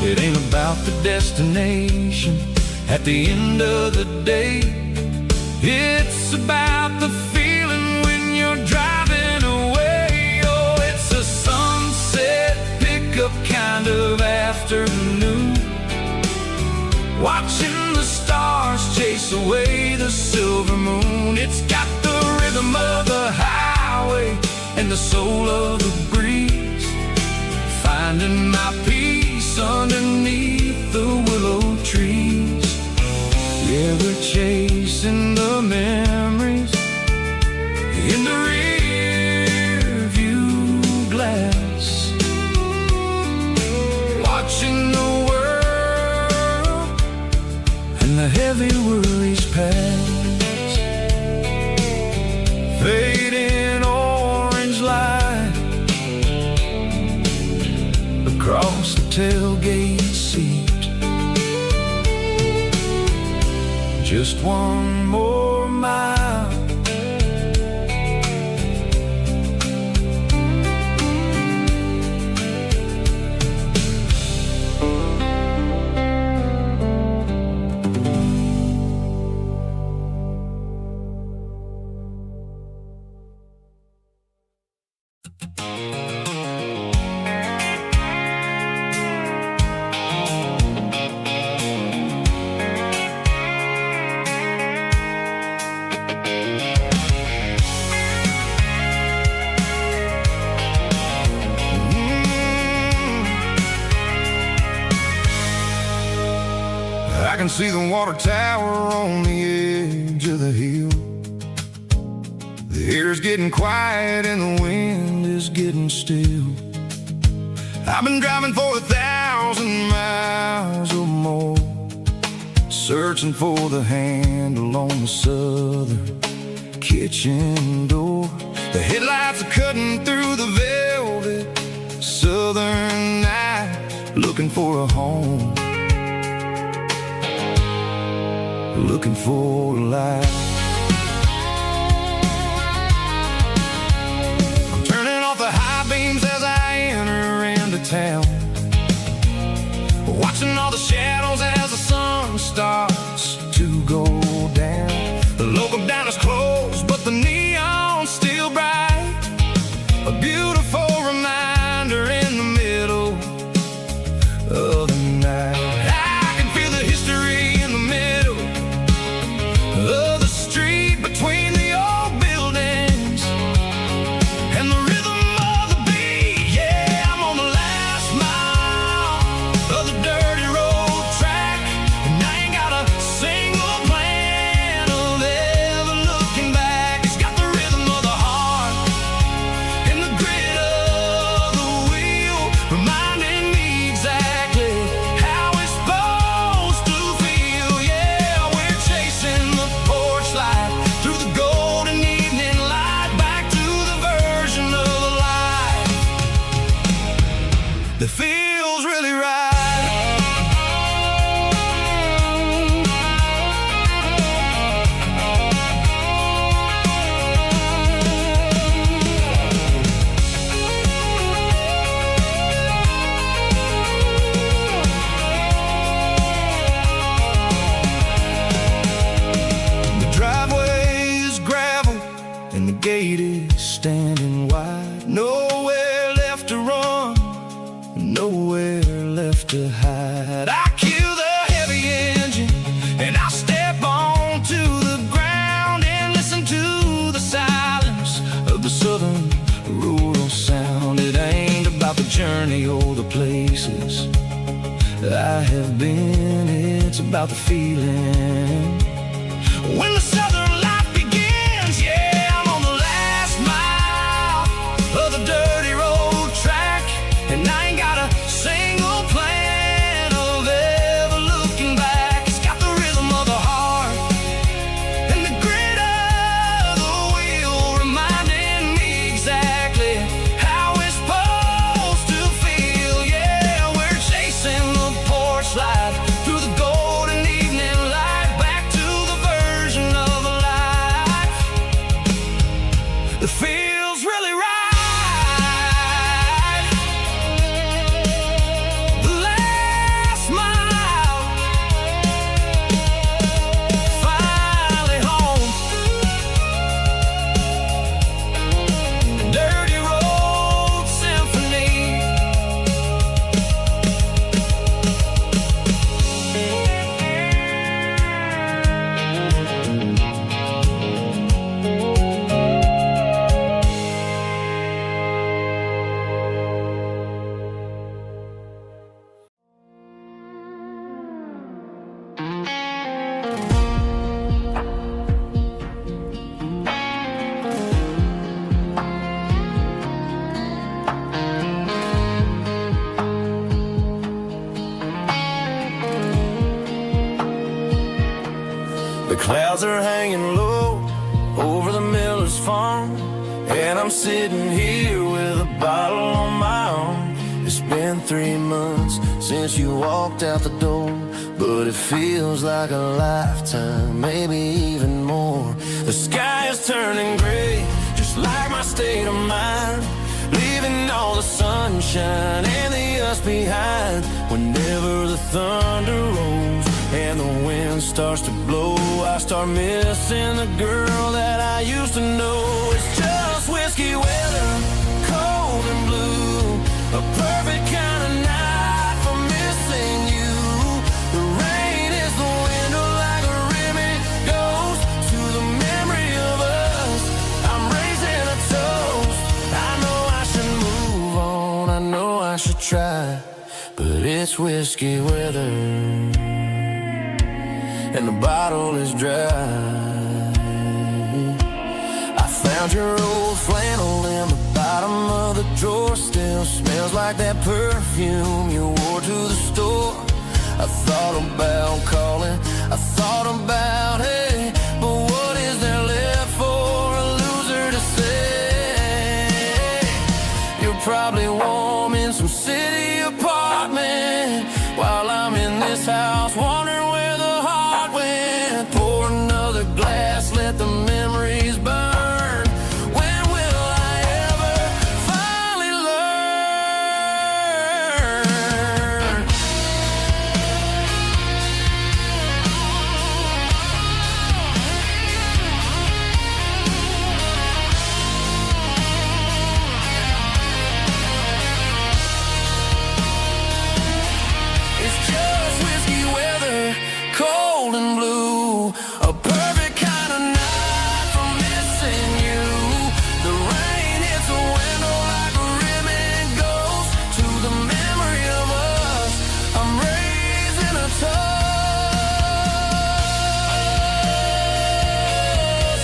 It ain't about the destination at the end of the day, it's about the feeling when you're driving away. Oh, it's a sunset pickup kind of afternoon, watching the stars chase away the silver moon. It's got the rhythm of the highway and the soul of the breeze, finding my peace underneath the willow trees. Yeah, we're chasing the memories in the rear view glass, watching the world and the heavy worries pass. Fading orange light across the tailgate seat, just one more mile. I can see the water tower on the edge of the hill. The air's getting quiet and the wind is getting still. I've been driving for 1,000 miles or more, searching for the handle on the southern kitchen door. The headlights are cutting through the velvet southern night, looking for a home, looking for a light. I'm turning off the high beams as I enter into town, watching all the shadows as the sun starts to go down. The local diner's closed, but the neon's still that I have been. It's about the feeling when the southern life begins. Yeah, I'm on the last mile of the dirty road track, and I ain't got a single plan of ever looking back. It's got the rhythm of the heart and the grit of the wheel, reminding me exactly how it's supposed to feel. Yeah, we're chasing the porch light through the golden evening light, back to the version of a life that feels really right. The last mile, finally home. Dirty road symphony. The clouds are hanging low over the miller's farm, and I'm sitting here with a bottle on my arm. It's been 3 months since you walked out the door, but it feels like a lifetime, maybe even more. The sky is turning gray, just like my state of mind, leaving all the sunshine and the us behind. Whenever the thunder rolls and the wind starts to blow, I start missing the girl that I used to know. It's just whiskey weather, cold and blue, a perfect kind of night for missing you. The rain is the window like a ribbon goes to the memory of us. I'm raising a toast. I know I should move on, I know I should try, but it's whiskey weather and the bottle is dry. I found your old flannel in the bottom of the drawer, still smells like that perfume you wore to the store. I thought about calling, I thought about, hey, but what is there left for a loser to say? You're probably warm in some city apartment, while I'm in this house wondering where the heart went. Pour another glass, let the memories burn. When will I ever finally learn? It's just whiskey weather, cold and blue, a perfect kind of night for missing you. The rain hits the window like a ribbon goes to the memory of us. I'm raising a toast.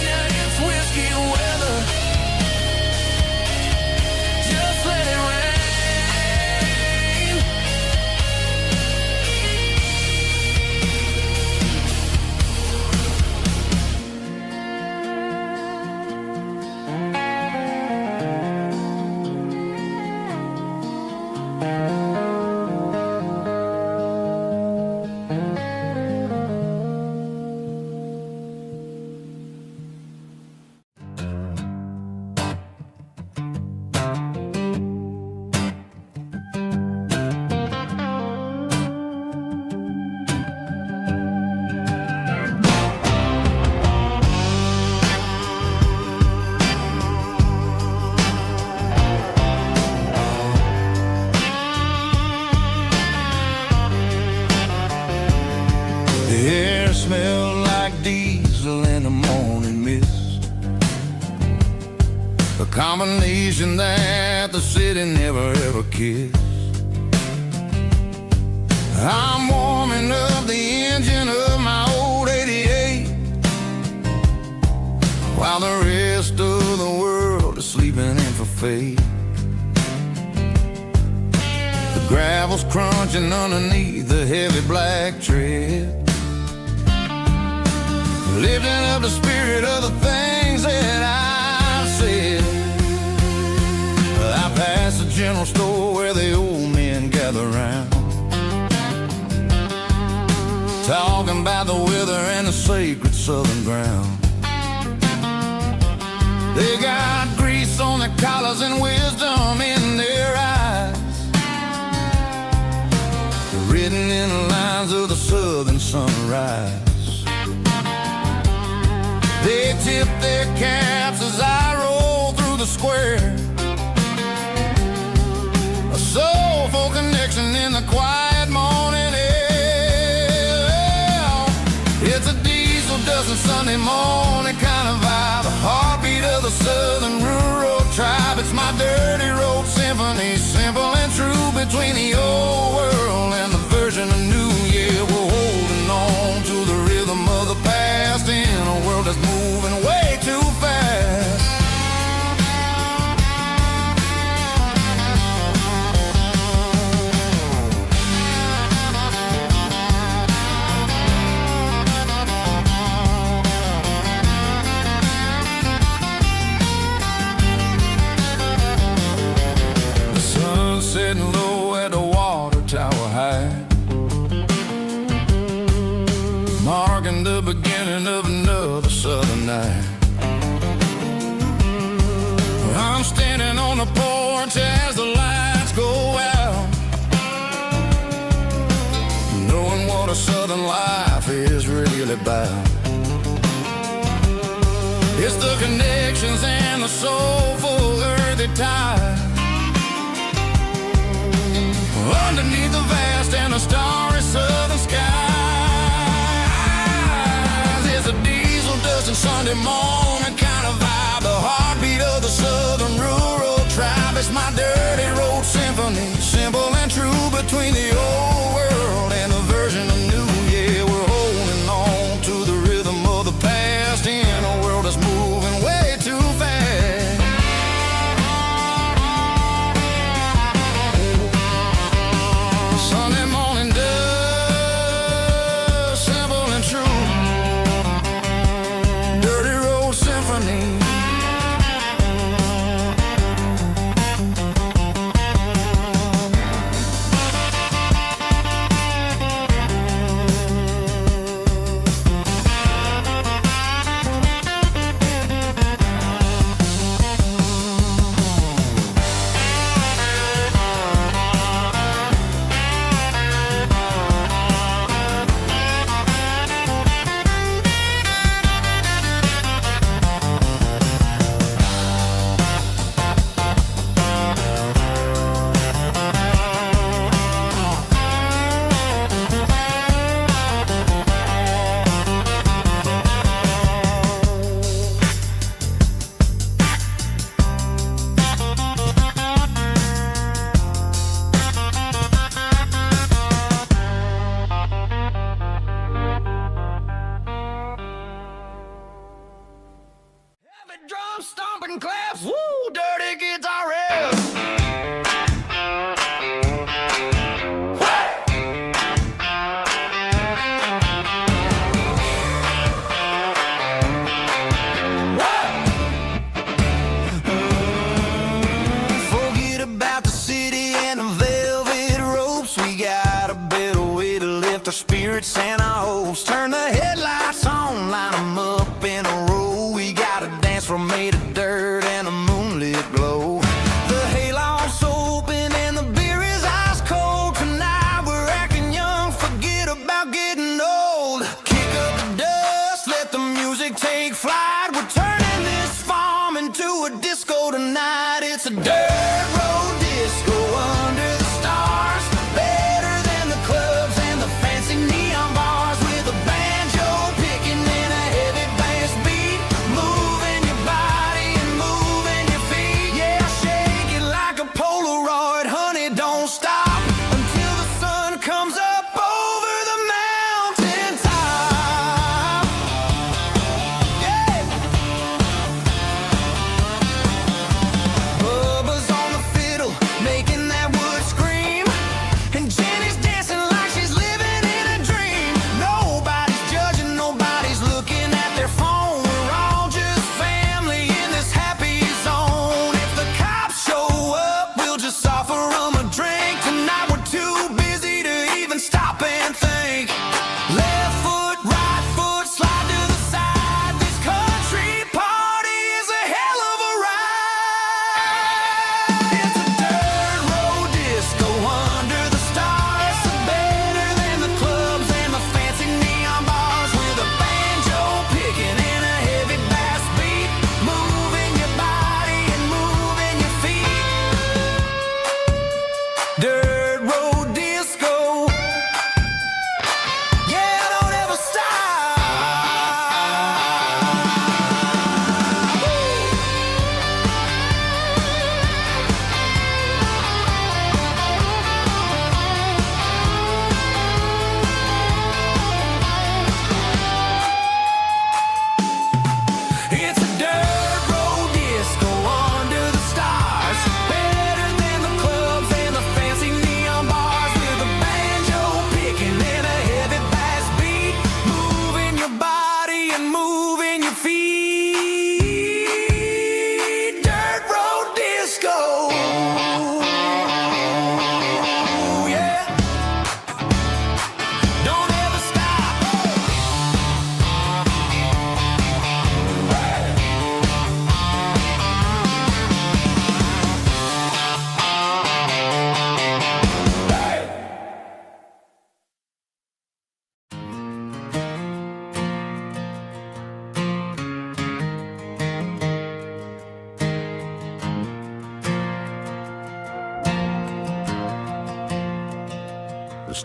Yeah, it's whiskey weather. Just let it rain. The air smelled like diesel in the morning mist, a combination that the city never ever kissed. I'm warming up the engine of my old 88 while the rest of the world is sleeping in for fate. The gravel's crunching underneath the heavy black tread, lifting up the spirit of the things that I've said. I pass the general store where the old men gather round, talking about the weather and the sacred southern ground. They got grease on their collars and wisdom in their eyes, written in the lines of the southern sunrise. They tip their caps as I roll through the square, a soulful connection in the quiet morning air. It's a diesel dusting Sunday morning kind of vibe, a heartbeat of the southern rural tribe. It's my dirty road symphony, simple and true, between the old world and the version of new. Yeah, we're holding on to the rhythm of the past in a world that's moving way too fast. The sun's setting low at the water tower high, marking the beginning of another southern night. I'm standing on the porch as the lights go out, knowing what a southern life is really about. It's the connections and the soulful earthy tide, underneath the vast and the starry southern skies. It's a diesel dusting Sunday morning kind of vibe, the heartbeat of the southern rural tribe. It's my dirty road symphony, simple and true, between the old world and the version of new. Yeah, we're holding on to the rhythm of the past in a world that's moving way too fast. Sunday morning dust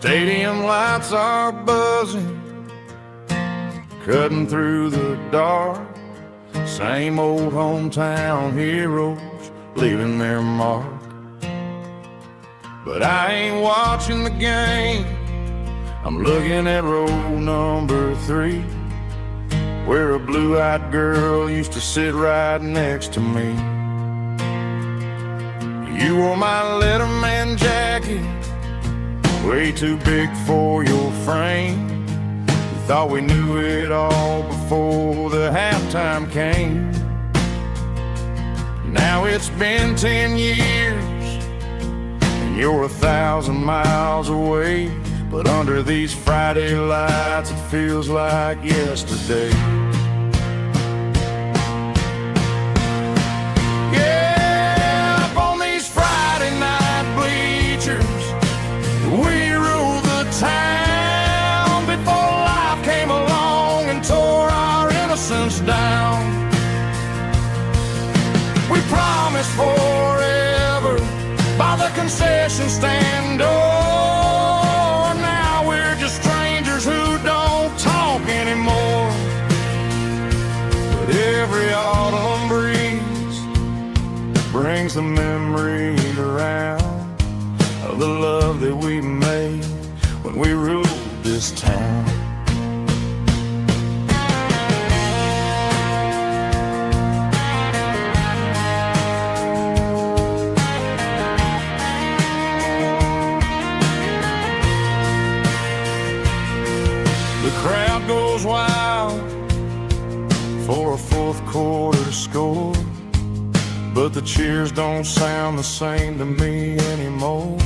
Stadium lights are buzzing, cutting through the dark. Same old hometown heroes leaving their mark. But I ain't watching the game, I'm looking at row number 3, where a blue-eyed girl used to sit right next to me. You wore my Letterman jacket, way too big for your frame. We thought we knew it all before the halftime came. Now it's been 10 years, and you're 1,000 miles away. But under these Friday lights, it feels like yesterday. Yeah, up on these Friday night bleachers, we rule the town before life came along and tore our innocence down. We promised forever by the concession stand door. Now we're just strangers who don't talk anymore. But every autumn breeze brings the memory around of the love that we made when we ruled this town. The crowd goes wild for a fourth quarter score, but the cheers don't sound the same to me anymore.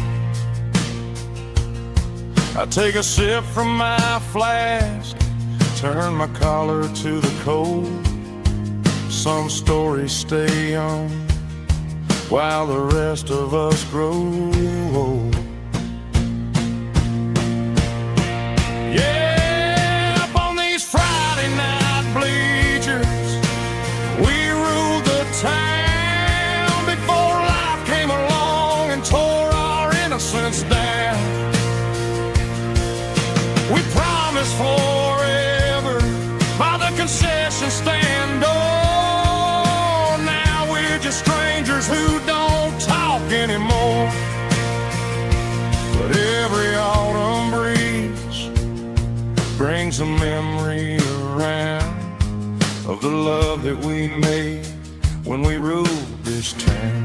I take a sip from my flask, turn my collar to the cold. Some stories stay young while the rest of us grow old. Yeah, up on these Friday night bleachers, we ruled the town before life came along and tore our innocence down. We promised forever by the concession stand door. Now we're just strangers who don't talk anymore. But every autumn breeze brings a memory around of the love that we made when we ruled this town.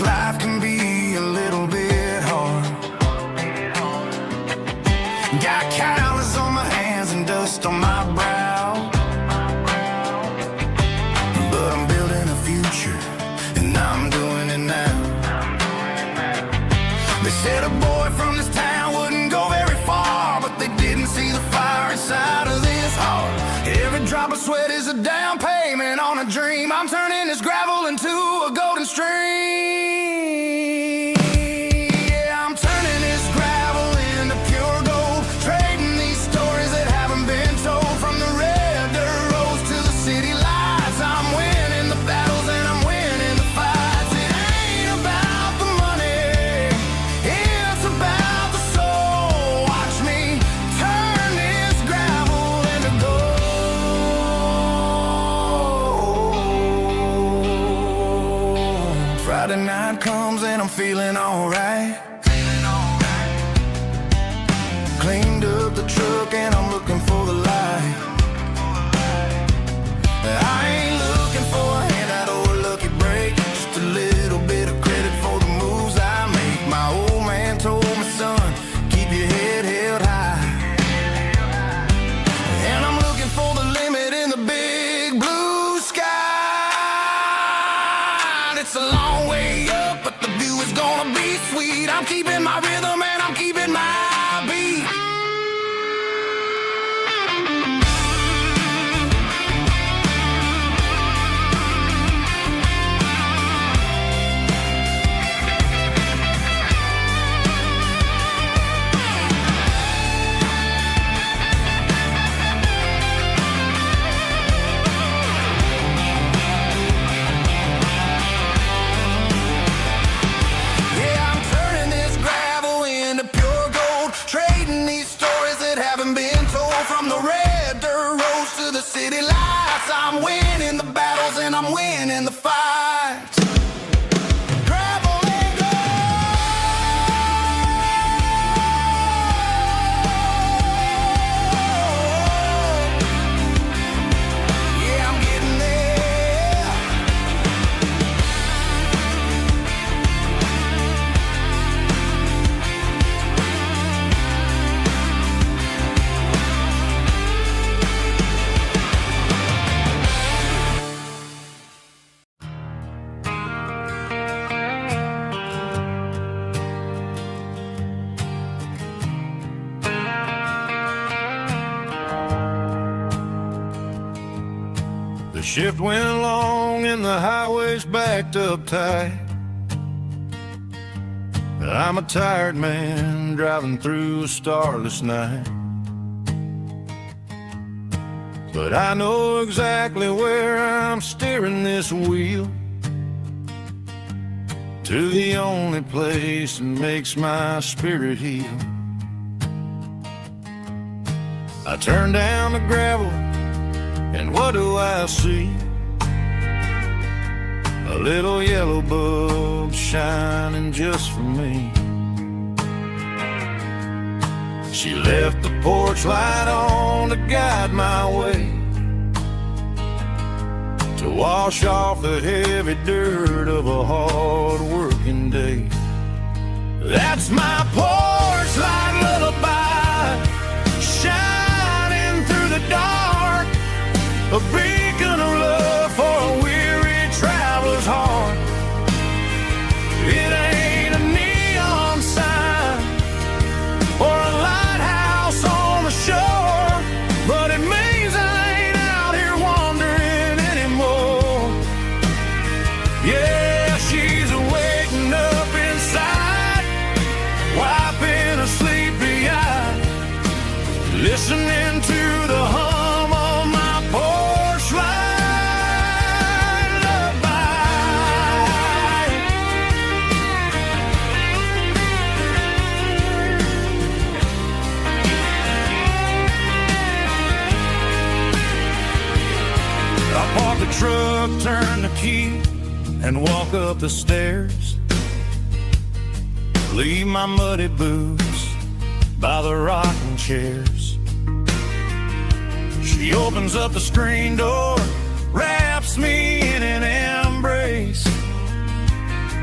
Life can be a little bit hard. Got calluses on my hands and dust on my brow, but I'm building a future and I'm doing it now. They said a boy from this town wouldn't go very far, but they didn't see the fire inside of this heart. Every drop of sweat is a down payment Friday night comes and I'm feeling alright. Cleaned up the truck and I'm looking for the light. I ain't looking for a handout or a lucky break, just a little bit of credit for the moves I make. My old man told me, son, keep your head held high. And I'm looking for the limit in the big blue sky. It's a long way up, but the view is gonna be sweet. I'm keeping my rhythm and I'm keeping my beat. City lights, I'm winning the battles and I'm winning the fights. Gravel and gold. Yeah, I'm getting there. The shift went long and the highway's backed up tight. I'm a tired man driving through a starless night. But I know exactly where I'm steering this wheel, to the only place that makes my spirit heal. I turn down the gravel and what do I see? A little yellow bulb shining just for me. She left the porch light on to guide my way, to wash off the heavy dirt of a hard working day. That's my porch light lullaby, shining through the dark, a beacon of love for a weary traveler's heart. It ain't a neon sign or a lighthouse on the shore, but it means I ain't out here wandering anymore. Yeah, she's waking up inside, wiping a sleepy eye, listening to the hum of my porch light lullaby. I park the truck, turn the key, and walk up the stairs. Leave my muddy boots by the rocking chairs. She opens up the screen door, wraps me in an embrace,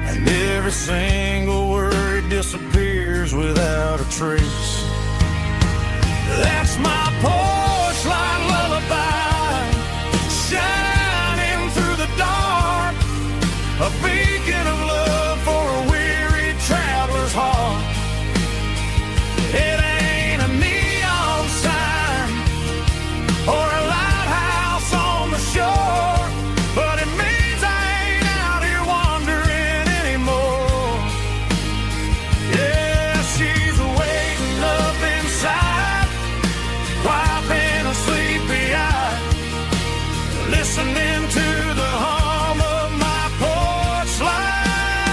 and every single word disappears without a trace. That's my porch light lullaby, shining through the dark, a beacon of love for a weary traveler's heart. It ain't a neon sign or a lighthouse on the shore, but it means I ain't out here wandering anymore. Yeah, she's waiting up inside, wiping a sleepy eye, listening to the hum of my porch light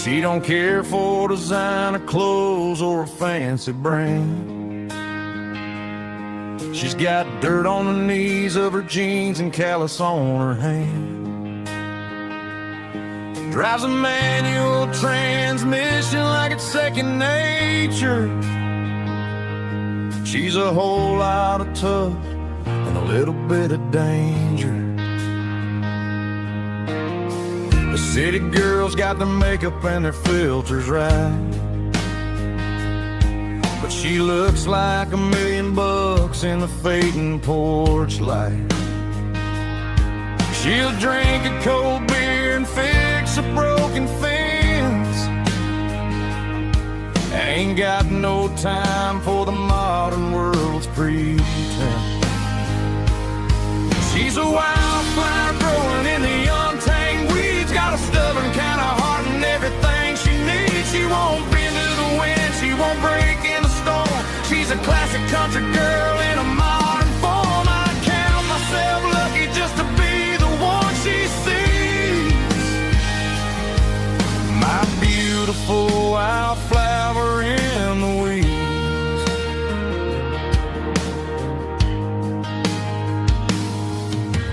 She don't care for designer clothes or a fancy brand. She's got dirt on the knees of her jeans and callus on her hand. Drives a manual transmission like it's second nature. She's a whole lot of tough and a little bit of danger. The city girls got their makeup and their filters right, but she looks like $1 million in the fading porch light. She'll drink a cold beer and fix a broken fence. Ain't got no time for the modern world's pretense. She's a wildflower growing in the untamed weeds. Got a stubborn kind of heart and everything she needs. She won't bend to the wind, she won't break in the storm. She's a classic country girl in a modern form. I count myself lucky just to be the one she sees. My beautiful wildflower in the weeds.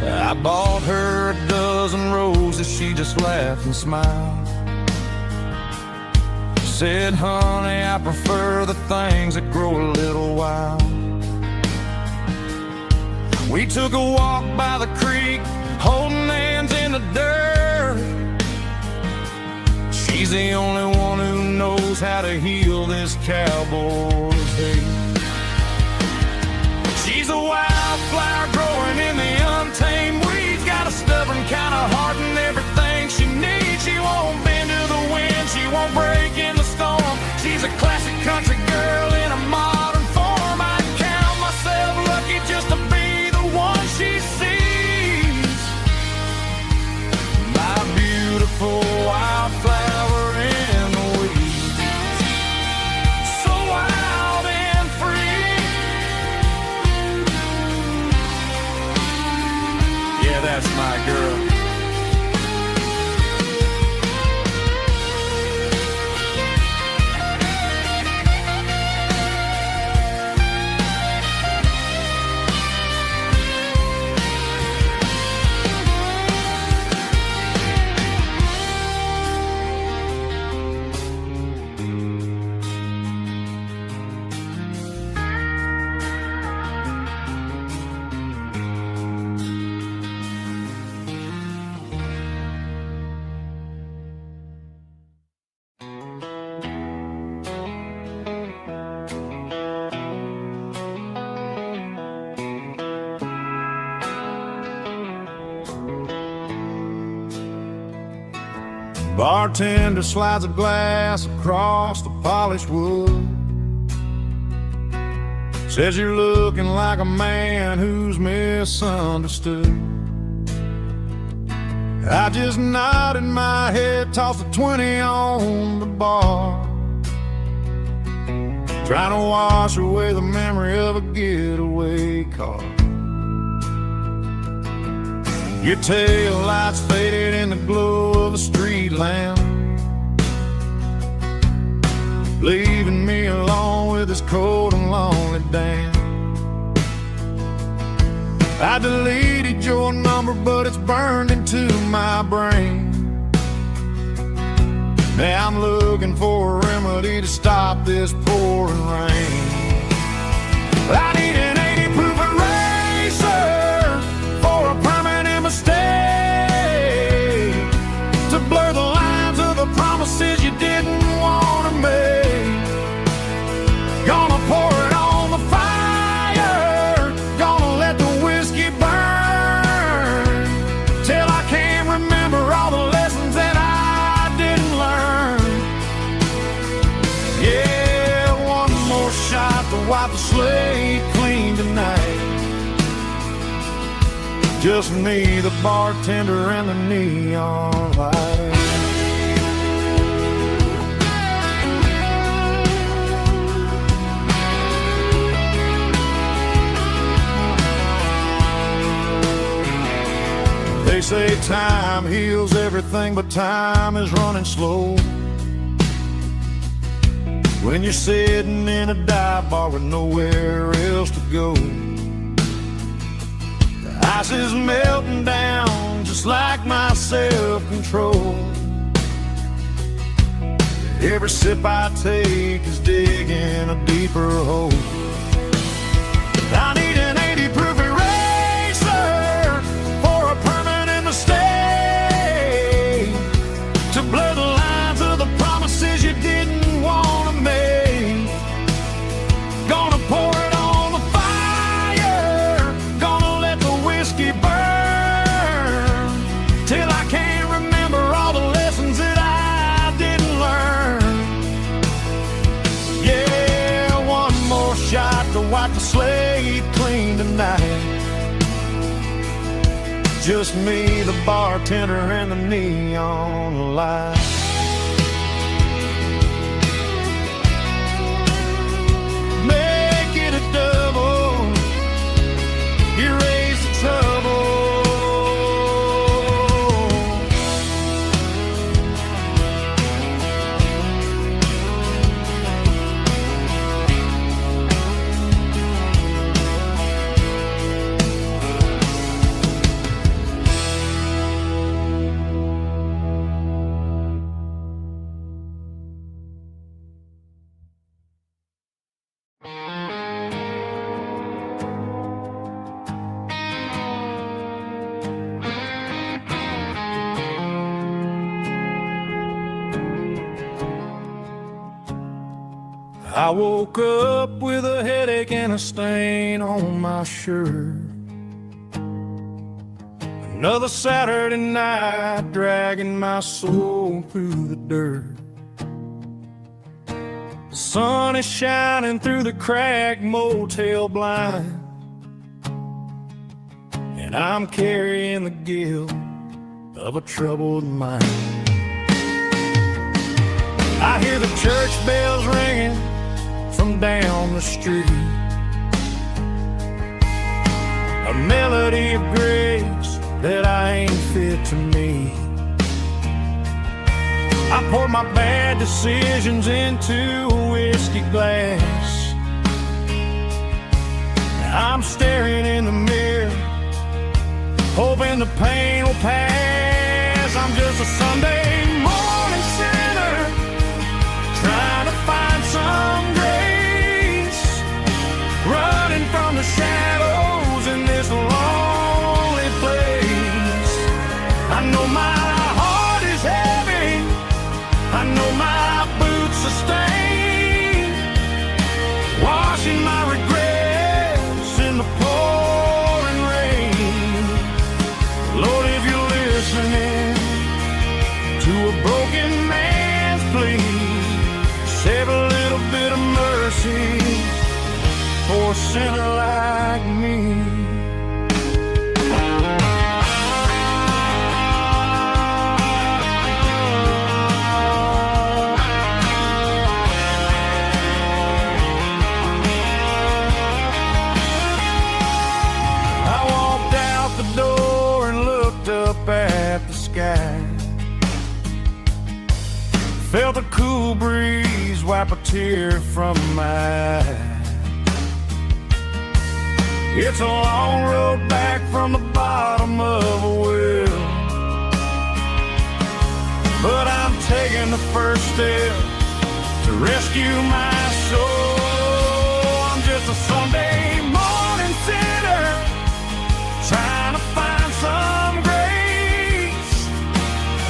I bought her a dozen roses, she just laughed and smiled. Said, honey, I prefer the things that grow a little wild. We took a walk by the creek, holding hands in the dirt. She's the only one who knows how to heal this cowboy's hate. She's a wildflower growing in the untamed weeds. Got a stubborn kind of heart and everything she needs. She won't bend to the wind, she won't break in the storm. She's a classic country girl in a modern form. I count myself lucky just to be the one she sees. My beautiful wildflower in the weeds. So wild and free. Yeah, that's my girl. Bartender slides a glass across the polished wood. Says you're looking like a man who's misunderstood. I just nodded my head, tossed a 20 on the bar, trying to wash away the memory of a getaway car. Your tail lights faded in the glow of a street lamp, leaving me alone with this cold and lonely damn. I deleted your number, but it's burned into my brain. Now I'm looking for a remedy to stop this pouring rain. I need an 80-proof eraser for a permanent mistake, to blur the lines of the promises you didn't want to make. Gonna pour it on the fire, gonna let the whiskey burn, till I can't remember all the lessons that I didn't learn. Yeah, one more shot to wipe the slate clean tonight. Just me, the bartender, and the neon light. They say time heals everything, but time is running slow. when you're sitting in a dive bar with nowhere else to go. The ice is melting down just like my self-control. Every sip I take is digging a deeper hole. I need an 80 proof eraser for a permanent mistake, to blur the lines of the promises you didn't want to make. Gonna pour it on the fire, gonna let the whiskey burn, till I can't remember all the lessons that I didn't learn. Yeah, one more shot to wipe the slate clean tonight. Just me, the bartender, and the neon light. Make it a double, erase the trouble. I woke up with a headache and a stain on my shirt. Another Saturday night dragging my soul through the dirt. The sun is shining through the cracked motel blind, and I'm carrying the guilt of a troubled mind. I hear the church bells ringing from down the street, a melody of grace that I ain't fit to meet. I poured my bad decisions into a whiskey glass. Now I'm staring in the mirror, hoping the pain will pass. I'm just a Sunday morning sinner, trying to find some grace, running from the shadows in this lonely place. I know my heart is heavy, I know my boots are stained, washing my regrets in the pouring rain. Lord, if you're listening to a broken man's plea, save a little bit of mercy for a sinner like me. I walked out the door and looked up at the sky, felt a cool breeze wipe a tear from my eye. It's a long road back from the bottom of a well, but I'm taking the first step to rescue my soul. I'm just a Sunday morning sinner, trying to find some grace,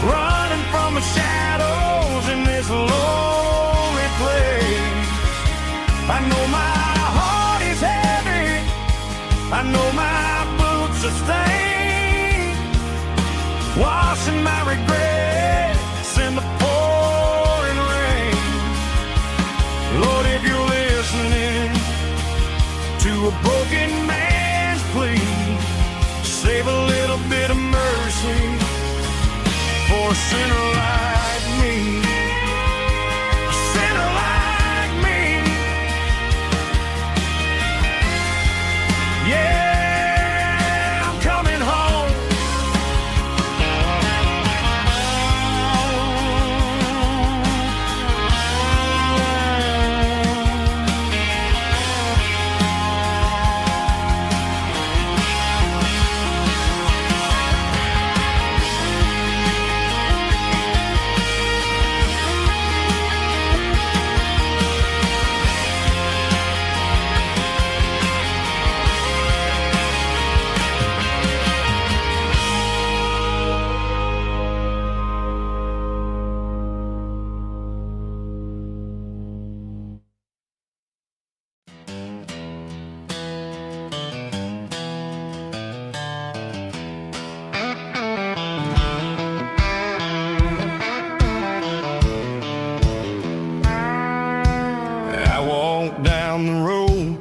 running from the shadows in this lonely place. I know my heart is heavy, I know my boots are stained, washing my regrets in the pouring rain. Lord, if you're listening to a broken man's plea, save a little bit of mercy for a sinner like me. A sinner like me. Yeah, I'm coming home.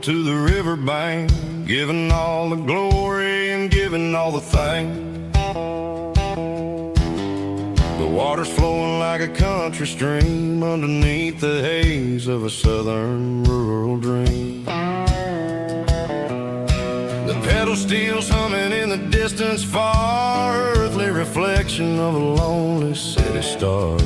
to the riverbank, giving all the glory and giving all the thanks. The water's flowing like a country stream underneath the haze of a southern rural dream. The pedal steel's humming in the distance far, earthly reflection of a lonely city star.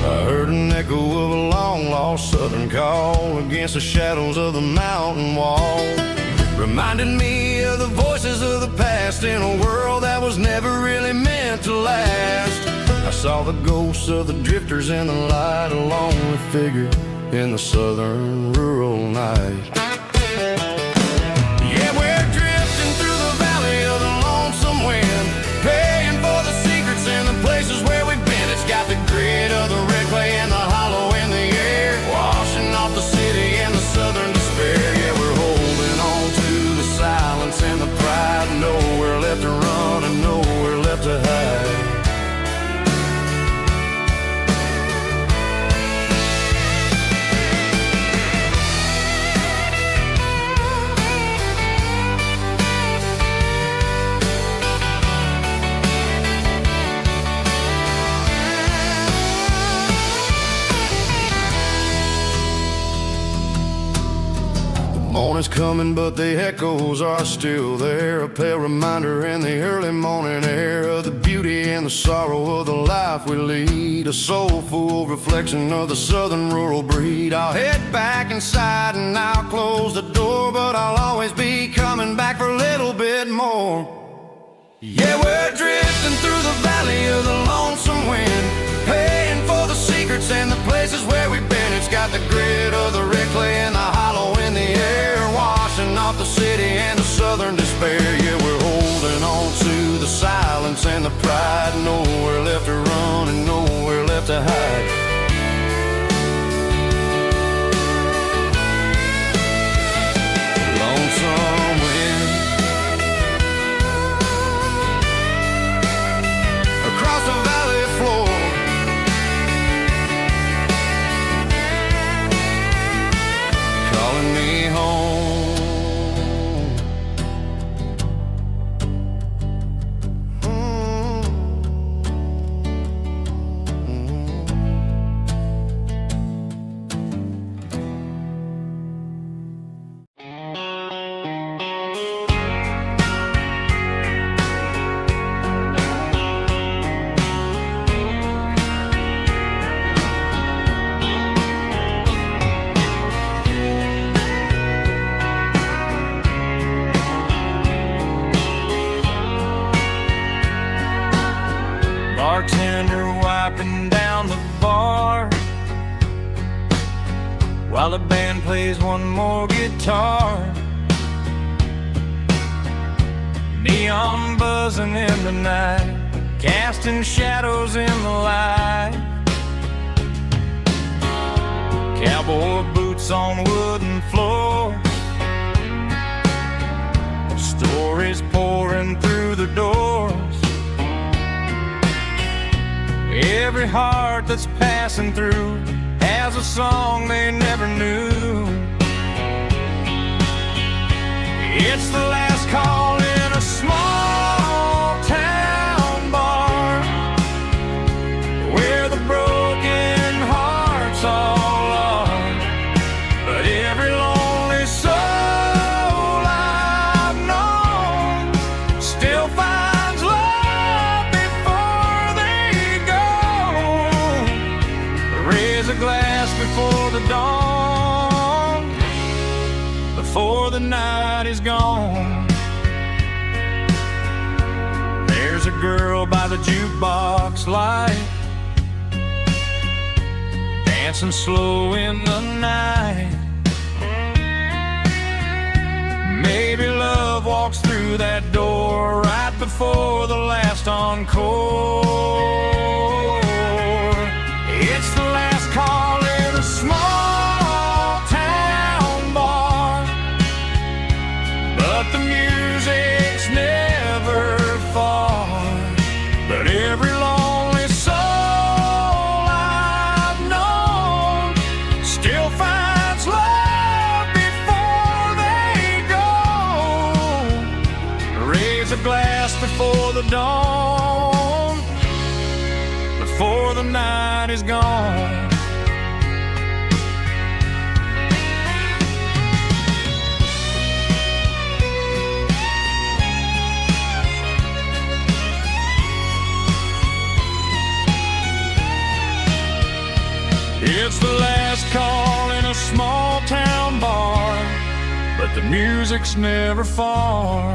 I heard an echo of a long-lost southern call against the shadows of the mountain wall, reminded me of the voices of the past in a world that was never really meant to last. I saw the ghosts of the drifters in the light, a lonely figure in the southern rural night. Yeah, we're drifting through the valley of the lonesome wind, paying for the secrets and the places where we've been. It's got the grit of the red clay and the hollow in the air, washing off the city and the southern despair. Yeah, we're holding on to the silence and the pride, nowhere left to run and nowhere left to hide. Morning's coming, but the echoes are still there, a pale reminder in the early morning air of the beauty and the sorrow of the life we lead, a soulful reflection of the southern rural breed. I'll head back inside and I'll close the door, but I'll always be coming back for a little bit more. Yeah, we're drifting through the valley of the lonesome wind, paying for the secrets and the places where we've been. It's got the grit of the red clay and the hollow in the air, washing off the city and the southern despair. Yeah, we're holding on to the silence and the pride, nowhere left to run and nowhere left to hide. Lonesome wind across the valley floor, calling me home. Bartender wiping down the bar while the band plays one more guitar. Neon buzzing in the night, casting shadows in the light. Cowboy boots on wooden floors, stories pouring through the doors. Every heart that's passing through has a song they never knew. It's the last call in a small town bar, where the broken hearts all are. But every lonely soul I've known still finds love before they go. Raise a glass before the dawn, before the night is gone. There's a girl by the jukebox light, dancing slow in the night. Maybe love walks through that door right before the last encore. It's the last call in a small town bar, but the music's never far. But every lonely soul I've known still finds dawn, before the night is gone. It's the last call in a small town bar, but the music's never far.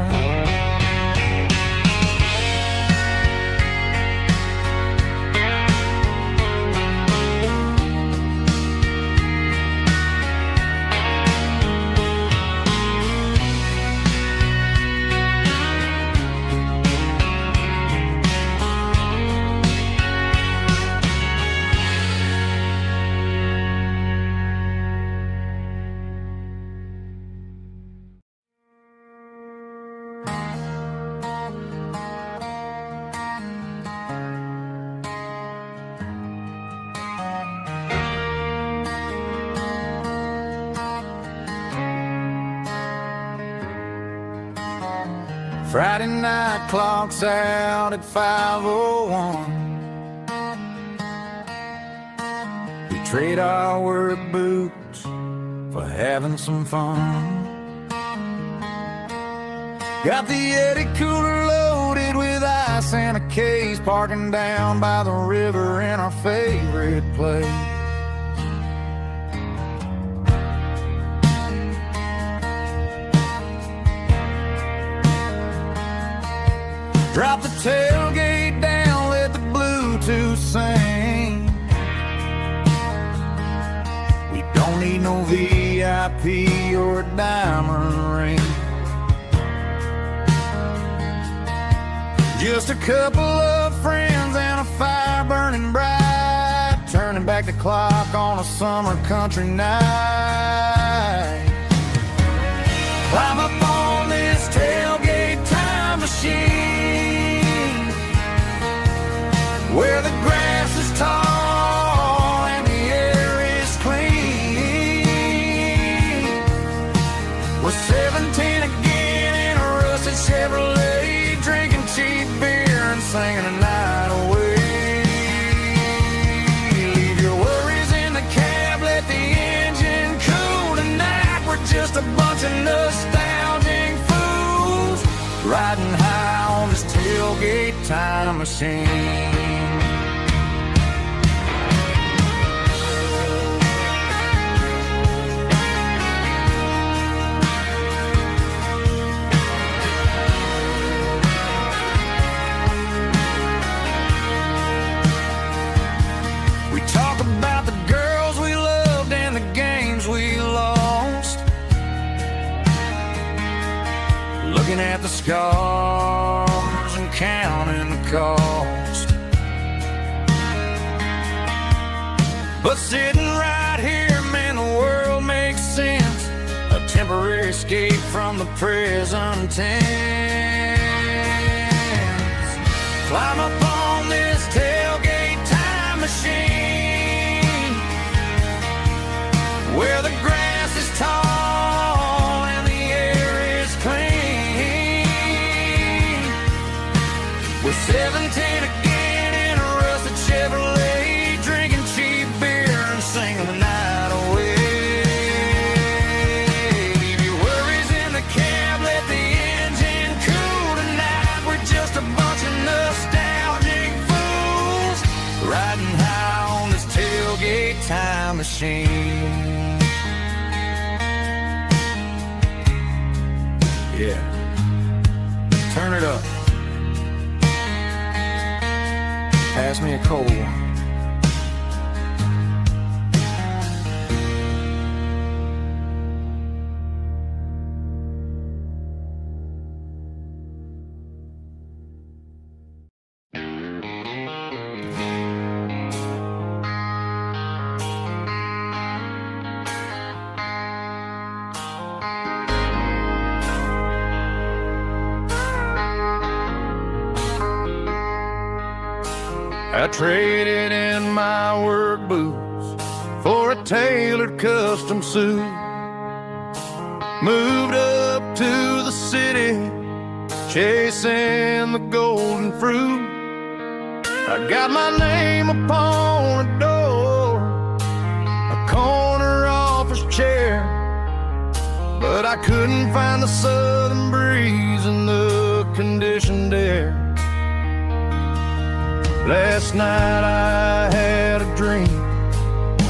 Friday night clock's out at 5:01. We trade our work boots for having some fun. Got the Yeti cooler loaded with ice and a case, parking down by the river in our favorite place. Drop the tailgate down, let the Bluetooth sing. We don't need no VIP or a diamond ring. Just a couple of friends and a fire burning bright, turning back the clock on a summer country night. Climb up on this tailgate time machine, where the grass is tall and the air is clean. We're 17 again in a rusted Chevrolet, drinking cheap beer and singing the night away. Leave your worries in the cab, let the engine cool tonight. We're just a bunch of nostalgic fools, riding high on this tailgate time machine. We talk about the girls we loved and the games we lost, looking at the scars and counting the cost. But sitting right here, man, the world makes sense. A temporary escape from the present tense. Climb up on this tailgate time machine, where the grass is tall and the air is clean. We're 17 again in a rusted Chevrolet, drinking cheap beer and singing the night away. Leave your worries in the cab, let the engine cool tonight. We're just a bunch of nostalgic fools, riding high on this tailgate time machine. Yeah, turn it up. Pass me a cold one. I traded in my work boots for a tailored custom suit. Moved up to the city chasing the golden fruit. I got my name upon a door, a corner office chair, but I couldn't find the southern breeze in the conditioned air. Last night I had a dream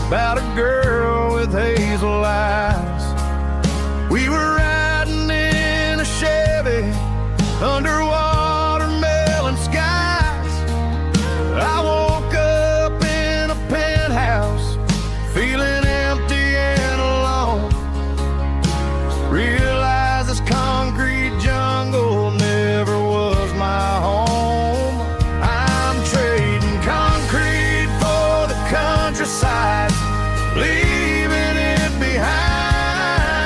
about a girl with hazel eyes. We were riding in a Chevy under watermelon skies. I woke up in a penthouse feeling empty and alone. Realized this concrete jungle never was my home. I'm trading concrete for the countryside, leaving it behind,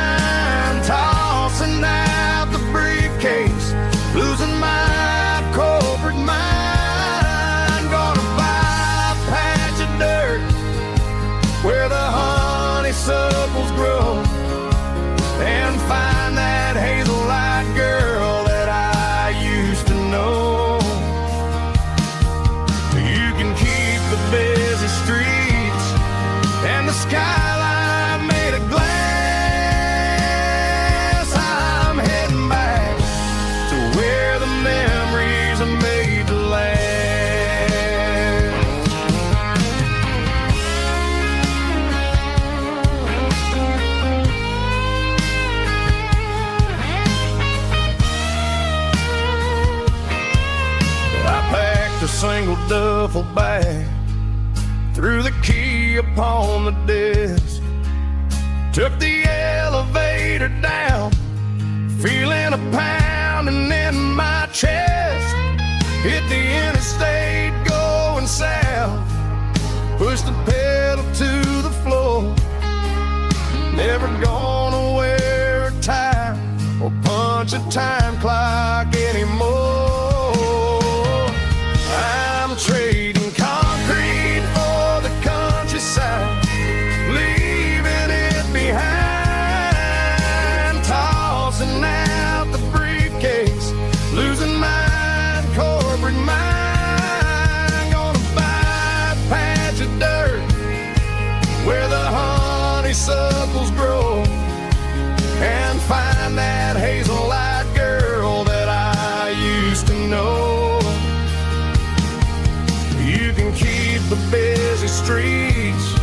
tossing out the briefcase, losing my corporate mind. Gonna buy a patch of dirt where the honeysuckles grow, and find that hazel-eyed girl that I used to know. You can keep the busy streets and the skyline made of glass. I'm heading back to where the memories are made to last. I packed a single duffel bag, threw the key upon the desk, took the elevator down, feeling a pounding in my chest. Hit the interstate going south, pushed the pedal to the floor. Never gonna wear a tie or punch a time clock anymore. I'm trading concrete for the countryside, leaving it behind, tossing out the briefcase, losing my corporate mind. Gonna buy a patch of dirt where the honeysuckles grow, and find that hazel-eyed girl that I used to know. You can keep the busy streets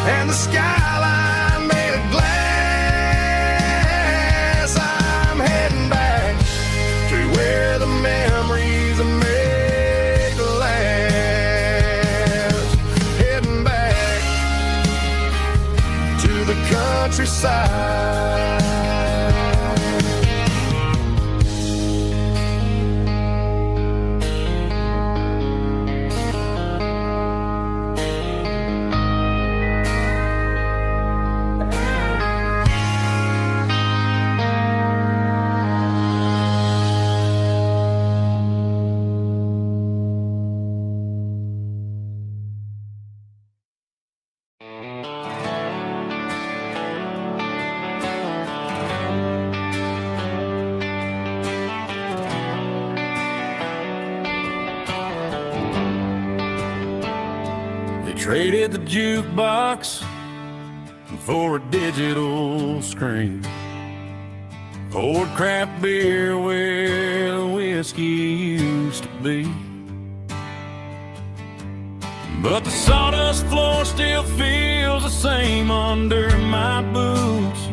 and the skyline made of glass. I'm heading back to where the memories are made to last. Heading back to the countryside. Traded the jukebox for a digital screen, poured craft beer where the whiskey used to be. But the sawdust floor still feels the same under my boots,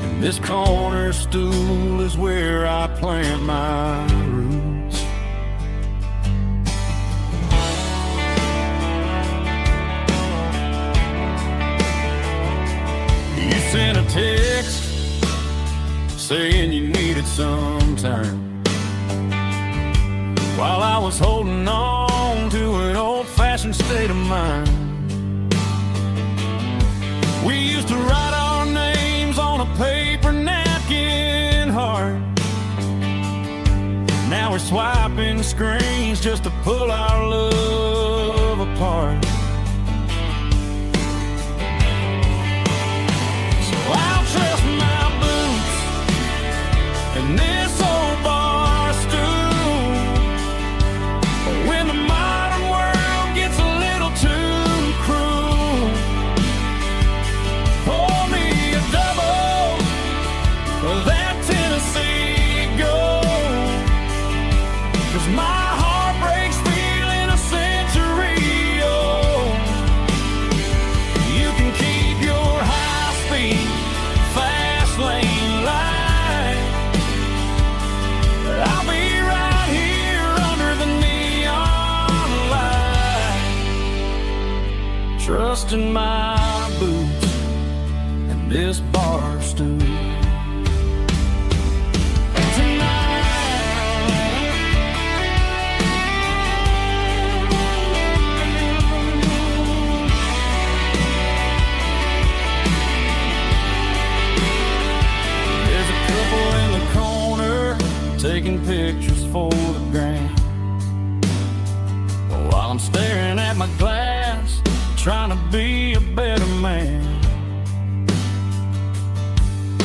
and this corner stool is where I plant my roots. You sent a text saying you needed some time, while I was holding on to an old-fashioned state of mind. We used to write our names on a paper napkin heart. Now we're swiping screens just to pull our love apart. I'll trust my boots and this old bar my heart breaks feeling a century old. You can keep your high-speed, fast lane light. I'll be right here under the neon light, trusting my boots and this bar stool. Taking pictures for the gram, while I'm staring at my glass, trying to be a better man.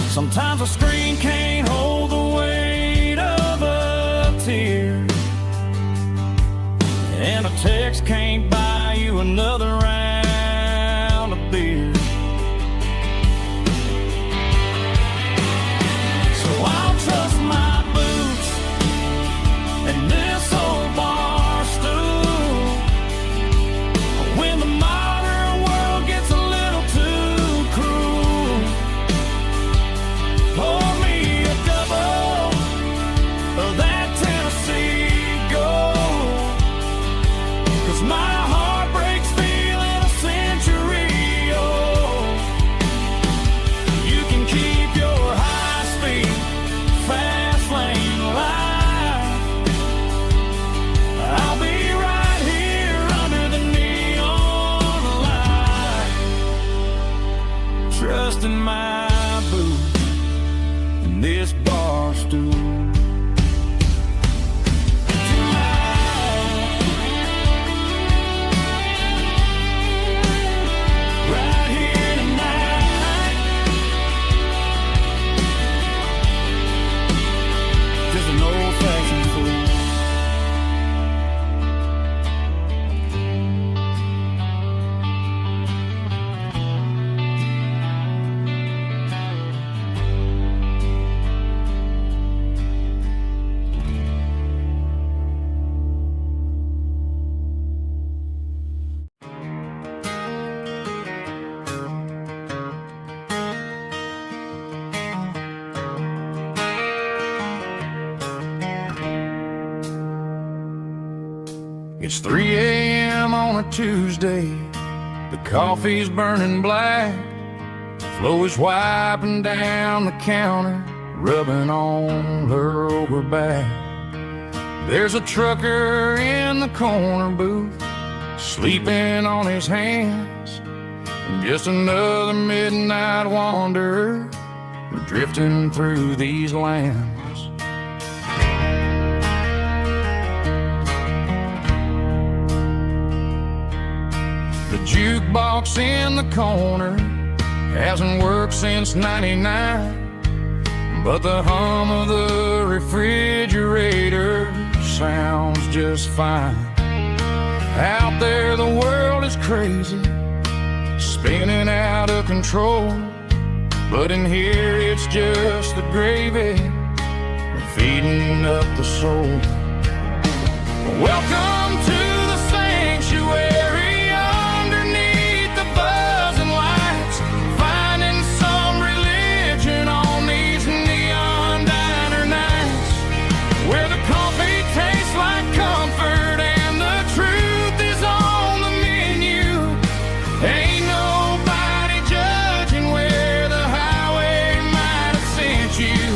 Sometimes a screen can't hold the weight of a tear, and a text can't buy you another round of beer. So I'll trust my and this old bar stool when the modern world gets a little too cruel. Pour me a double of that Tennessee Gold, 'cause my heart breaks feeling a century old. You can keep your high-speed, fast lane light. I'll be right here under the neon light, trusting my boots and this bar stool. Right here tonight, just an old-fashioned fool. It's 3 a.m. on a Tuesday. The coffee's burning black. Flo is wiping down the counter, rubbing on her over back. There's a trucker in the corner booth, sleeping on his hands. Just another midnight wanderer, drifting through these lands. The jukebox in the corner hasn't worked since '99, but the hum of the refrigerator sounds just fine. Out there the world is crazy, spinning out of control, but in here it's just the gravy feeding up the soul. Welcome to the sanctuary underneath the buzzing lights, finding some religion on these neon diner nights, where the coffee tastes like comfort and the truth is on the menu. Ain't nobody judging where the highway might have sent you.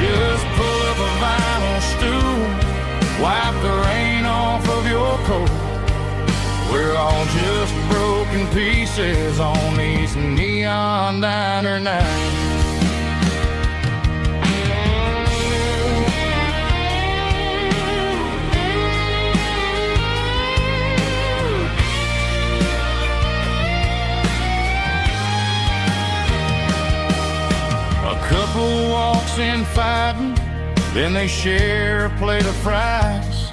Just pull up a vinyl stool, wipe the rain off of your coat. We're all just broken pieces on these neon diner nights. A couple walks in fighting, then they share a plate of fries.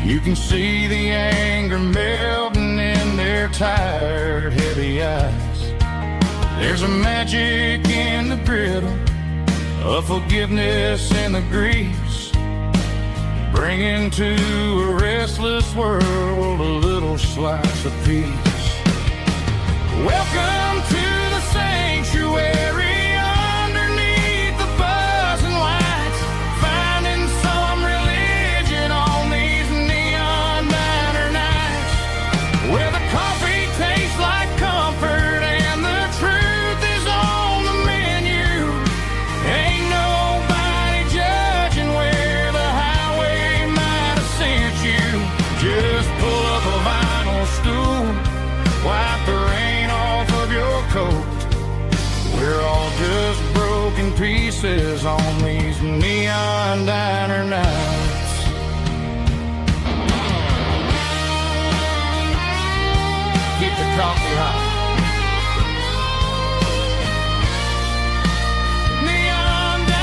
You can see the anger melting in their tired, heavy eyes. There's a magic in the griddle, a forgiveness in the grease, bringing to a restless world a little slice of peace. Welcome to the sanctuary underneath the buzzing lights, finding some religion on these neon diner nights, where the coffee tastes like comfort and the truth is on the menu. Ain't nobody judging where the highway might have sent you. Just pull up a vinyl stool, wipe the rain off of your coat. We're all just broken pieces on these neon diner nights. Keep the coffee hot. Neon diner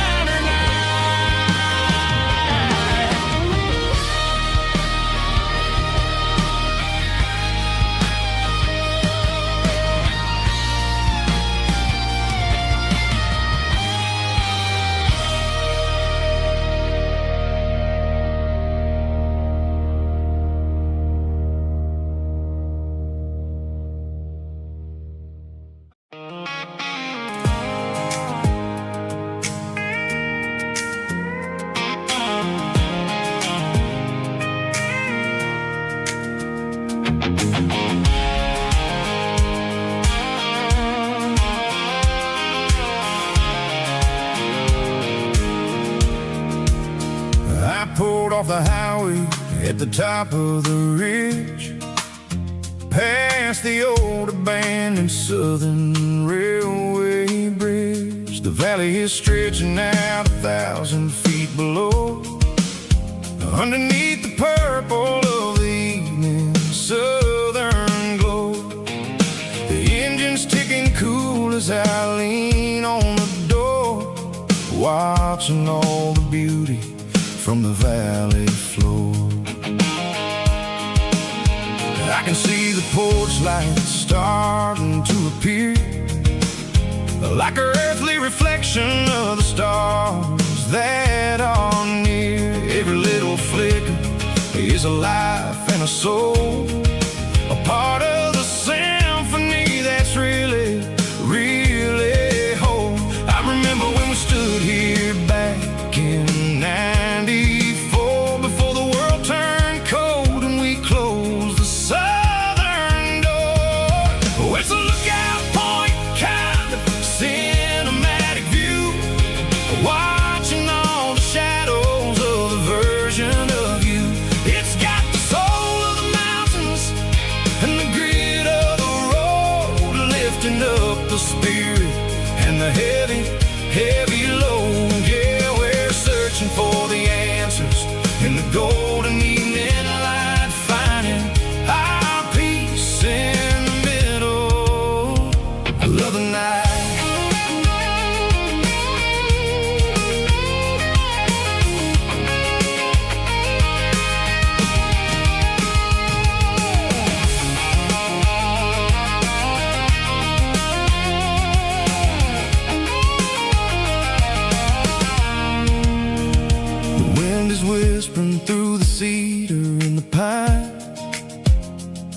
I pulled off the highway at the top of the ridge, past the old abandoned Southern Railway bridge. The valley is stretching out 1,000 feet below, underneath the purple of the evening southern glow. The engine's ticking cool as I lean on the door, watching all the beauty from the valley floor. I can see the porch lights starting to appear, like an earthly reflection of the stars that are near. Every little flicker is a life and a soul, a part of the symphony that's really, really whole. I remember when we stood here back in '94, before the world turned cold and we closed the southern door. Oh, it's a lookout point, kind of cinematic view, watching all the shadows of the version of you. It's got the soul of the mountains and the grit of the road, lifting up the spirit and the heavy, heavy load. Yeah, we're searching for the answers in the golden evening light, finding our peace in the middle. I love the night. The wind is whispering through the cedar and the pine,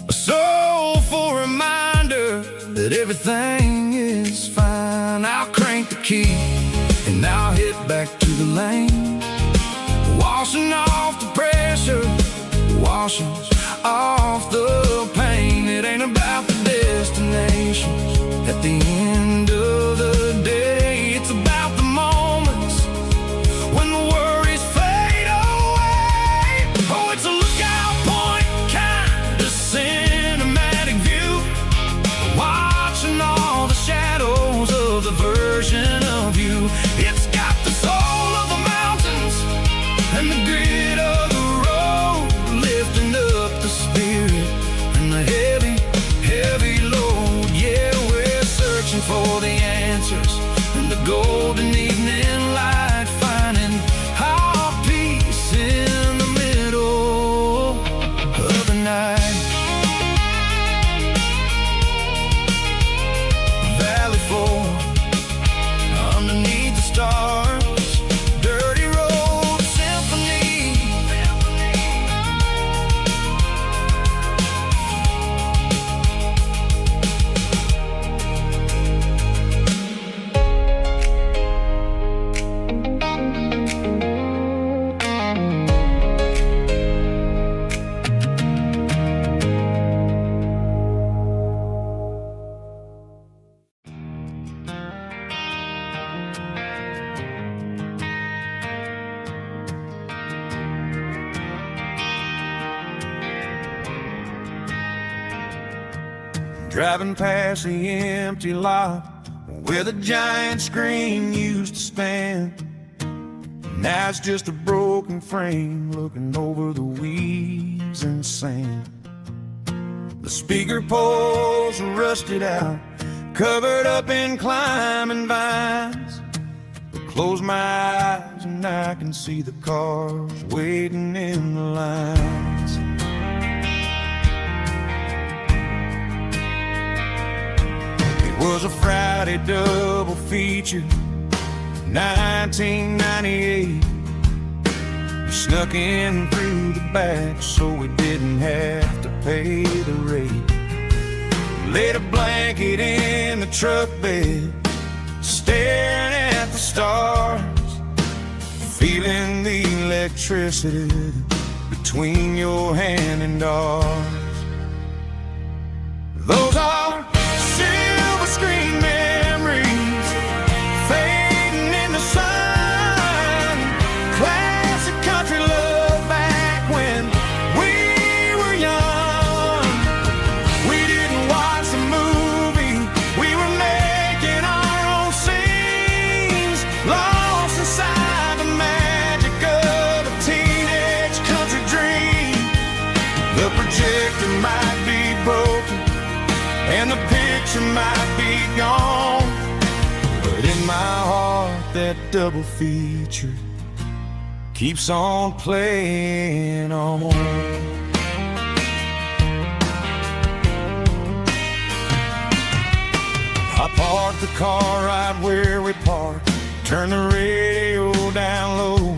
a soulful reminder that everything is fine. I'll crank the key and I'll head back to the lane, washing off the pressure, washing off the pain. It ain't about the destinations at the end of the day, it's about the moments when the worries fade away. Oh, it's a lookout point, kind of cinematic view, watching all the shadows of the version of you. It's got the soul of the mountains and the grit of the road, lifting up the spirit and the heavy, heavy load. Yeah, we're searching driving past the empty lot where the giant screen used to stand. Now it's just a broken frame looking over the weeds and sand. The speaker poles are rusted out, covered up in climbing vines. But close my eyes and I can see the cars waiting in the lines. It was a Friday double feature, 1998. We snuck in through the back so we didn't have to pay the rate. Laid a blanket in the truck bed, staring at the stars, feeling the electricity between your hand and ours. Those are silver screen memories fading in the sun. Classic country love back when we were young. We didn't watch the movie, we were making our own scenes, lost inside the magic of a teenage country dream. The projector might be broken and the picture might be gone, but in my heart that double feature keeps on playing on. I parked the car right where we parked, turned the radio down low,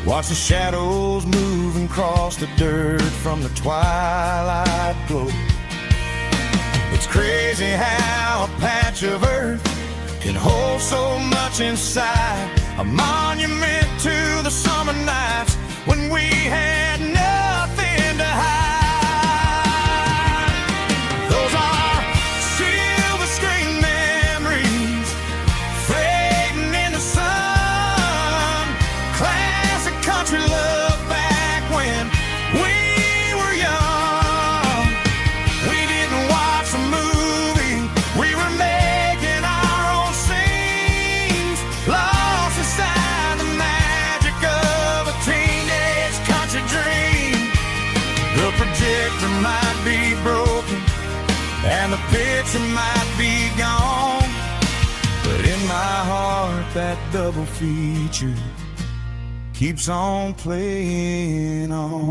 watched the shadows move and cross the dirt from the twilight glow. It's crazy how a patch of earth can hold so much inside, a monument to the summer nights when we had nothing to hide. Those are silver screen memories fading in the sun. Classic country love back when we were young. We didn't watch a movie, we were making our own scenes, lost inside the magic of a teenage country dream. The projector might be broken and the picture might be gone, but in my heart that double feature keeps on playing on.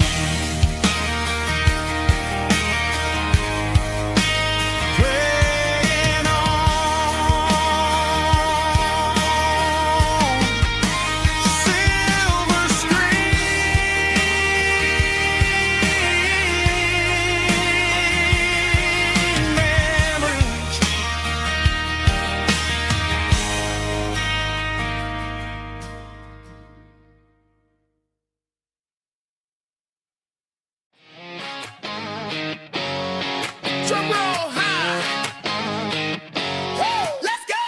Playing on. Silver screen memories. Drum roll high. Woo, let's go.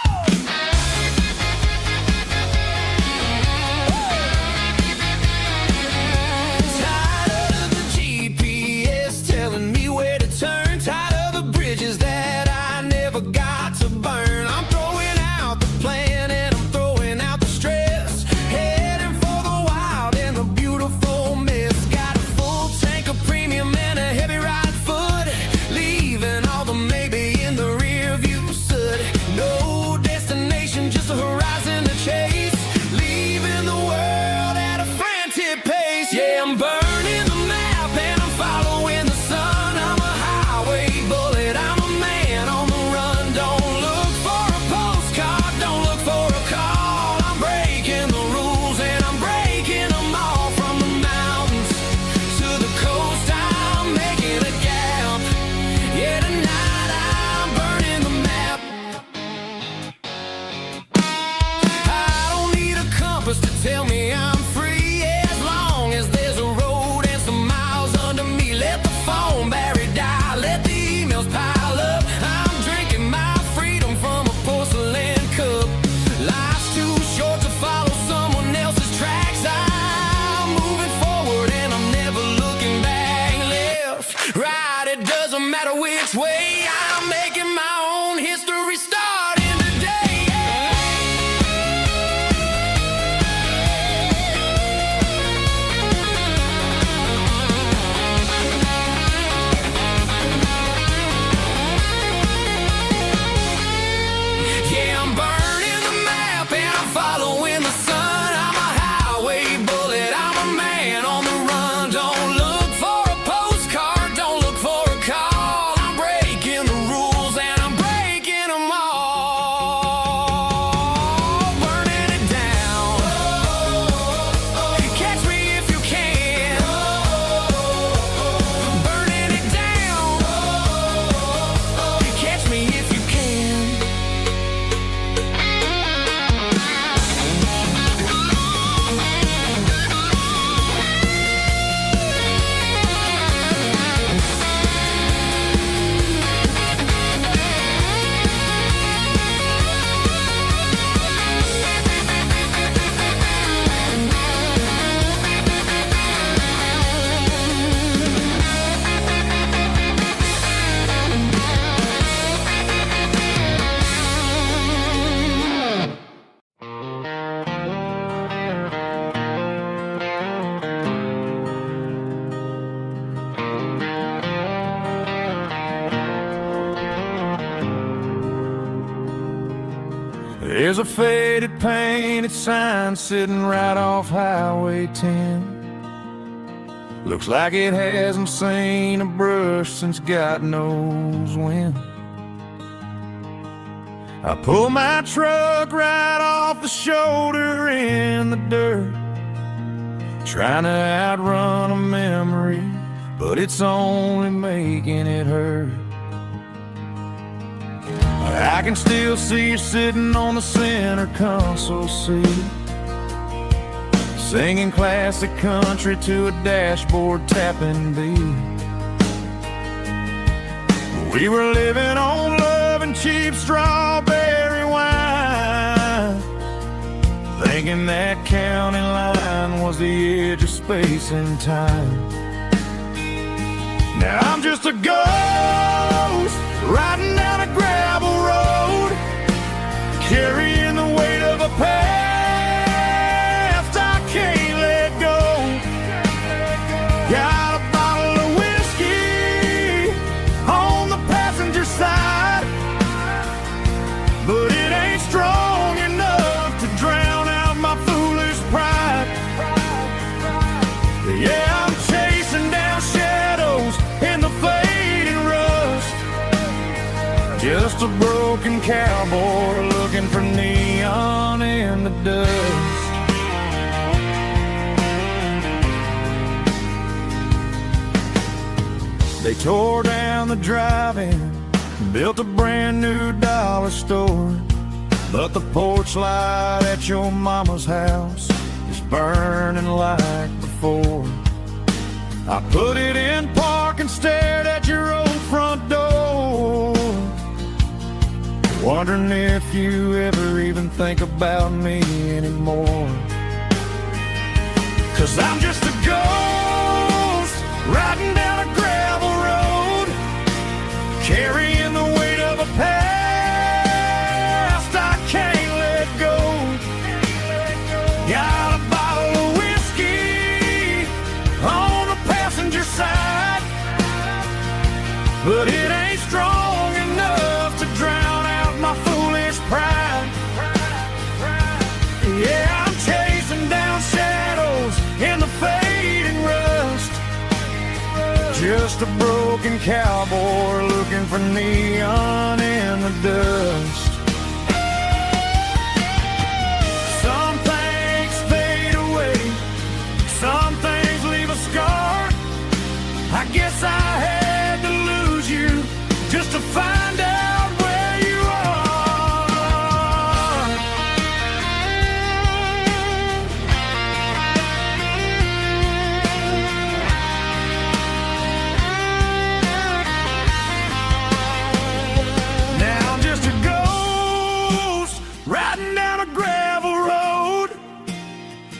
Tired of the GPS telling me where to turn, tired of the bridges that I never got to burn. I'm throwing out the plan and I'm throwing out the stress, heading for the wild and the beautiful mess. Got a full tank of premium and a heavy right foot, leaving all the maybe in the rear view soot. No destination, just a horizon to chase, leaving the world at a frantic pace. Yeah, I'm burning the map and I'm following the sun. I'm a highway bullet, I'm a man on the run. Don't look for a postcard, don't look for a call. I'm breaking the rules and I'm breaking them all. From the mountains to the coast, I'm making a gap. Yeah, tonight I'm burning the map. I don't need a compass to tell me I'm free, as long as there's a road and some miles under me. Let the phone battery die, let the emails pile up. I'm drinking my freedom from a porcelain cup. Life's too short to follow someone else's tracks. I'm moving forward and I'm never looking back. Left, right, it doesn't matter which way I'm There's a faded painted sign sitting right off Highway 10. Looks like it hasn't seen a brush since God knows when. I pull my truck right off the shoulder in the dirt, trying to outrun a memory, but it's only making it hurt. I can still see you sitting on the center console seat, singing classic country to a dashboard tapping beat. We were living on love and cheap strawberry wine, thinking that county line was the edge of space and time. Now I'm just a ghost riding down a gravel road, carrying the weight of a past I can't let go. Got a bottle of whiskey on the passenger side, but it ain't strong enough to drown out my foolish pride. Yeah, I'm chasing down shadows in the fading rust, just a broken cowboy looking for neon in the dust. They tore down the drive-in, built a brand new dollar store, but the porch light at your mama's house is burning like before. I put it in park and stared at your old front door, wondering if you ever even think about me anymore. 'Cause I'm just a ghost riding down a gravel road, carrying the weight of a past I can't let go. Got a bottle of whiskey on the passenger side, but it ain't strong enough to drown out my foolish pride. Yeah, I'm chasing down shadows in the fading rust, just a broken cowboy looking for neon in the dust. Some things fade away, some things leave a scar. I guess I had to lose you just to find out where you are. Now I'm just a ghost riding down a gravel road,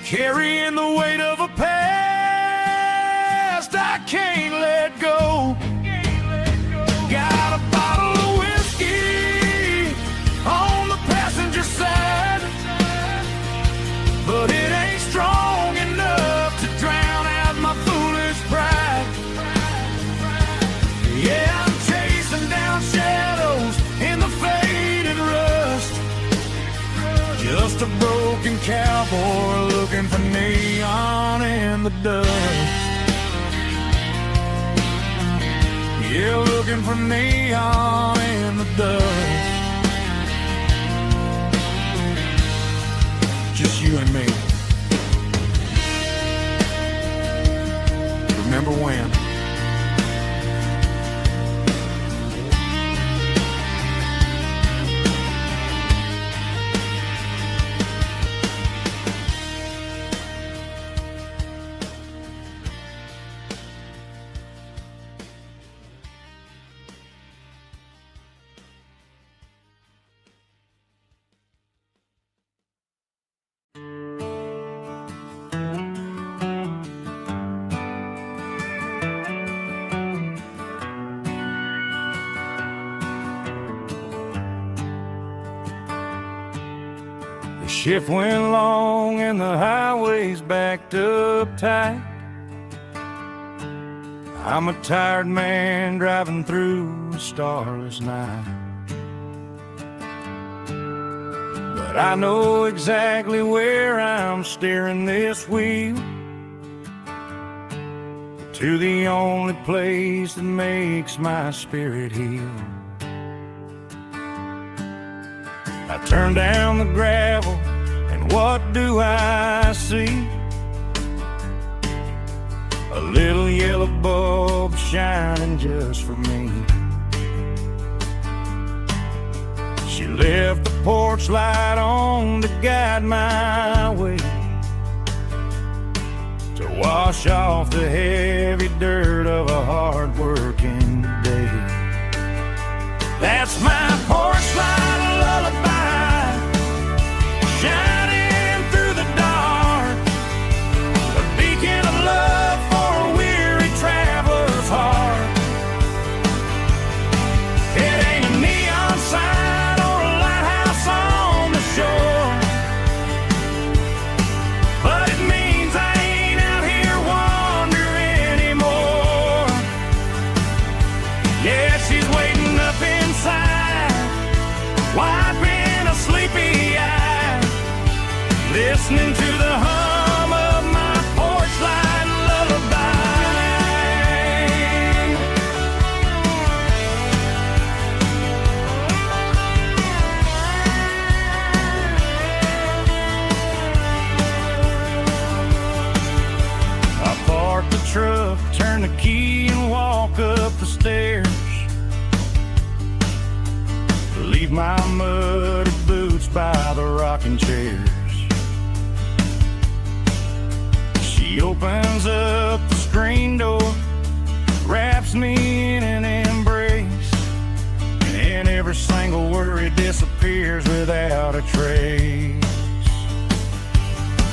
carrying the weight of a past I can't let go. Got a bottle of whiskey on the passenger side, but it ain't strong enough to drown out my foolish pride. Yeah, I'm chasing down shadows in the faded rust, just a broken cowboy looking for neon in the dust. Yeah, looking for neon in the dust. Just you and me. Remember when? The shift went long and the highway's backed up tight. I'm a tired man driving through a starless night, but but I know exactly where I'm steering this wheel, to the only place that makes my spirit heal. I turn down the gravel, and what do I see? A little yellow bulb shining just for me. She left the porch light on to guide my way, to wash off the heavy dirt of a hard-working day. That's my porch light lullaby, shining through the dark, a beacon of love for a weary traveler's heart. It ain't a neon sign or a lighthouse on the shore, but it means I ain't out here wandering anymore. Yeah, she's waiting up inside, wiping a sleepy eye, listening to the hum of my porch light lullaby. I park the truck, turn the key, and walk up the stairs, leave my muddy boots by the rocking chairs. She opens up the screen door, wraps me in an embrace, and every single worry disappears without a trace.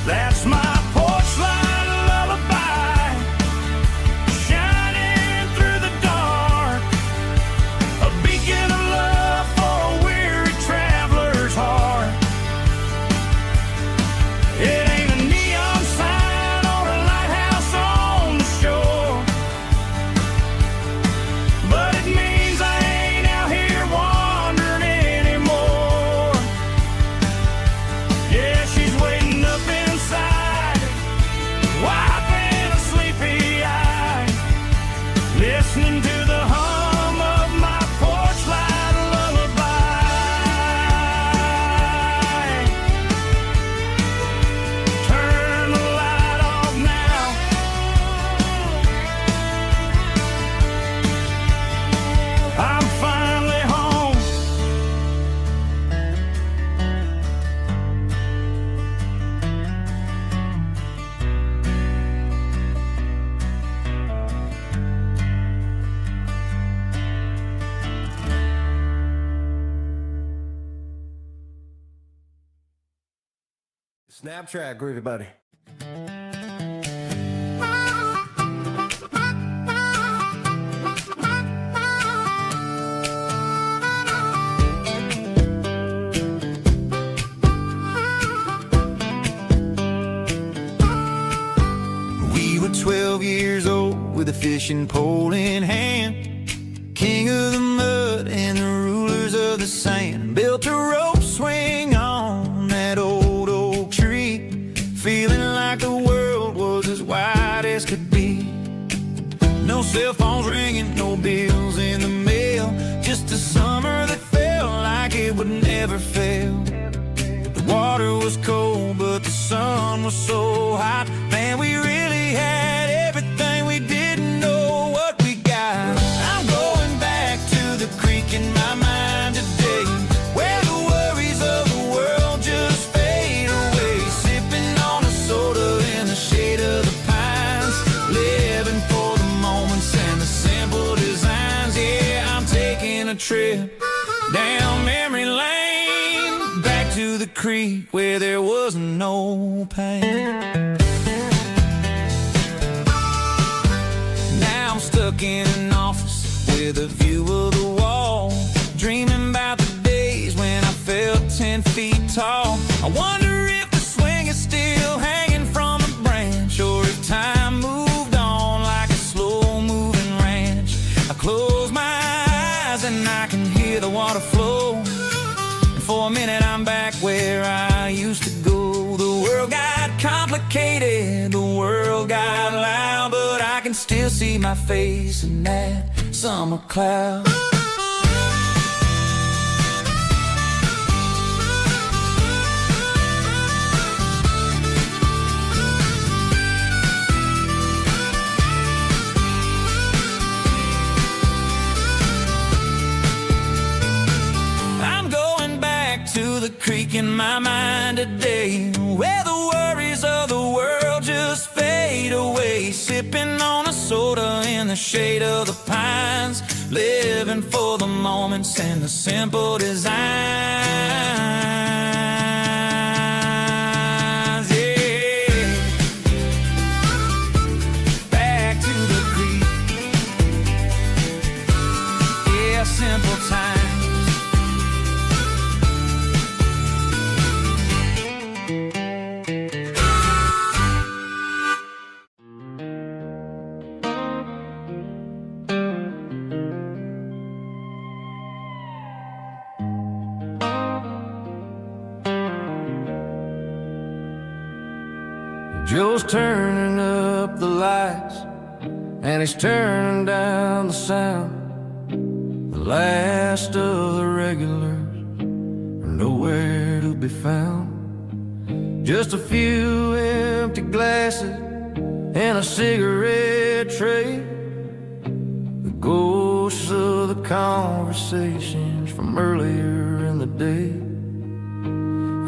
That's my porch light lullaby, shining through the dark, a beacon of love for a weary traveler's heart. It ain't a neon sign or a lighthouse on the shore, but it means I ain't out here wandering anymore. Yeah, she's waiting up inside, wiping a sleepy eye, listening to the hum of my porch light lullaby. Turn the light off now, I'm finally home. Snap track, groovy buddy. We were 12 years old with a fishing pole in hand, king of the mud and the rulers of the sand. Built a rope swing on that old oak tree, feeling like the world was as wide as could be. No cell phones ringing, no bills in the mail, just a summer that felt like it would never fail. The water was cold, but the sun was so hot. Man, we really had everything, we didn't know what we got. I'm going back to the creek in my mind today, where the worries of the world just fade away. Sipping on a soda in the shade of the pines, living for the moments and the simple designs. Yeah, I'm taking a trip down memory lane, back to the creek where there was no pain. Now I'm stuck in an office with a view of the wall, dreaming about the days when I felt 10 feet tall. I wonder if the swing is still hanging from a branch, or if time moved on like a slow-moving ranch. I close my eyes and I can hear the water flow, and for a minute, I'm back where I used to go. The world got complicated, the world got loud, but I can still see my face in that summer cloud. The creek in my mind today, where the worries of the world just fade away, sipping on a soda in the shade of the pines, living for the moments and the simple designs. Yeah, back to the creek. Yeah, simple times. Joe's turning up the lights, and he's turning down the sound. The last of the regulars are nowhere to be found. Just a few empty glasses and a cigarette tray, the ghosts of the conversations from earlier in the day.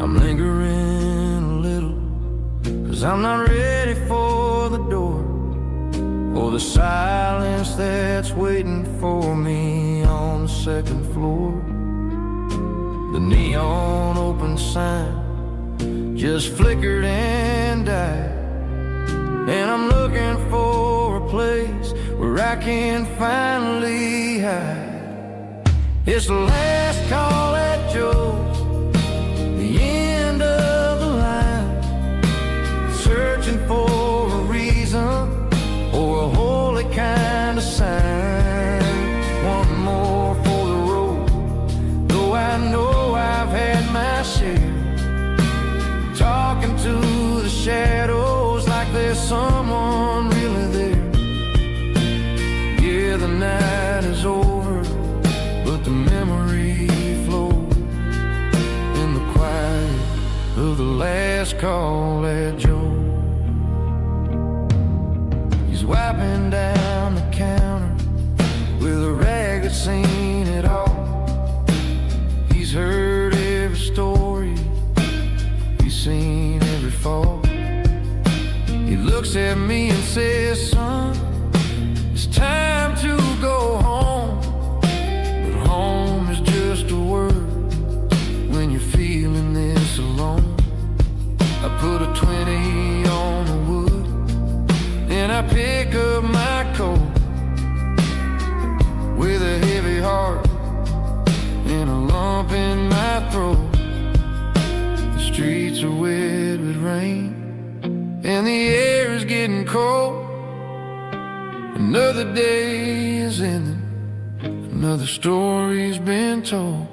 I'm lingering a little, 'cause I'm not ready for the door, or the silence that's waiting for me on the second floor. The neon open sign just flickered and died, and I'm looking for a place where I can finally hide. It's the last call at Joe's, the end of the line, searching for a reason or a holy kind of sign. One more for the road, though I know I've had my share, talking to the shadows like there's someone really there. Yeah, the night is over, but the memory flows in the quiet of the last call at Joe. He's wiping down the counter with a rag that's seen it all. He's heard every story, he's seen every fall. He looks at me and says, son, it's time to go home. But home is just a word when you're feeling this alone. I put a 20 on the wood, and I pick up my coat with a heavy heart and a lump in my throat. The streets are wet with rain, and the air is getting cold. Another day is ending, another story's been told.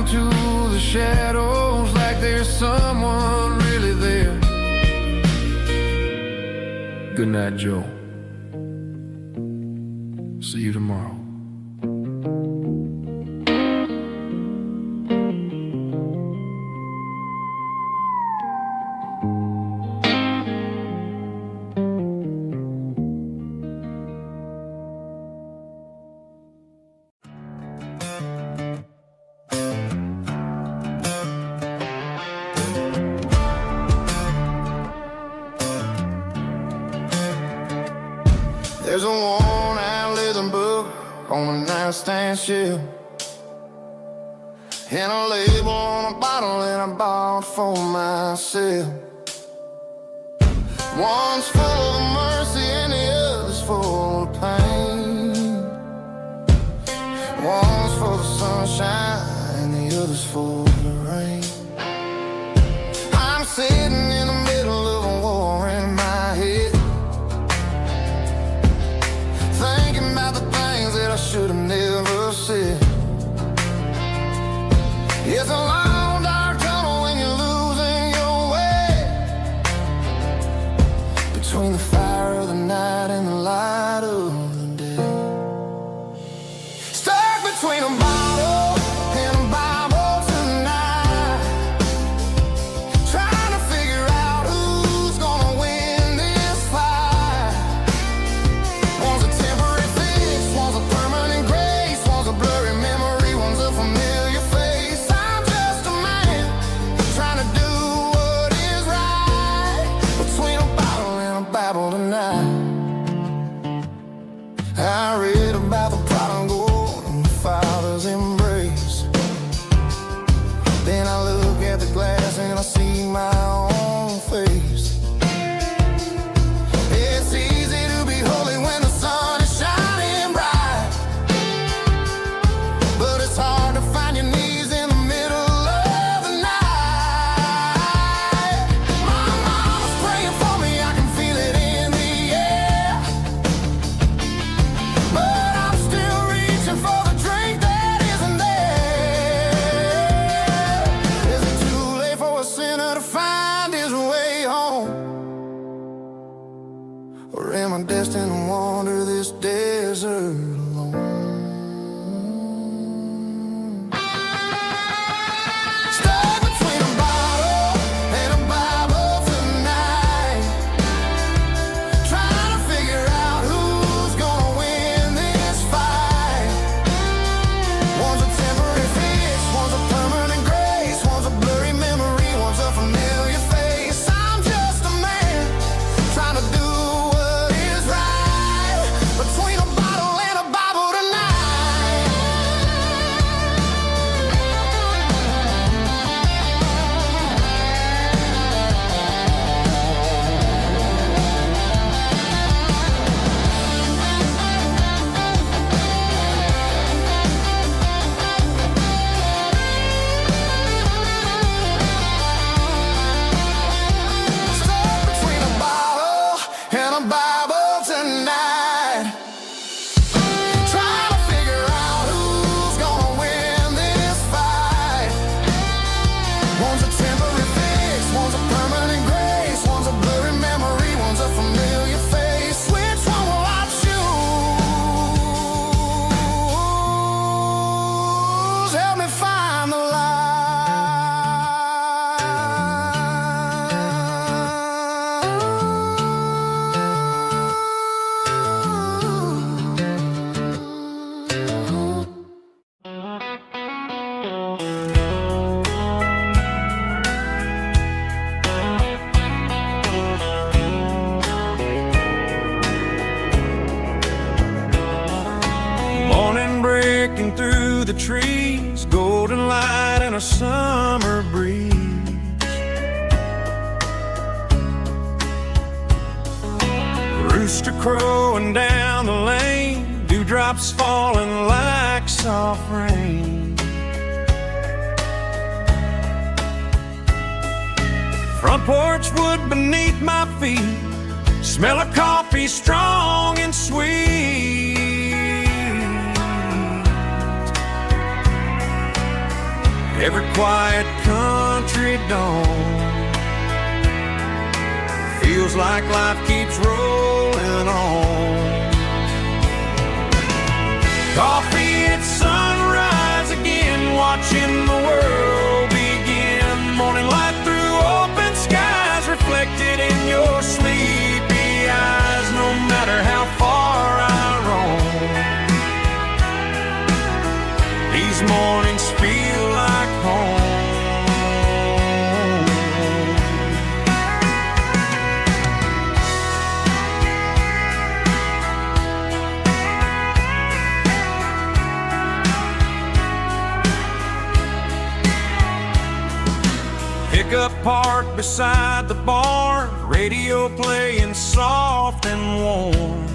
To the shadows like there's someone really there. Good night, Joe. See you tomorrow. There's a worn-out leather book on the nightstand shelf, and a label on a bottle that I bought for myself. One's full of mercy and the other's full of pain. One's full of sunshine and the other's full of rain. I'm sitting in the middle of a war in my head, thinking about the things that I should have never said. It's a long dark tunnel when you're losing your way, between the fire of the night and the light of the day. Stuck between a bottle and a Bible tonight, trying to figure out who's gonna win this fight. One's a temporary fix, one's a permanent grace, one's a blurry memory, one's a familiar face. I'm just a man trying to do what is right, between a bottle and a Bible tonight. I read about the prodigal and the father's embrace. Then I look at the glass and I see my own face. It's easy to be holy when the sun is shining bright, but it's hard to find your knees in the middle of the night. My mama's praying for me, I can feel it in the air, but I'm still reaching for the drink that isn't there. Is it too late for a sinner to find his way home? Or am I destined to wander this desert alone? Stuck between a bottle and a Bible tonight, trying to figure out who's gonna win this fight. One's a temporary fix, one's a permanent grace, one's a blurry memory, one's a familiar face. I'm just a man trying to do what is right, between a bottle and a Bible tonight. Stuck between a bottle and a Bible tonight, trying to figure out who's gonna win this fight. One's a temporary fix, one's a permanent grace, one's a blurry memory, one's a familiar face. Which one will I choose? Help me find the light. Morning breaking through the trees, golden light and a summer breeze. Rooster crowing down the lane, dewdrops falling like soft rain. Front porch wood beneath my feet, smell of coffee strong and sweet. Every quiet country dawn feels like life keeps rolling on. Coffee at sunrise again, watching the world begin. Morning light through open skies, reflected in your sleepy eyes. No matter how far I roam, these mornings feel like home. pickup parked beside the barn, radio playing soft and warm.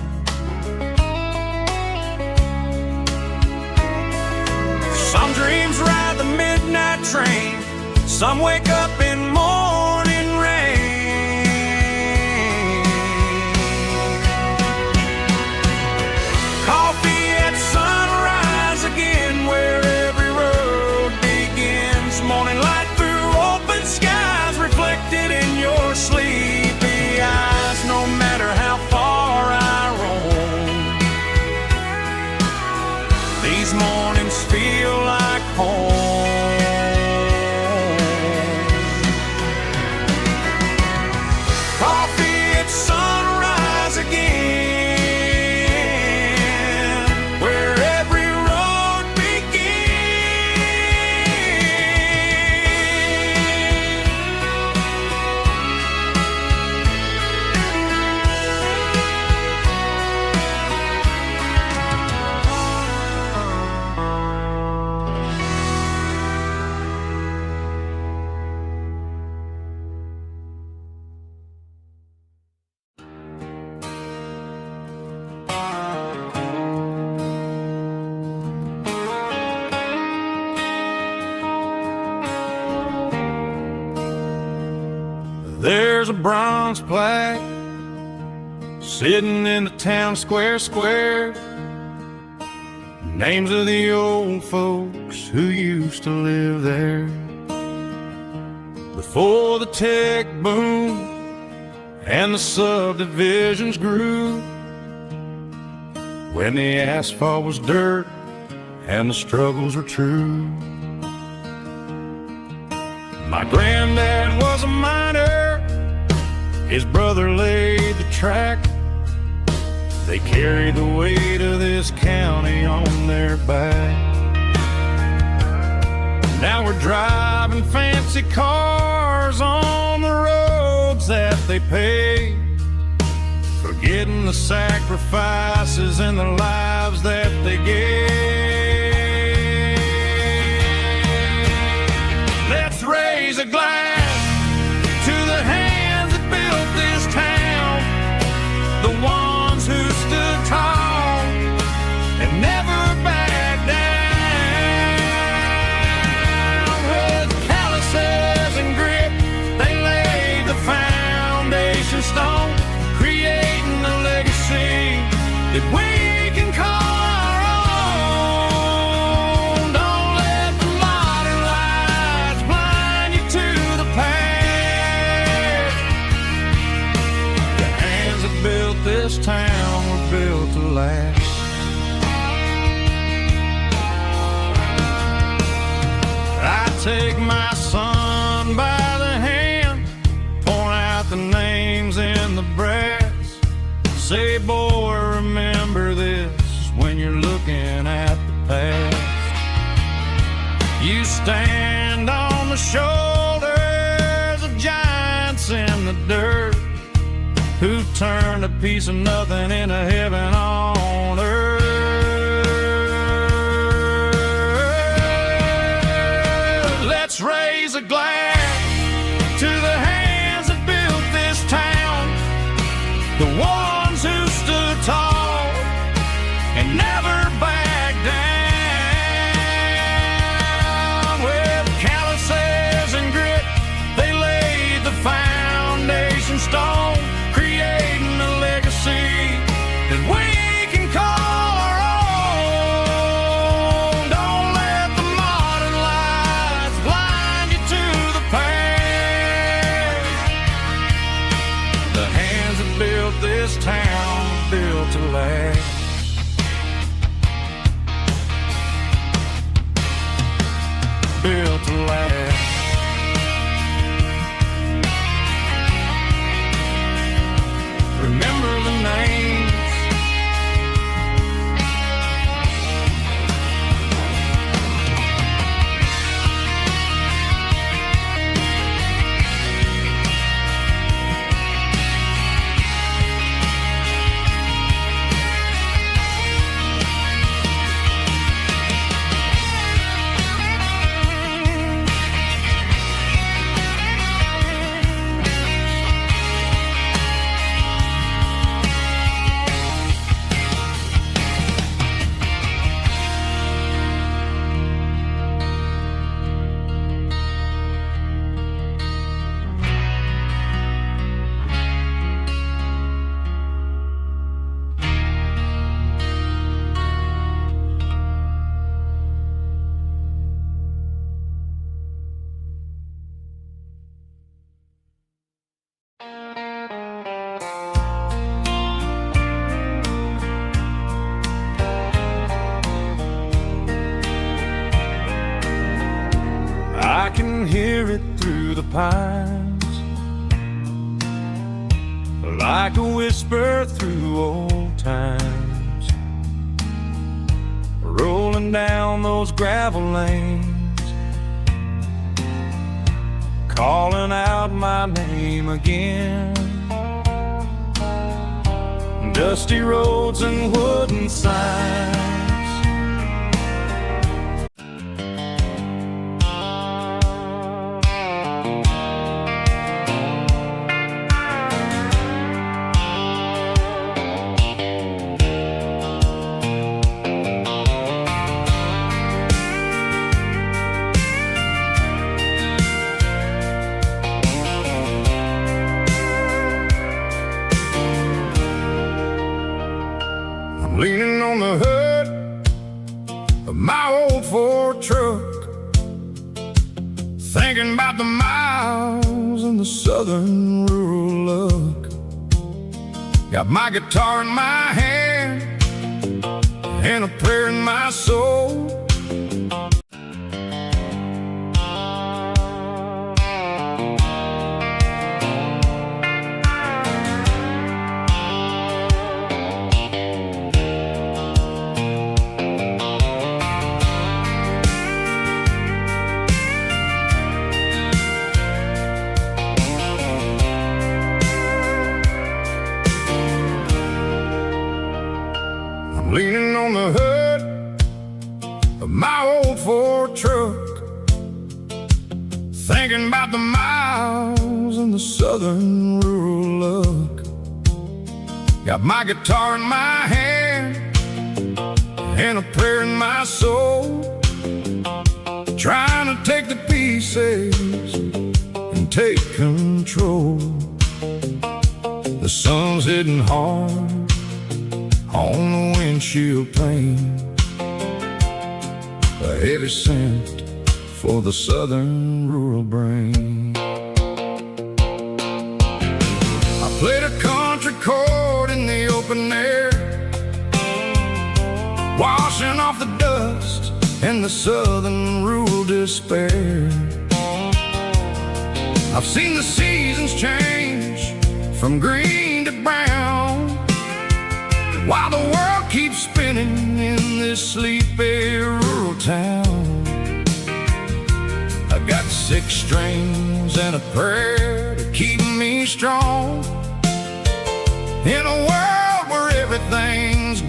Some dreams ride the midnight train, some wake up in morning rain. Coffee at sunrise again, where every road begins. Morning light through open skies, reflected in your sleepy eyes. No matter how far I roam, these mornings feel like home. Coffee at sunrise again, where every road There's a bronze plaque sitting in the town square. Names of the old folks who used to live there before the tech boom and the subdivisions grew, when the asphalt was dirt and the struggles were true. My granddad was a miner, his brother laid the track. They carried the weight of this county on their back. Now we're driving fancy cars on the roads that they paved, forgetting the sacrifices and the lives that they gave. Let's raise a glass to the hands that built this town, the ones who stood tall and never backed down. With calluses and grit, they laid the foundation stone, creating a legacy that we can call our own. Don't let the modern lights blind you to the past. The hands that built this town were built to last. I take my son by the hand, point out the names in the brass. Say, boy, remember this when you're looking at the past. You stand on the shoulders of giants in the dirt, who turned a piece of nothing into heaven on earth. Let's raise a glass to the hands that built this town, the ones who stood tall and never backed down. With calluses and grit, they laid the foundation stone, creating a legacy that we can call our own. Don't let the modern lights blind you to the past. The hands that built this town built to last. Built to last. Remember the names. pines, like a whisper through old times, rolling down those gravel lanes, calling out my name again. Dusty roads and wooden signs. Leaning on the hood of my old Ford truck, thinking about the miles and the southern rural look. Got my guitar in my hand and a prayer in my soul. Leaning on the hood of my old Ford truck, thinking about the miles and the southern rural look. Got my guitar in my hand and a prayer in my soul, trying to take the pieces and take control. The sun's hitting hard on the windshield pane, a heavy scent for the southern rural brain. I played a country chord in the open air, washing off the dust and the southern rural despair. I've seen the seasons change from green to brown, while the world keeps spinning in this sleepy rural town. I got 6 strings and a prayer to keep me strong in a world where everything's